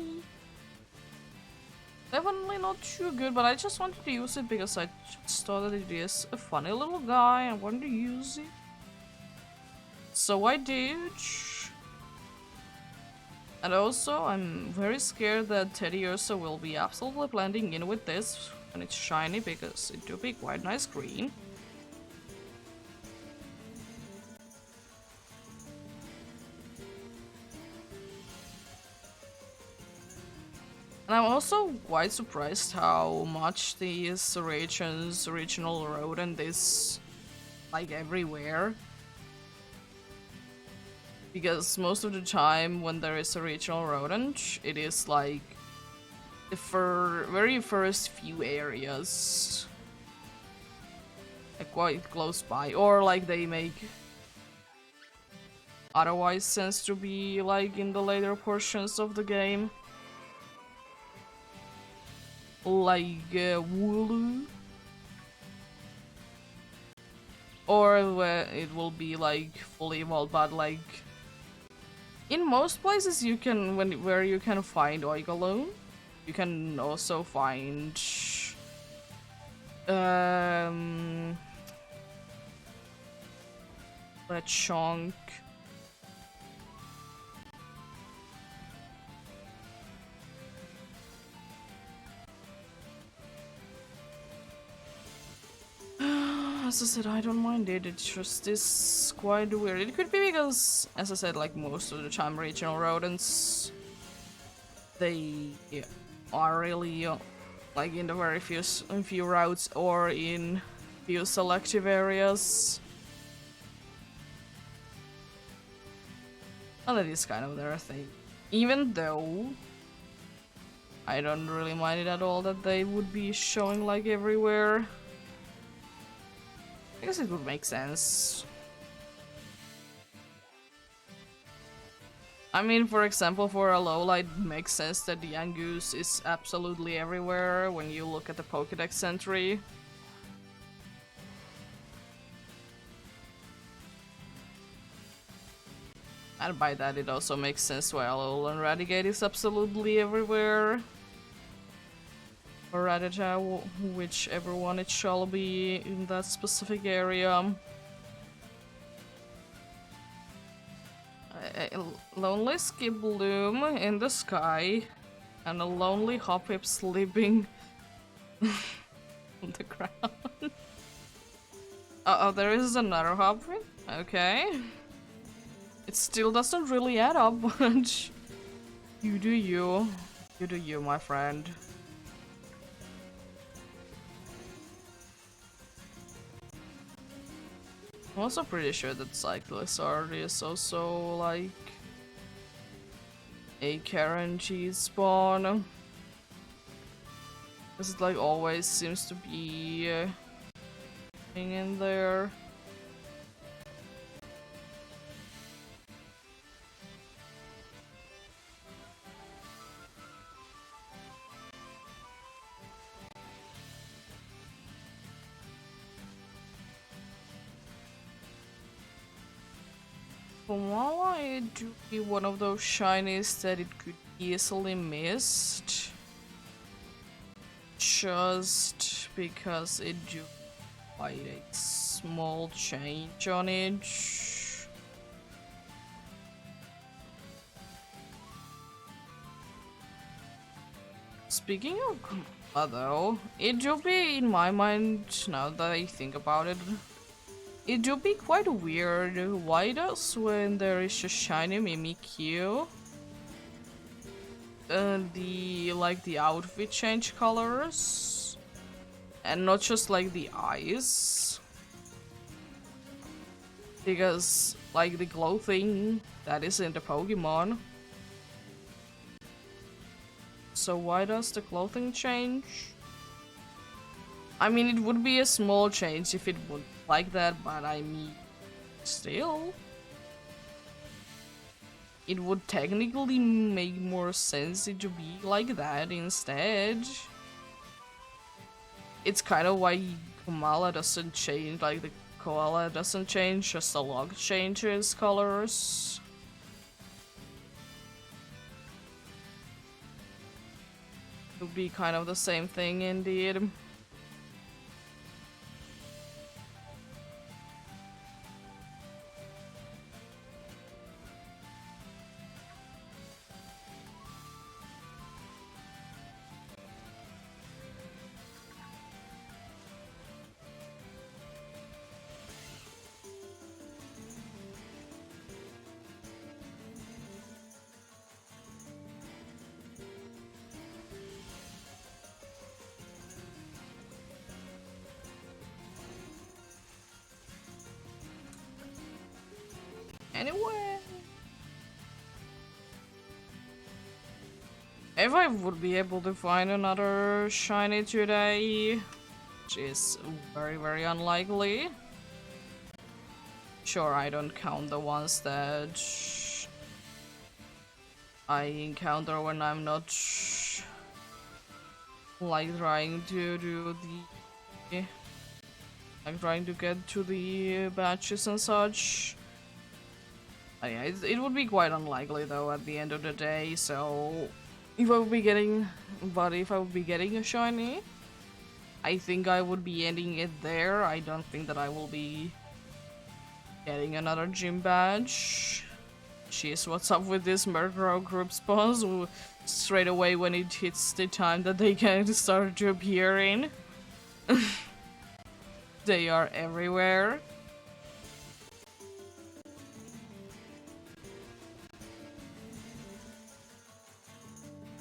Definitely not too good, but I just wanted to use it because I just thought that it is a funny little guy. I wanted to use it. So I did. And also, I'm very scared that Teddy Ursa will be absolutely blending in with this when it's shiny because it do be quite nice green. And I'm also quite surprised how much these regional rodent is like everywhere. Because most of the time when there is a regional rodent, it is like the very first few areas. Like quite close by. Or like they make otherwise sense to be like in the later portions of the game. Like Wooloo. Or where it will be like fully evolved, but like in most places you can where you can find Oigaloon, you can also find Lechonk. As I said, I don't mind it. It's just is quite weird. It could be because, as I said, like most of the time, regional rodents they are really like in the very few routes or in few selective areas. And that is kind of their thing. Even though I don't really mind it at all that they would be showing like everywhere. I guess it would make sense. I mean, for example, for a lowlight, it makes sense that the Yangoose is absolutely everywhere when you look at the Pokédex entry. And by that, it also makes sense why Alolan Raticate is absolutely everywhere. Or Rattata, whichever one it shall be in that specific area. A lonely Skiploom in the sky, and a lonely Hoppip sleeping on the ground. Oh, there is another Hoppip? Okay. It still doesn't really add up, but you do you. You do you, my friend. I'm also pretty sure that Cyclizard is also like a guaranteed spawn. Because it like always seems to be in there. Koala, it do be one of those shinies that it could easily missed. Just because it do quite a small change on it. Speaking of Koala though, it do be in my mind, now that I think about it, it do be quite weird. Why does when there is a shiny Mimikyu, the outfit change colors, and not just like the eyes? Because like the clothing that is in the Pokemon. So why does the clothing change? I mean, it would be a small change if it would like that, but I mean, still. It would technically make more sense it to be like that instead. It's kind of why Komala doesn't change, like the koala doesn't change, just the log changes colors. would be kind of the same thing indeed. Anyway, if I would be able to find another shiny today, which is very, very unlikely. Sure, I don't count the ones that I encounter when I'm not like trying to do the trying to get to the batches and such. Yeah, it would be quite unlikely though at the end of the day. So if I would be getting, a shiny, I think I would be ending it there. I don't think that I will be getting another gym badge. Jeez, what's up with this Murkrow group spawns? Straight away when it hits the time that they can start to appear in. They are everywhere.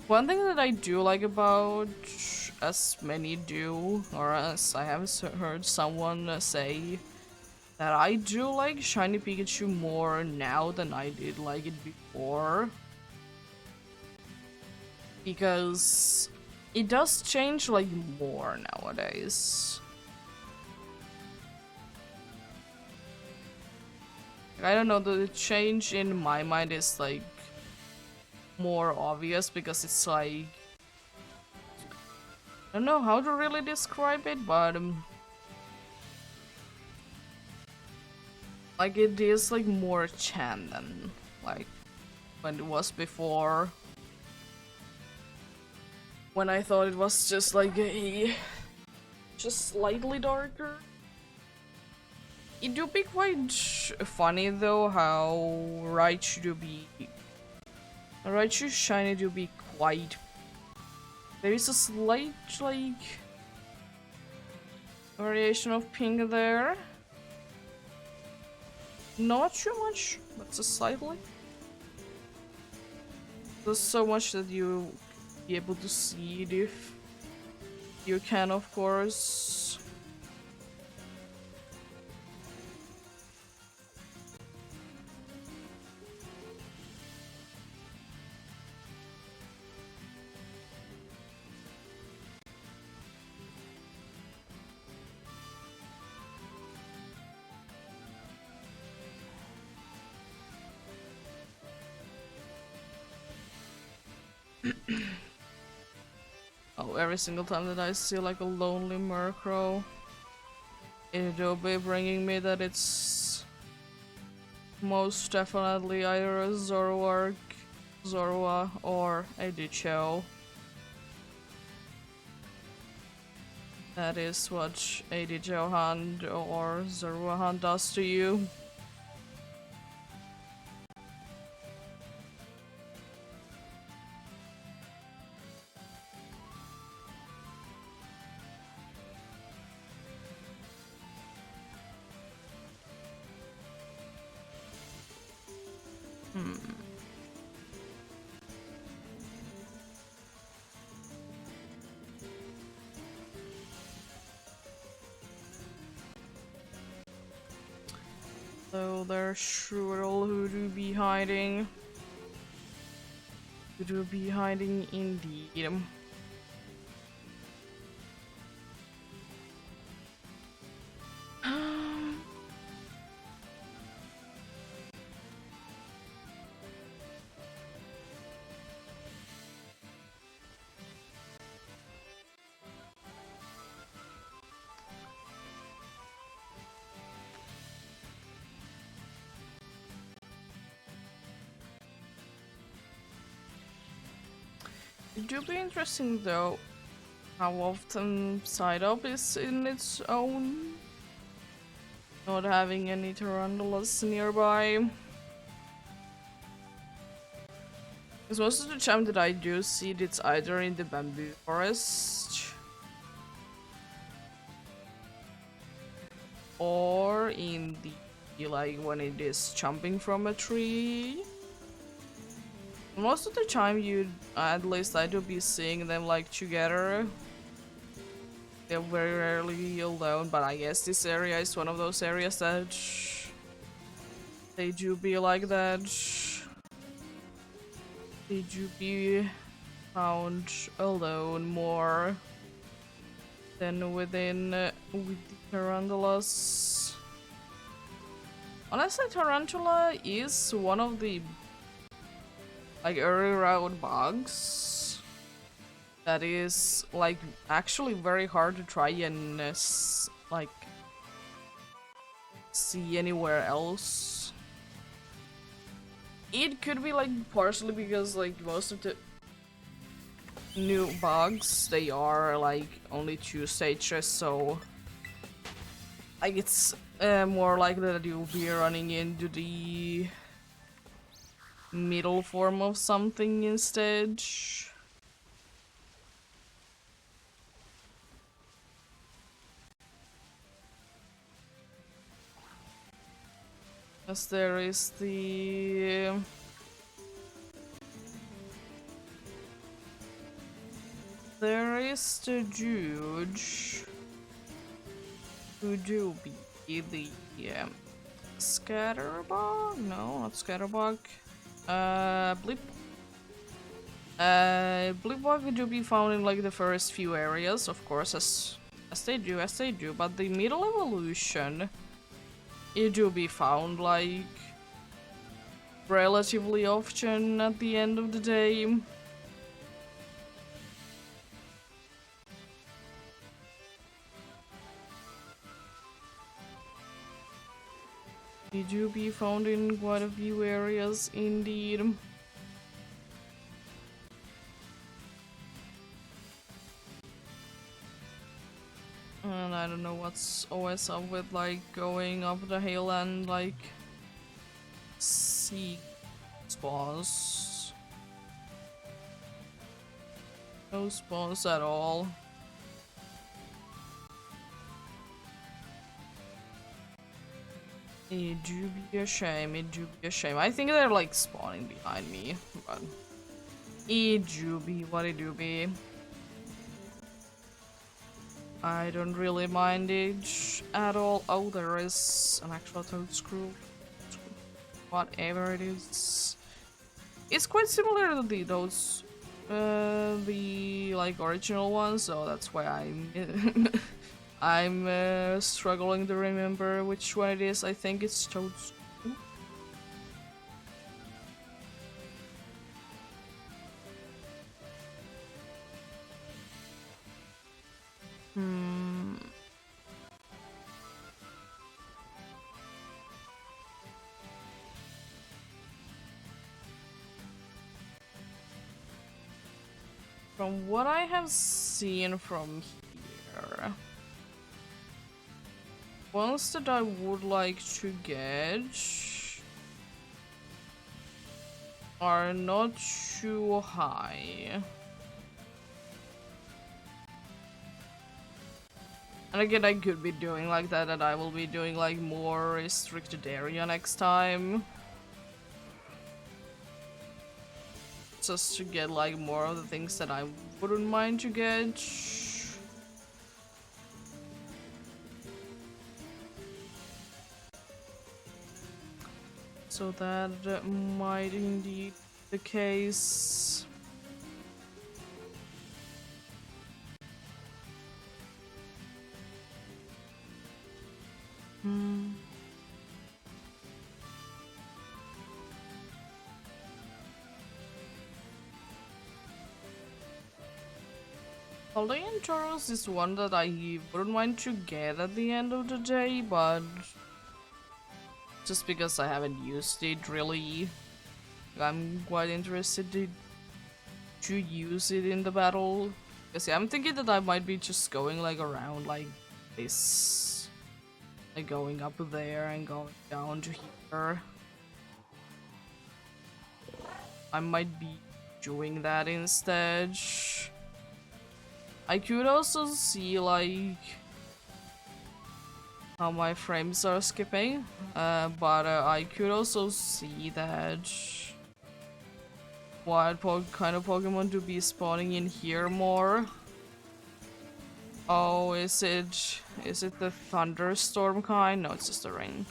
One thing that I do like about, as many do, or as I have heard someone say, that I do like Shiny Pikachu more now than I did like it before. Because it does change like more nowadays. I don't know, the change in my mind is like more obvious because it's like, I don't know how to really describe it, but like it is like more Chan than like when it was before, when I thought it was just like just slightly darker. It do be quite funny though how Raichu shiny do be quite. There is a slight like variation of pink there. Not too much, but just slightly. There's so much that you be able to see it if you can, of course. Oh, every single time that I see like a lonely Murkrow, it'll be bringing me that it's most definitely either a Zoroark, Zorua, or a Dicho. That is what a Dicho hand or Zorua hand does to you. So there's Shroodle who do be hiding. Who do be hiding indeed. It would be interesting though how often side up is in its own, not having any tarantulas nearby. Because most of the time that I do see it, it's either in the bamboo forest or in the, like, when it is jumping from a tree. Most of the time you, at least I do be seeing them like together. They're very rarely alone, but I guess this area is one of those areas that they do be like that. They do be found alone more than within with the tarantulas. Honestly, tarantula is one of the like early round bugs that is like actually very hard to try and like see anywhere else. It could be like partially because like most of the new bugs, they are like only 2 stages, so like it's more likely that you'll be running into the middle form of something instead. As there is the dude who do be the scatterbug? No, not scatterbug. Blip. Blipbug do be found in like the first few areas, of course, as they do. But the middle evolution, it do be found like relatively often at the end of the day. They do be found in quite a few areas indeed. And I don't know what's always up with like going up the hill and like sea spawns. No spawns at all. It do be a shame, it do be a shame. I think they're like spawning behind me, but it do be what it do be. I don't really mind it at all. Oh, there is an actual toad screw. Whatever it is. It's quite similar to those the like original ones, so that's why I'm I'm struggling to remember which one it is. I think it's Toad's. Hmm. From what I have seen from here, ones that I would like to get are not too high. And again, I could be doing like that, and I will be doing like more restricted area next time. Just to get like more of the things that I wouldn't mind to get. So that might indeed be the case. Hmm. Paldean Taurus is one that I wouldn't mind to get at the end of the day, but just because I haven't used it really, I'm quite interested to use it in the battle. Because yeah, I'm thinking that I might be just going like around like this. Like going up there and going down to here. I might be doing that instead. I could also see like how my frames are skipping, but I could also see that what kind of Pokemon to be spawning in here more. Oh, is it the thunderstorm kind? No, it's just the rain.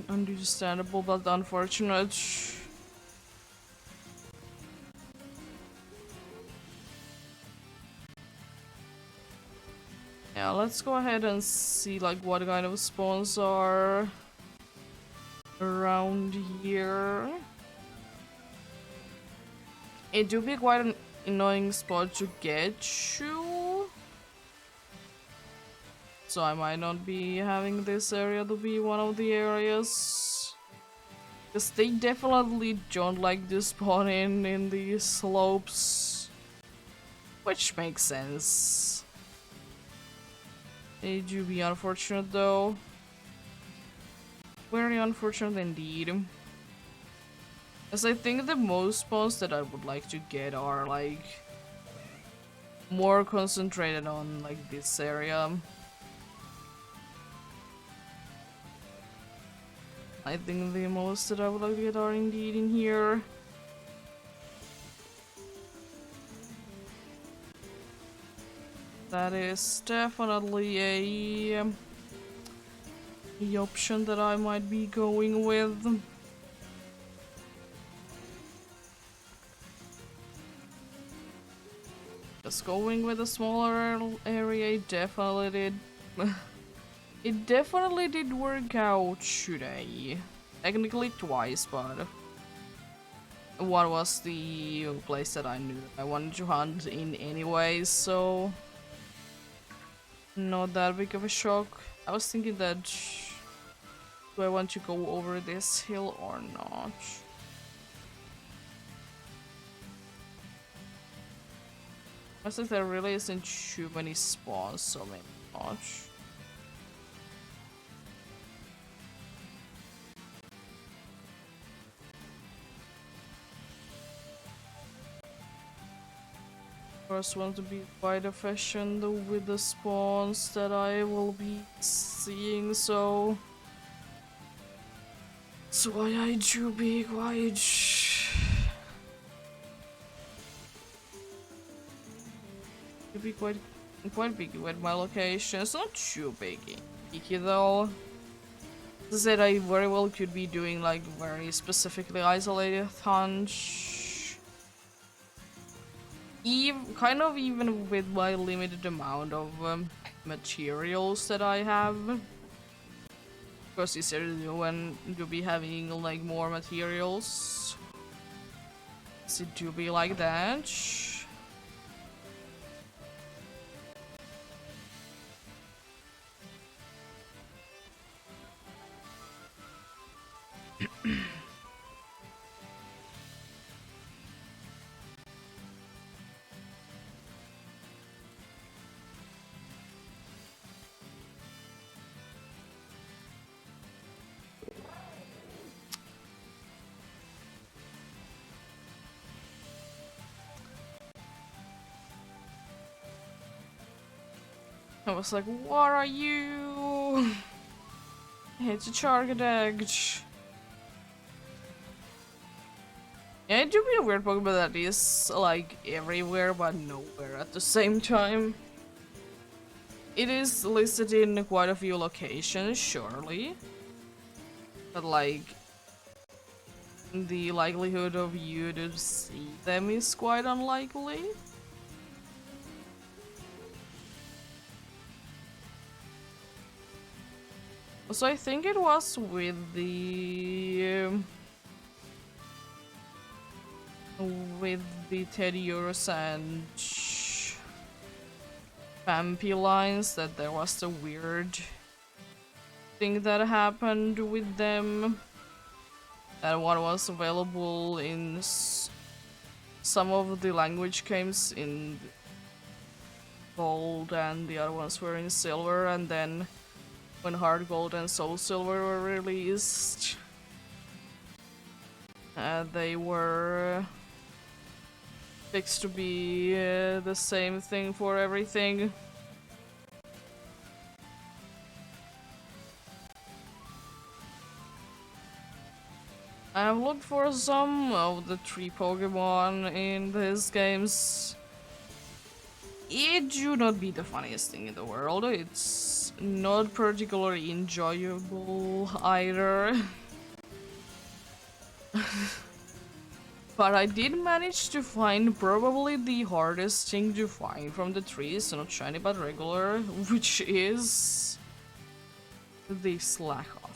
Understandable, but unfortunate. Yeah, let's go ahead and see like what kind of spawns are around here. It do be quite an annoying spot to get to. So I might not be having this area to be one of the areas. Because they definitely don't like to spawn in these slopes. Which makes sense. It do be unfortunate though. Very unfortunate indeed. As I think the most spawns that I would like to get are like more concentrated on like this area. I think the most that I would like to get are indeed in here. That is definitely a the option that I might be going with. Just going with a smaller area definitely did. It definitely did work out today. Technically twice, but one was the place that I knew I wanted to hunt in anyway, so not that big of a shock. I was thinking that do I want to go over this hill or not? I think there really isn't too many spawns, so maybe not. First want to be quite efficient with the spawns that I will be seeing, so that's why I do be quite quite big with my location. It's not too picky though. As I said, I very well could be doing like very specifically isolated hunts. Even with my limited amount of materials that I have. Of course, it's easier to do when to be having like more materials. So it do be like that. I was like, what are you? It's a Chargadag. Yeah, it do be a weird Pokemon that is like everywhere but nowhere at the same time. It is listed in quite a few locations, surely. But like, the likelihood of you to see them is quite unlikely. So I think it was with the Teddiurus and Vampy lines that there was the weird thing that happened with them. That one was available in some of the language games in gold and the other ones were in silver, and then when Hard Gold and Soul Silver were released, they were fixed to be the same thing for everything. I've looked for some of the 3 Pokemon in these games. It do not be the funniest thing in the world. It's not particularly enjoyable either. But I did manage to find probably the hardest thing to find from the trees, not shiny but regular, which is the Slakoth.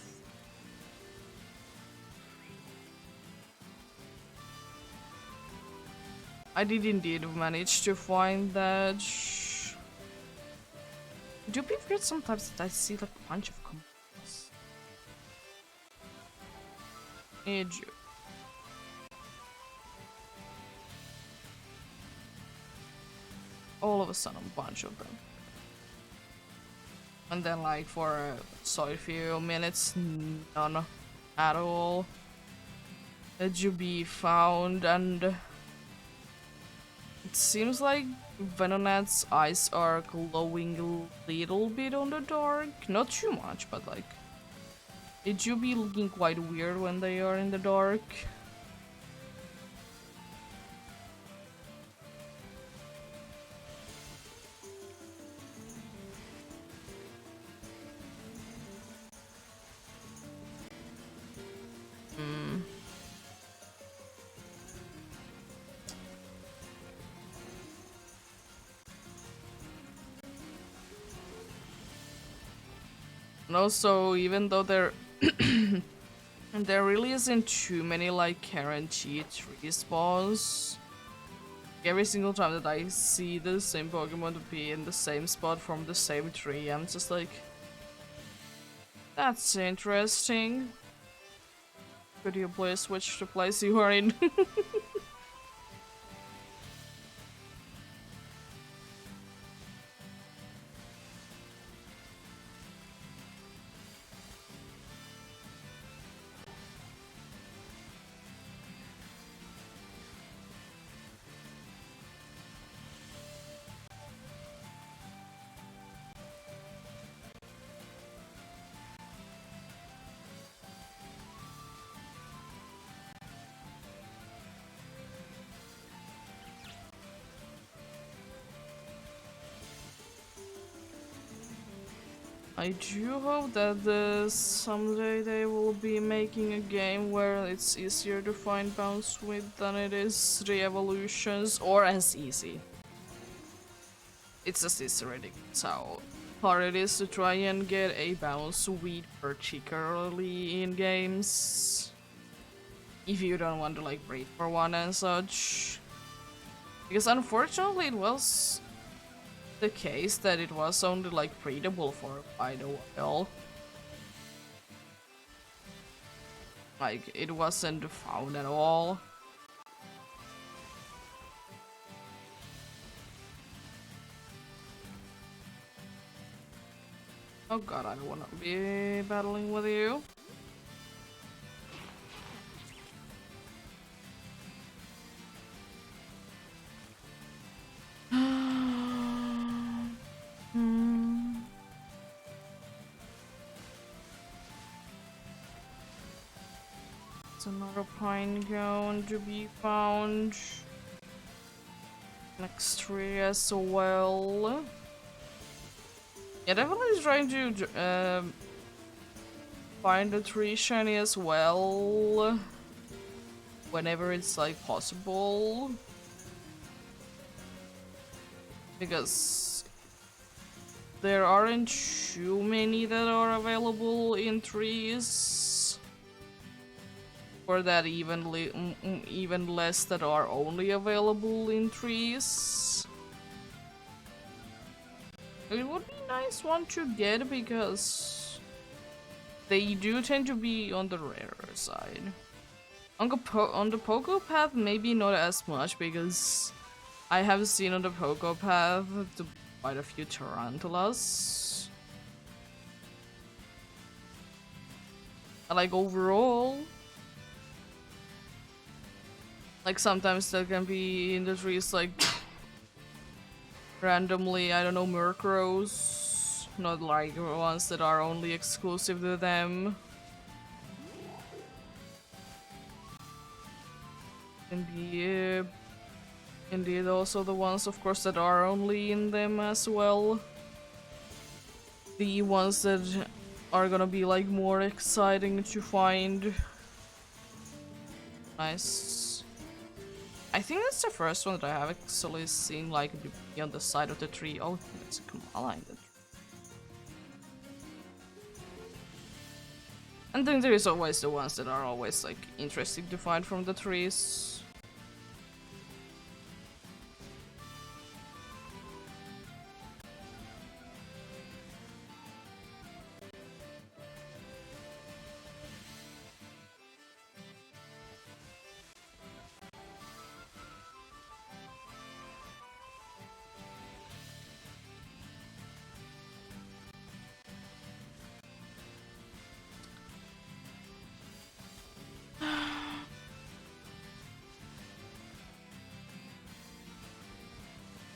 I did indeed manage to find that. Do be weird sometimes that I see like a bunch of combos. All of a sudden, a bunch of them. And then, like, for so a few minutes, none at all to be found, and it seems like Venonat's eyes are glowing a little bit on the dark. Not too much, but like, it do be looking quite weird when they are in the dark. And also, even though there really isn't too many like guaranteed respawns, every single time that I see the same Pokemon to be in the same spot from the same tree, I'm just like, that's interesting. Could you please switch the place you are in? I do hope that someday they will be making a game where it's easier to find bounce with than it is the evolutions, or as easy. It's just it's ridiculous how hard it is to try and get a bounce weed, particularly in games. If you don't want to like breed for one and such. Because unfortunately it was the case that it was only like breedable for quite a while. Like it wasn't found at all. Oh god, I don't wanna be battling with you. It's another pine cone to be found. Next tree as well. Yeah, definitely trying to find a tree shiny as well whenever it's like possible, because there aren't too many that are available in trees, or that even less that are only available in trees. It would be a nice one to get because they do tend to be on the rarer side. On the Poco Path, maybe not as much because I have seen on the Poco Path quite a few tarantulas. Like overall, like sometimes there can be in the trees like randomly, I don't know, Murkrows, not like ones that are only exclusive to them. Indeed, indeed, also the ones, of course, that are only in them as well. The ones that are gonna be like more exciting to find. Nice. I think that's the first one that I have actually seen like be on the side of the tree. Oh, it's a Kamala in the tree. And then there is always the ones that are always like interesting to find from the trees.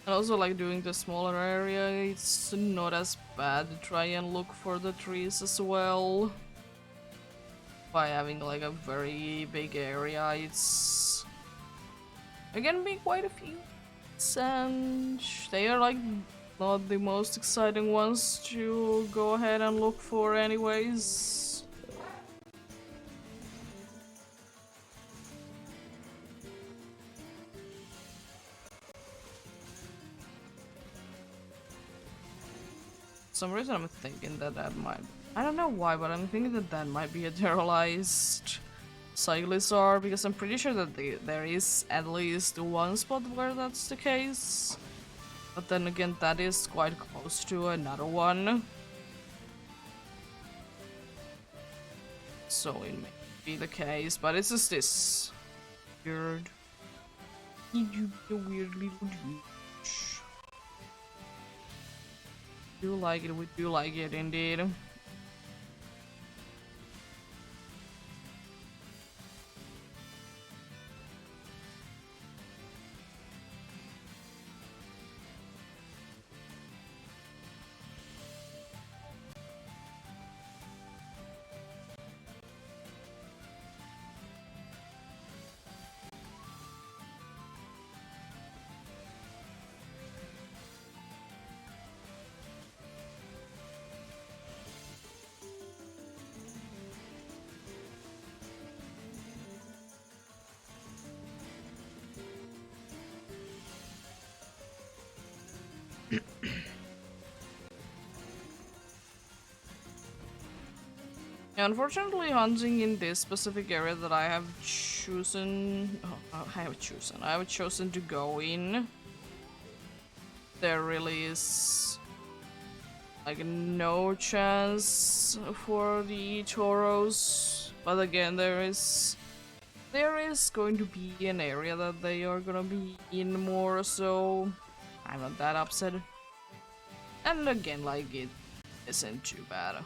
And also like doing the smaller area, it's not as bad to try and look for the trees as well. By having like a very big area, it's again be quite a few. And they are like not the most exciting ones to go ahead and look for anyways. For some reason I'm thinking that might, I don't know why, but I'm thinking that might be a terrorized Cyclizar, because I'm pretty sure that there is at least one spot where that's the case. But then again, that is quite close to another one. So it may be the case, but it's just this weird. You weird little douche. Do like it, we do like it indeed. Unfortunately, hunting in this specific area that I have chosen, I have chosen to go in, there really is like no chance for the Tauros. But again, there is going to be an area that they are gonna be in more, so I'm not that upset. And again, like, it isn't too bad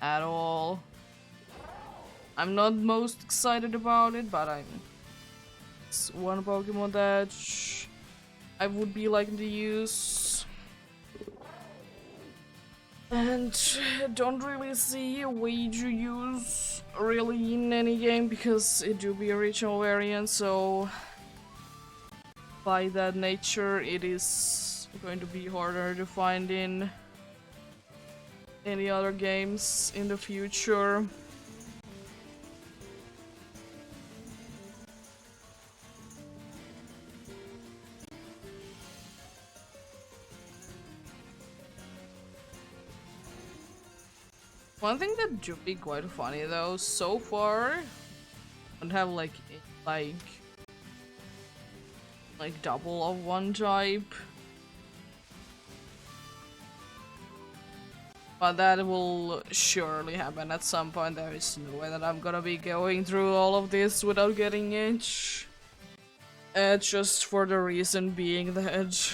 at all. I'm not most excited about it, but it's one Pokemon that I would be liking to use. And don't really see a way to use really in any game, because it do be a regional variant, so by that nature it is going to be harder to find in any other games in the future. One thing that would be quite funny though, so far, I don't have like double of one type. But that will surely happen at some point. There is no way that I'm gonna be going through all of this without getting it. Just for the reason being that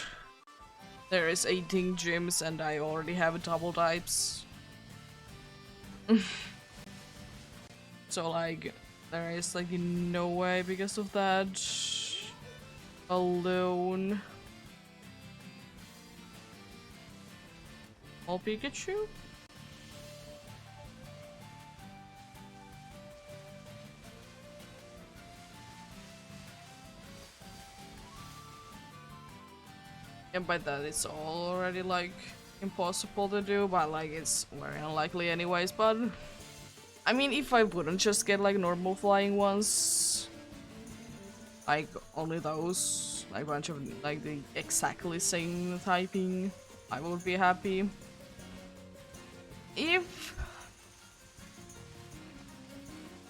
there is 18 gyms and I already have double types. So like, there is like no way because of that alone. All Pikachu? And by that it's already like impossible to do, but like it's very unlikely anyways. But I mean, if I wouldn't just get like normal flying ones, like only those, like a bunch of like the exactly same typing, I would be happy. If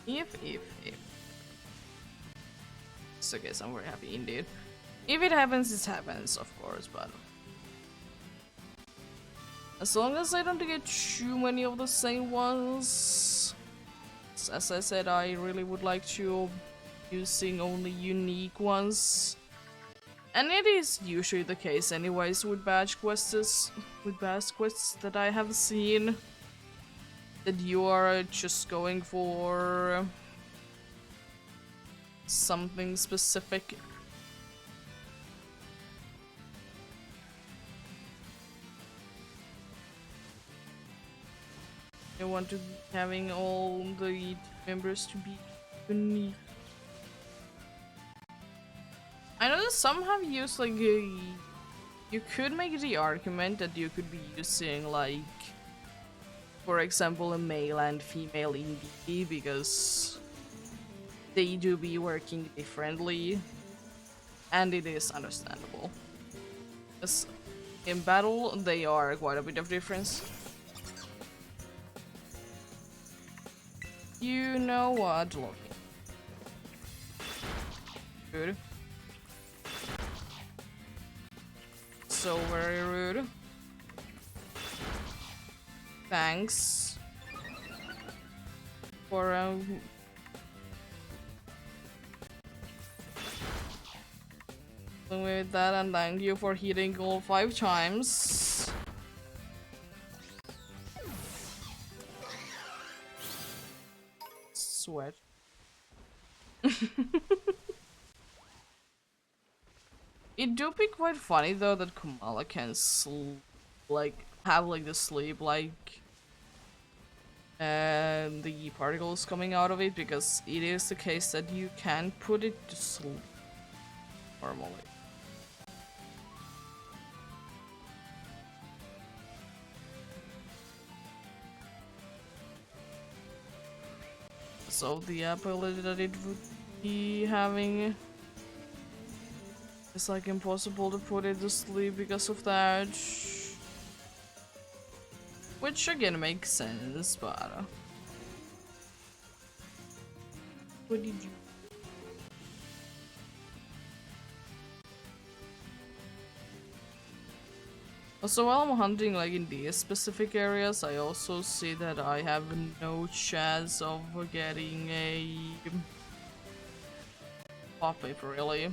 it's okay, so I'm very happy indeed. If it happens, it happens, of course, but as long as I don't get too many of the same ones. As I said, I really would like to using only unique ones. And it is usually the case anyways with badge quests that I have seen. That you are just going for something specific. I want to be having all the members to be unique. I know that some have used like you could make the argument that you could be using like, for example, a male and female EV because they do be working differently, and it is understandable. Because in battle, they are quite a bit of difference. You know what? Look. Good. So very rude. Thanks for with that, and thank you for hitting all 5 times. Sweat. It do be quite funny though that Kamala can like have like the sleep like and the particles coming out of it, because it is the case that you can put it to sleep normally. So the ability that it would be having is like impossible to put it to sleep because of that. Which again makes sense, but what did you? Also, while I'm hunting like in these specific areas, I also see that I have no chance of getting a pop-up really.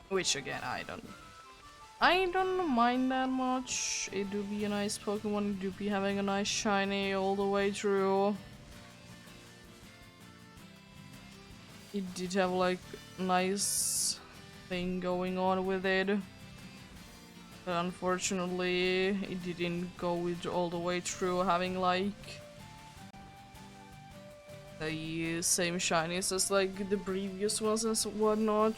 Which again, I don't mind that much. It do be a nice Pokemon, it do be having a nice shiny all the way through. It did have like nice thing going on with it, but unfortunately it didn't go with all the way through having like the same shinies as like the previous ones and whatnot.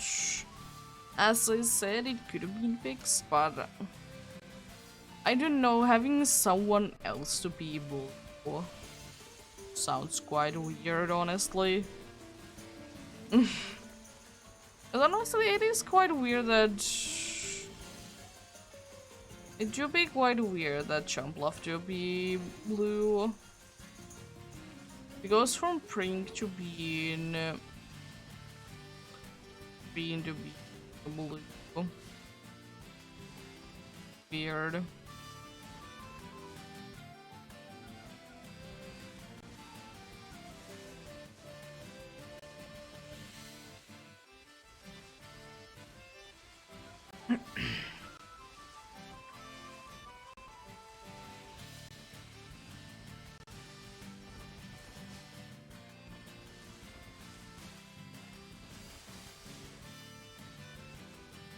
As I said, it could have been fixed, but I don't know, having someone else to be able to sounds quite weird, honestly. But honestly, it is quite weird that it do be quite weird that Jumpluff do be blue. It goes from pink to being to be blue. weird.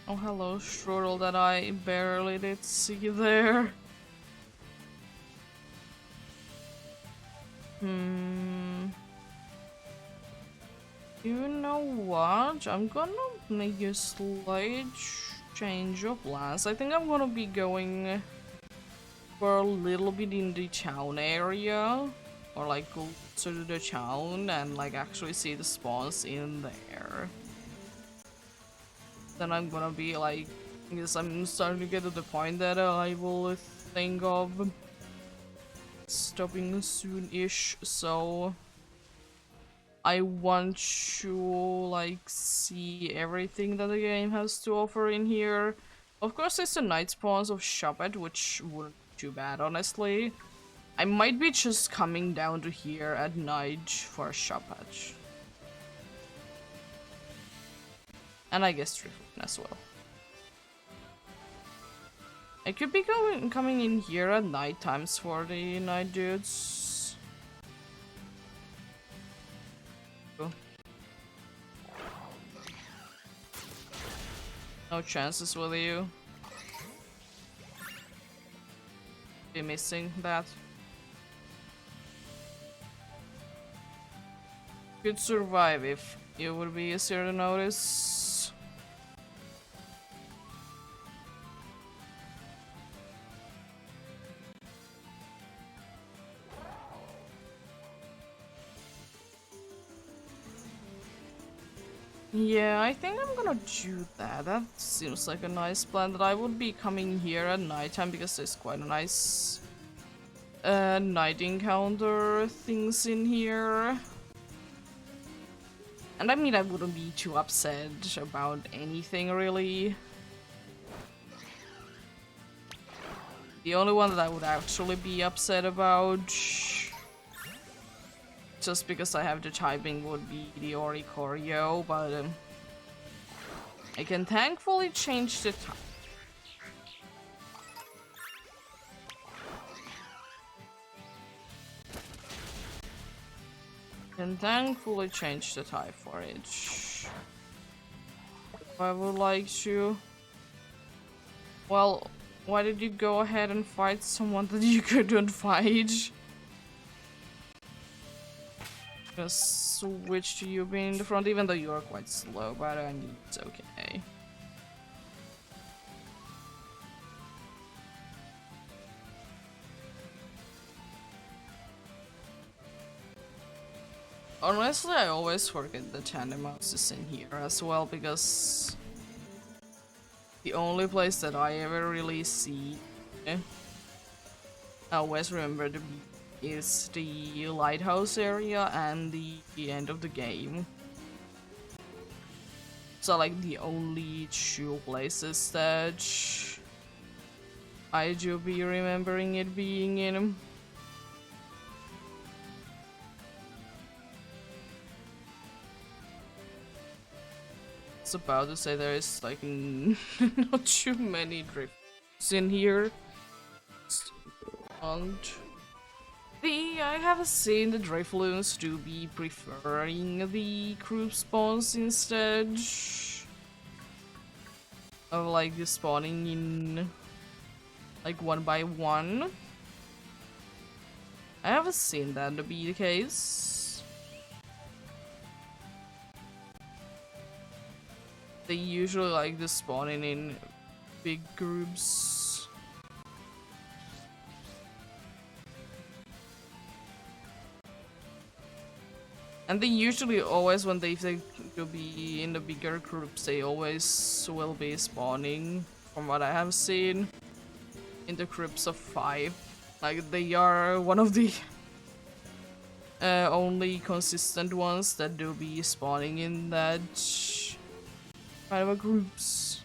Oh, hello, Strudel, that I barely did see there. You know what? I'm gonna make a slight change of plans. I think I'm gonna be going for a little bit in the town area. Or like go to the town and like actually see the spawns in there. Then I'm gonna be like, I guess I'm starting to get to the point that I will think of stopping soon-ish, so I want to like see everything that the game has to offer in here. Of course, there's the night spawns of Shabbat, which wouldn't be too bad, honestly. I might be just coming down to here at night for a Shabbat. And I guess Drifting as well. I could be coming in here at night times for the night dudes. Cool. No chances with you. Be missing that. Could survive if it would be easier to notice. Yeah, I think I'm gonna do that. That seems like a nice plan, that I would be coming here at nighttime because there's quite a nice night encounter things in here. And I mean, I wouldn't be too upset about anything really. The only one that I would actually be upset about, just because I have the typing, would be the Oricorio, but I can thankfully change the type. Can thankfully change the type for it. If I would like to. Well, why did you go ahead and fight someone that you couldn't fight? Just switch to you being in the front, even though you are quite slow, but I mean, it's okay. Honestly, I always forget the tandem mouse is in here as well, because the only place that I ever really see, I always remember to be, is the lighthouse area and the end of the game. So like the only two places that I do be remembering it being in. About to say there is like not too many drifts in here. And I have seen the Drifloons to be preferring the group spawns instead of like the spawning in like one by one. I haven't seen that to be the case. They usually like the spawning in big groups. And they usually always, when they think to be in the bigger groups, they always will be spawning, from what I have seen, in the groups of 5. Like, they are one of the only consistent ones that do be spawning in that kind of a groups.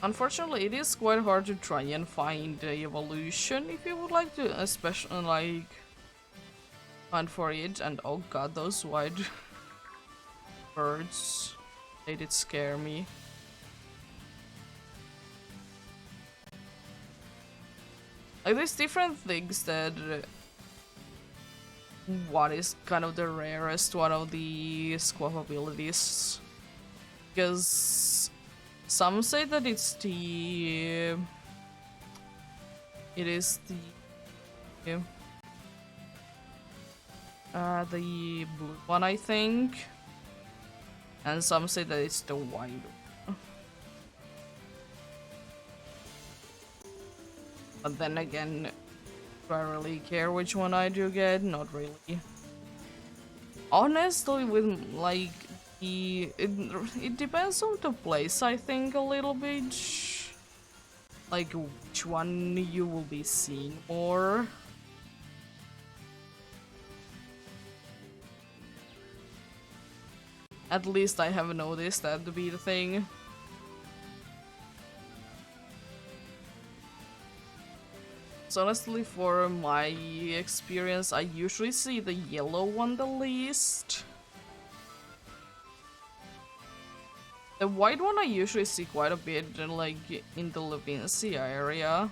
Unfortunately, it is quite hard to try and find the evolution if you would like to, especially like hunt for it. And oh god, those white birds, they did scare me. Like there's different things that what is kind of the rarest one of the squab abilities, because some say that it is the blue one, I think, and some say that it's the white one. But then again, do I really care which one I do get? Not really. Honestly, with like it depends on the place, I think, a little bit. Like which one you will be seeing more. At least I have noticed that to be the thing. So honestly, for my experience, I usually see the yellow one the least. The white one I usually see quite a bit, like in the Levincia area.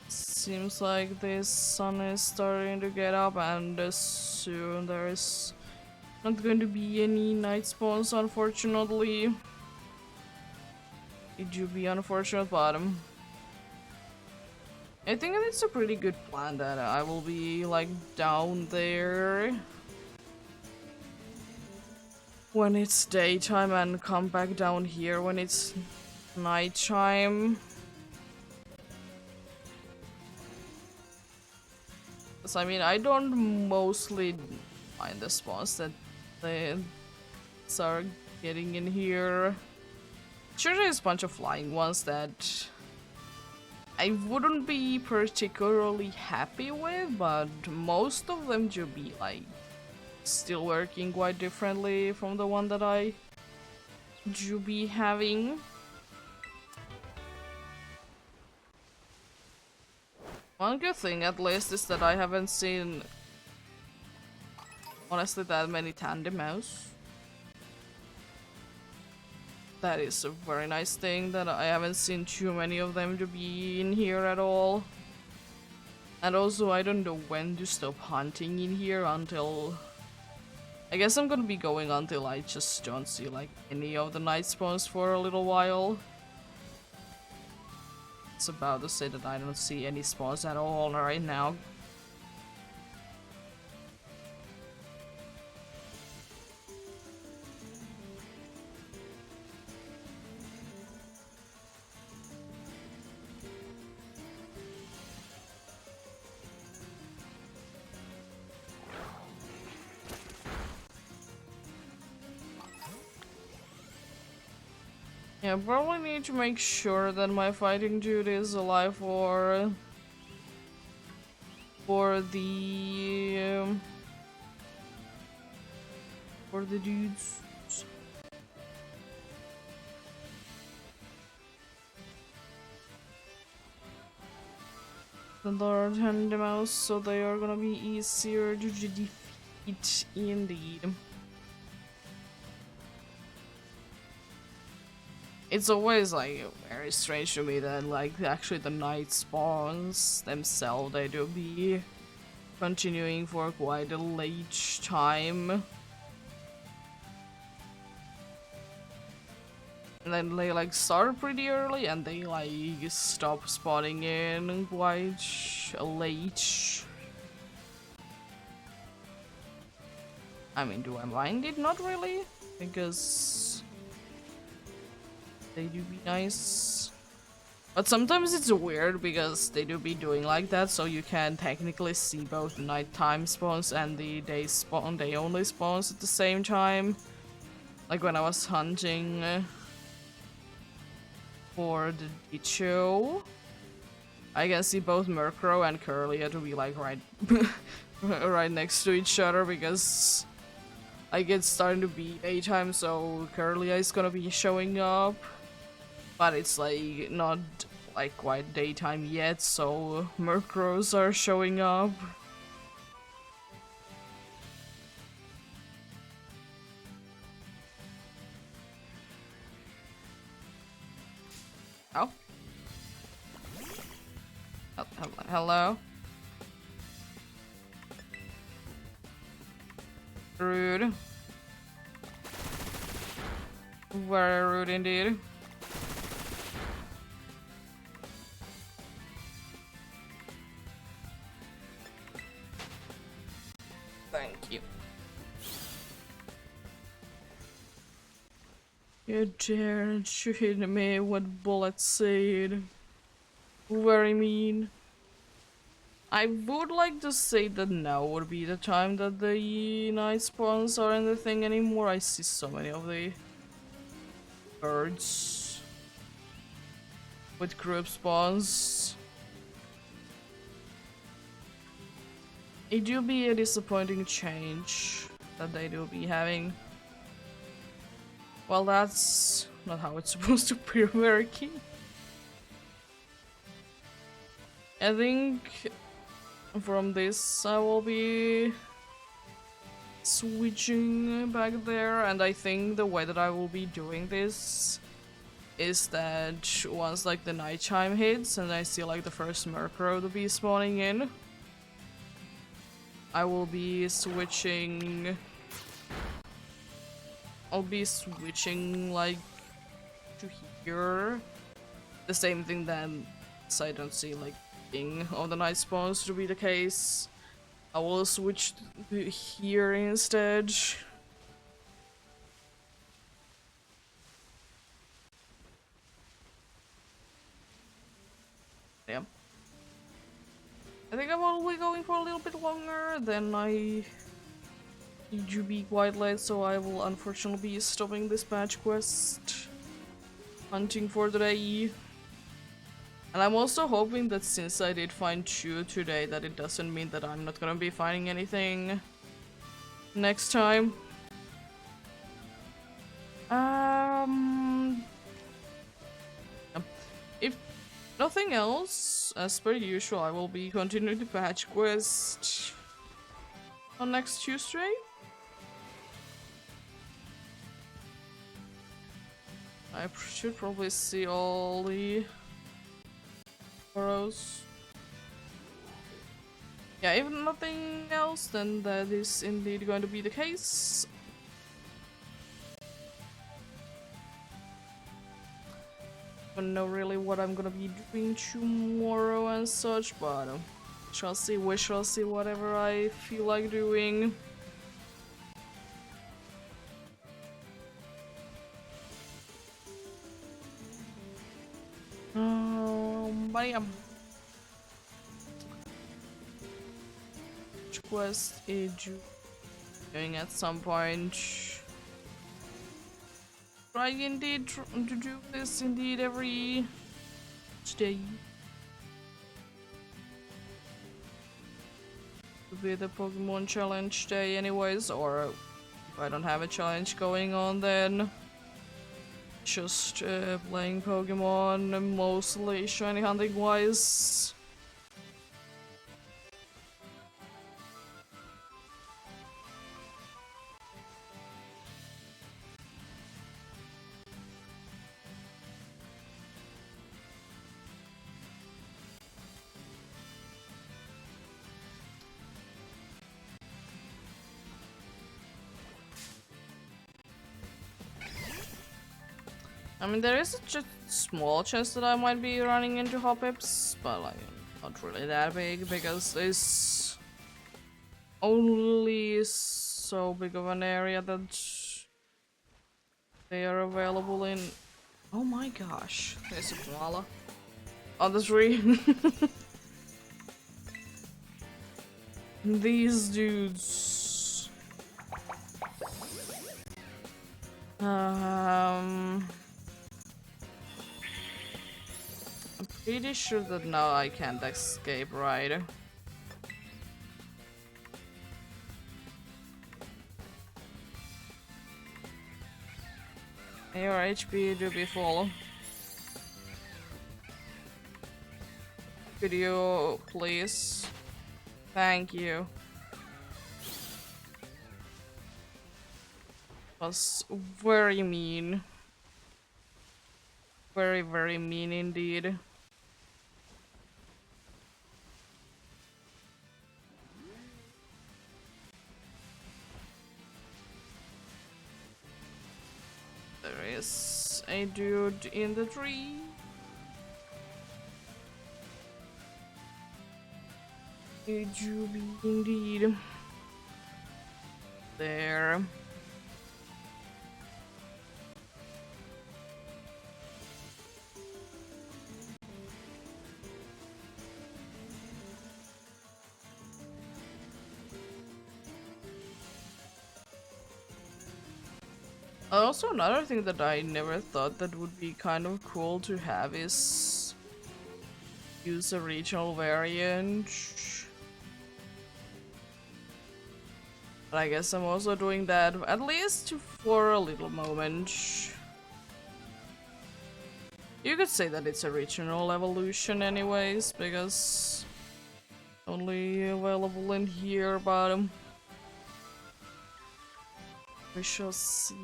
Seems like this sun is starting to get up, and soon there is not going to be any night spawns, unfortunately. It do be unfortunate, but I think it's a pretty good plan that I will be like down there when it's daytime and come back down here when it's nighttime. I mean, I don't mostly mind the spawns that they are getting in here. Sure, there's a bunch of flying ones that I wouldn't be particularly happy with, but most of them do be like still working quite differently from the one that I do be having. One good thing, at least, is that I haven't seen, honestly, that many tandem mouse. That is a very nice thing, that I haven't seen too many of them to be in here at all. And also, I don't know when to stop hunting in here until... I guess I'm gonna be going until I just don't see like any of the night spawns for a little while. It's about to say that I don't see any spawns at all right now. Yeah, probably need to make sure that my fighting dude is alive for the dudes. The Lord hand them out, so they are gonna be easier to defeat indeed. It's always like very strange to me that like actually the night spawns themselves, they do be continuing for quite a late time. And then they like start pretty early and they like stop spawning in quite late. I mean, do I mind it? Not really, because they do be nice. But sometimes it's weird because they do be doing like that, so you can technically see both the nighttime spawns and the day spawn, day only spawns at the same time. Like when I was hunting for the Dicho, I can see both Murkrow and Curlia to be like right right next to each other because like it's starting to be daytime, so Curlia is gonna be showing up. But it's like not like quite daytime yet, so Murkrows are showing up. Oh. Hello? Rude. Very rude indeed. Thank you. You dared to hit me with bullet seed. Very mean. I would like to say that now would be the time that the night spawns aren't the thing anymore. I see so many of the birds with group spawns. It do be a disappointing change that they do be having. Well, that's not how it's supposed to be working. I think from this I will be switching back there, and I think the way that I will be doing this is that once like the nighttime hits and I see like the first Murkrow to be spawning in, I will be switching. I'll be switching like to here. The same thing then, so I don't see like of the night spawns to be the case. I will switch to here instead. Yeah. I think I'm probably going for a little bit longer than I need to be quite late, so I will unfortunately be stopping this patch quest hunting for the day. And I'm also hoping that since I did find 2 today, that it doesn't mean that I'm not gonna be finding anything next time. If nothing else, as per usual, I will be continuing the patch quest on next Tuesday. I should probably see all the arrows. Yeah, if nothing else, then that is indeed going to be the case. Don't know really what I'm gonna be doing tomorrow and such, but we shall see whatever I feel like doing. But yeah. Quest is doing at some point. Trying indeed to do this indeed every day. To be the Pokemon challenge day anyways, or if I don't have a challenge going on, then just playing Pokemon, mostly shiny hunting wise. I mean, there is just a small chance that I might be running into Hoppips, but like, not really that big because it's only so big of an area that they are available in. Oh my gosh, there's a koala on the tree. These dudes. Pretty sure that now I can't escape, right? Your HP do be full. Could you please? Thank you. Was very mean. Very, very mean indeed. There is a dude in the tree. A Juby indeed. There. Also, another thing that I never thought that would be kind of cool to have is use a regional variant. But I guess I'm also doing that, at least for a little moment. You could say that it's a regional evolution anyways, because only available in here, but we shall see.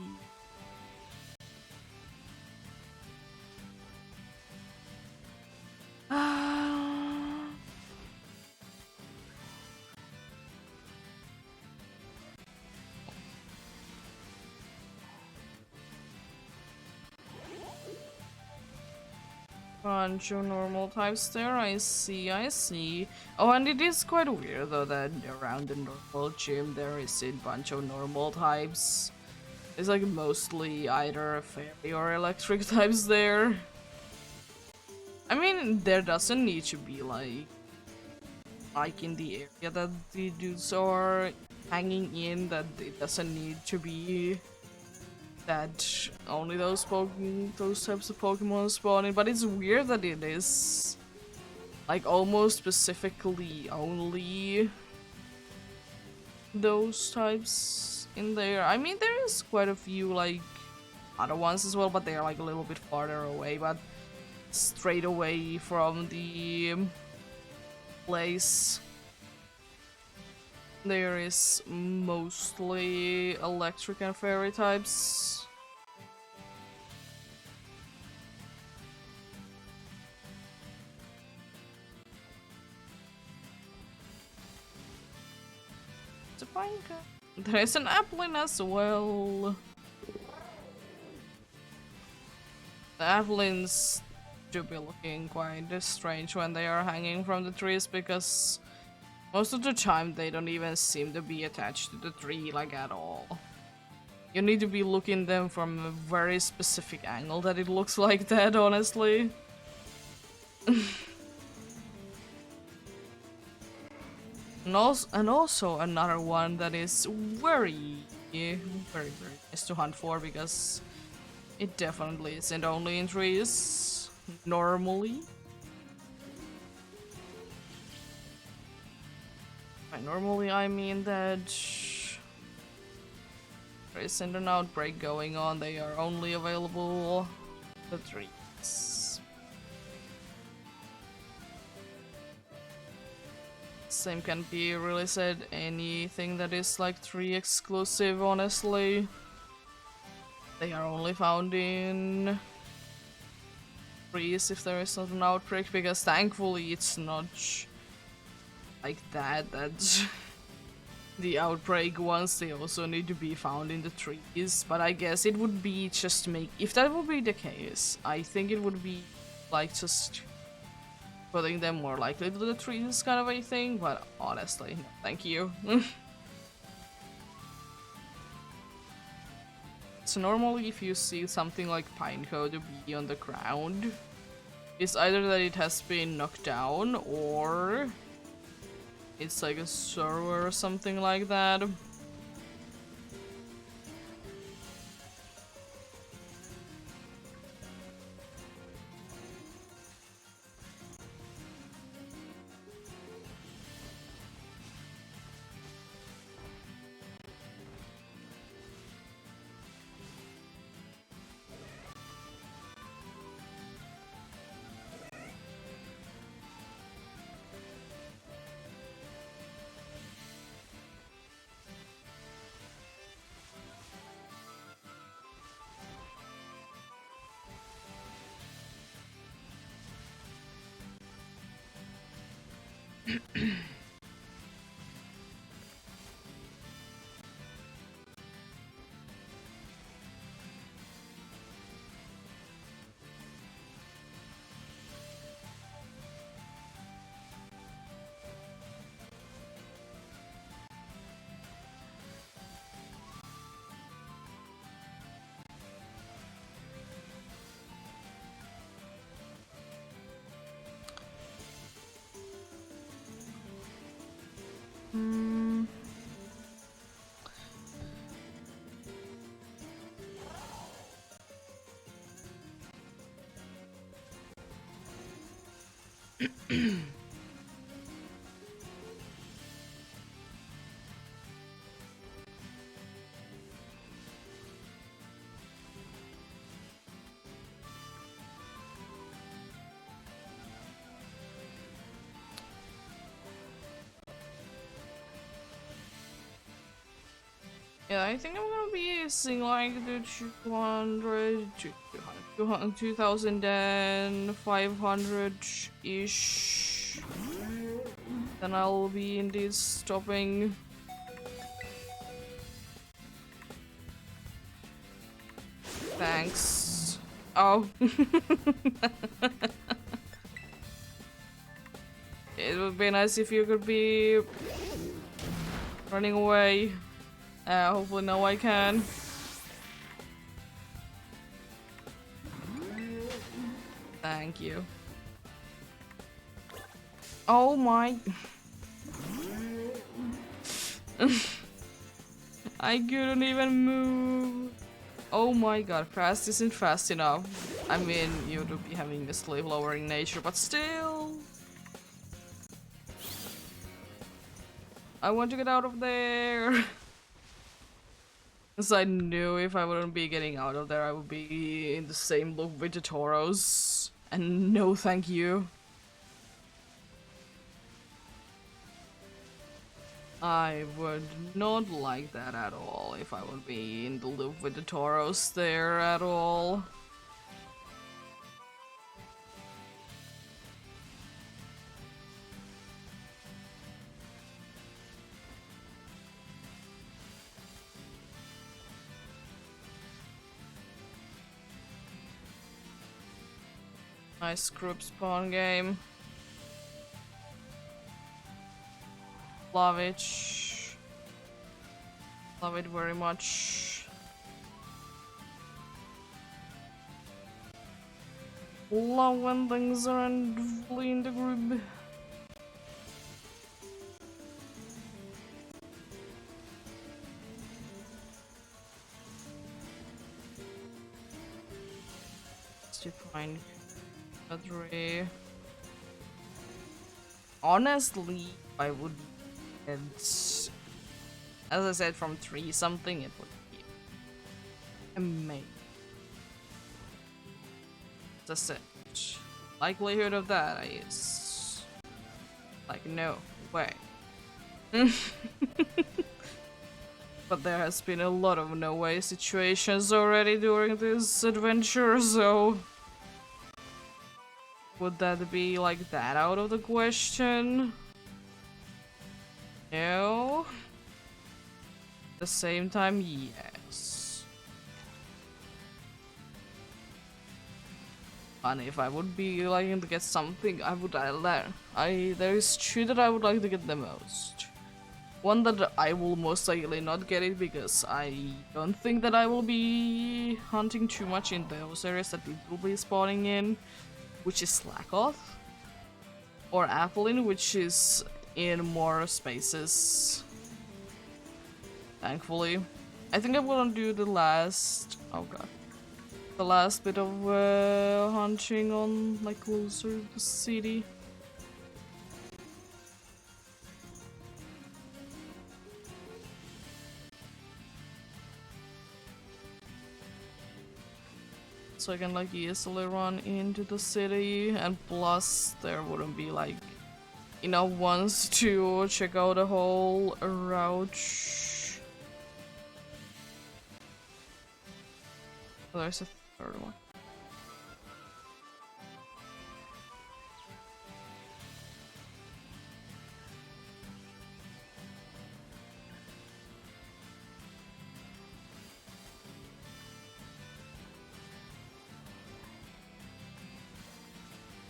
Bunch of normal types there, I see, I see. Oh, and it is quite weird though that around the normal gym there is a bunch of normal types. It's like mostly either fairy or electric types there. I mean, there doesn't need to be like in the area that the dudes are hanging in, that it doesn't need to be that only those types of Pokemon spawning, but it's weird that it is like almost specifically only those types in there. I mean, there is quite a few like other ones as well, but they are like a little bit farther away, but straight away from the place there is mostly electric and fairy types. It's a fine cat. There is an Applin as well. The Applins do be looking quite strange when they are hanging from the trees, because most of the time they don't even seem to be attached to the tree like at all. You need to be looking them from a very specific angle that it looks like that, honestly. And also another one that is very nice to hunt for, because it definitely isn't only in trees normally. By normally I mean that there isn't an outbreak going on, they are only available the trees. Same can be really said anything that is like tree exclusive, honestly. They are only found in trees if there is not an outbreak, because thankfully it's not like that the outbreak ones, they also need to be found in the trees. But I guess it would be just if that would be the case, I think it would be like just putting them more likely to the trees kind of a thing, but honestly, no, thank you. So normally if you see something like Pineco to be on the ground, it's either that it has been knocked down or it's like a server or something like that. Yeah, I think I'm gonna be using like the 200, 2500-ish. Then I'll be indeed stopping. Thanks. Oh. It would be nice if you could be running away. Hopefully now I can. Thank you. Oh my... I couldn't even move. Oh my god, fast isn't fast enough. I mean, you would be having a slave lowering nature, but still. I want to get out of there. Because I knew if I wouldn't be getting out of there, I would be in the same loop with the Tauros. And no thank you. I would not like that at all if I would be in the loop with the Tauros there at all. Nice group spawn game. Love it. Love it very much. Love when things are fully in the group. To find battery. Honestly, I would get, as I said, from 3 something, it would be amazing. That's it. Likelihood of that is like no way. But there has been a lot of no way situations already during this adventure, so would that be like that out of the question? No. At the same time, yes. And if I would be liking to get something, I would there is 2 that I would like to get the most. One that I will most likely not get it because I don't think that I will be hunting too much in those areas that it will be spawning in, which is Slackoth, or Applin, which is in more spaces. Thankfully. I think I'm gonna do the last... oh god. The last bit of hunting on like closer to the city. So I can like easily run into the city, and plus there wouldn't be like enough ones to check out a whole route. Oh, there's a 3rd one.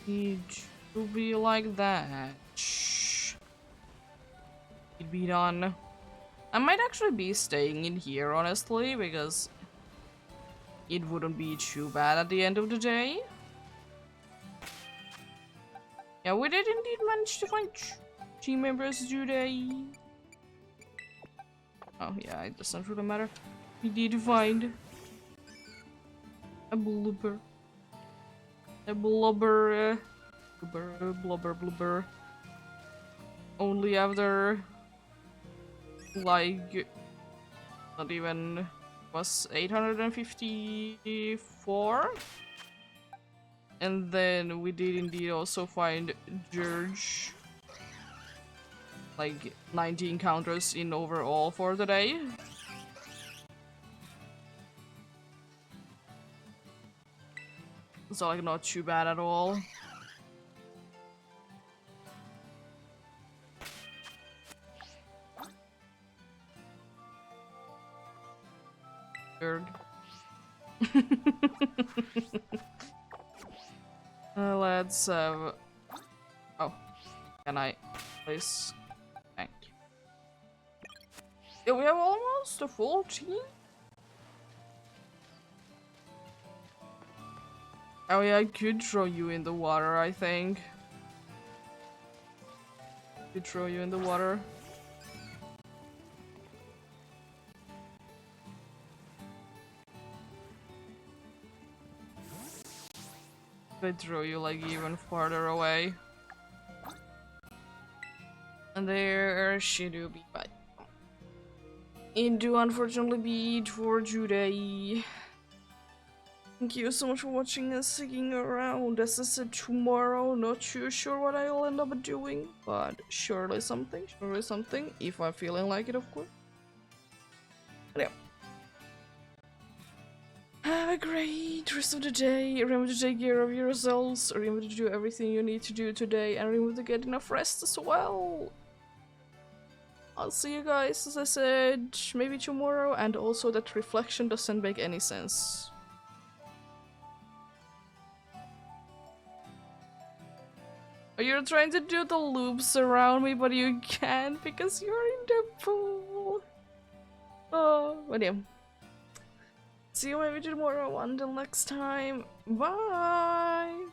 Need to be like that. Shh. It'd be done. I might actually be staying in here, honestly, because it wouldn't be too bad at the end of the day. Yeah, we did indeed manage to find team members today. Oh yeah, it doesn't really matter. We did find a blubber. A blubber. Blubber. Only after, like, not even, was 854? And then we did indeed also find George. Like 90 encounters in overall for the day. So like not too bad at all. Berg. Let's oh, can I please? Thank you. Yeah, we have almost a full team. Oh yeah, I could throw you in the water, I think. Could throw you in the water. Could throw you like even farther away. And there she do be, but it do unfortunately be it for today. Thank you so much for watching and sticking around. As I said, tomorrow, not too sure what I'll end up doing, but surely something, if I'm feeling like it, of course. But yeah. Have a great rest of the day. Remember to take care of yourselves. Remember to do everything you need to do today, and remember to get enough rest as well. I'll see you guys, as I said, maybe tomorrow, and also that reflection doesn't make any sense. You're trying to do the loops around me, but you can't because you're in the pool. Oh, but yeah. See you maybe tomorrow. Until next time. Bye!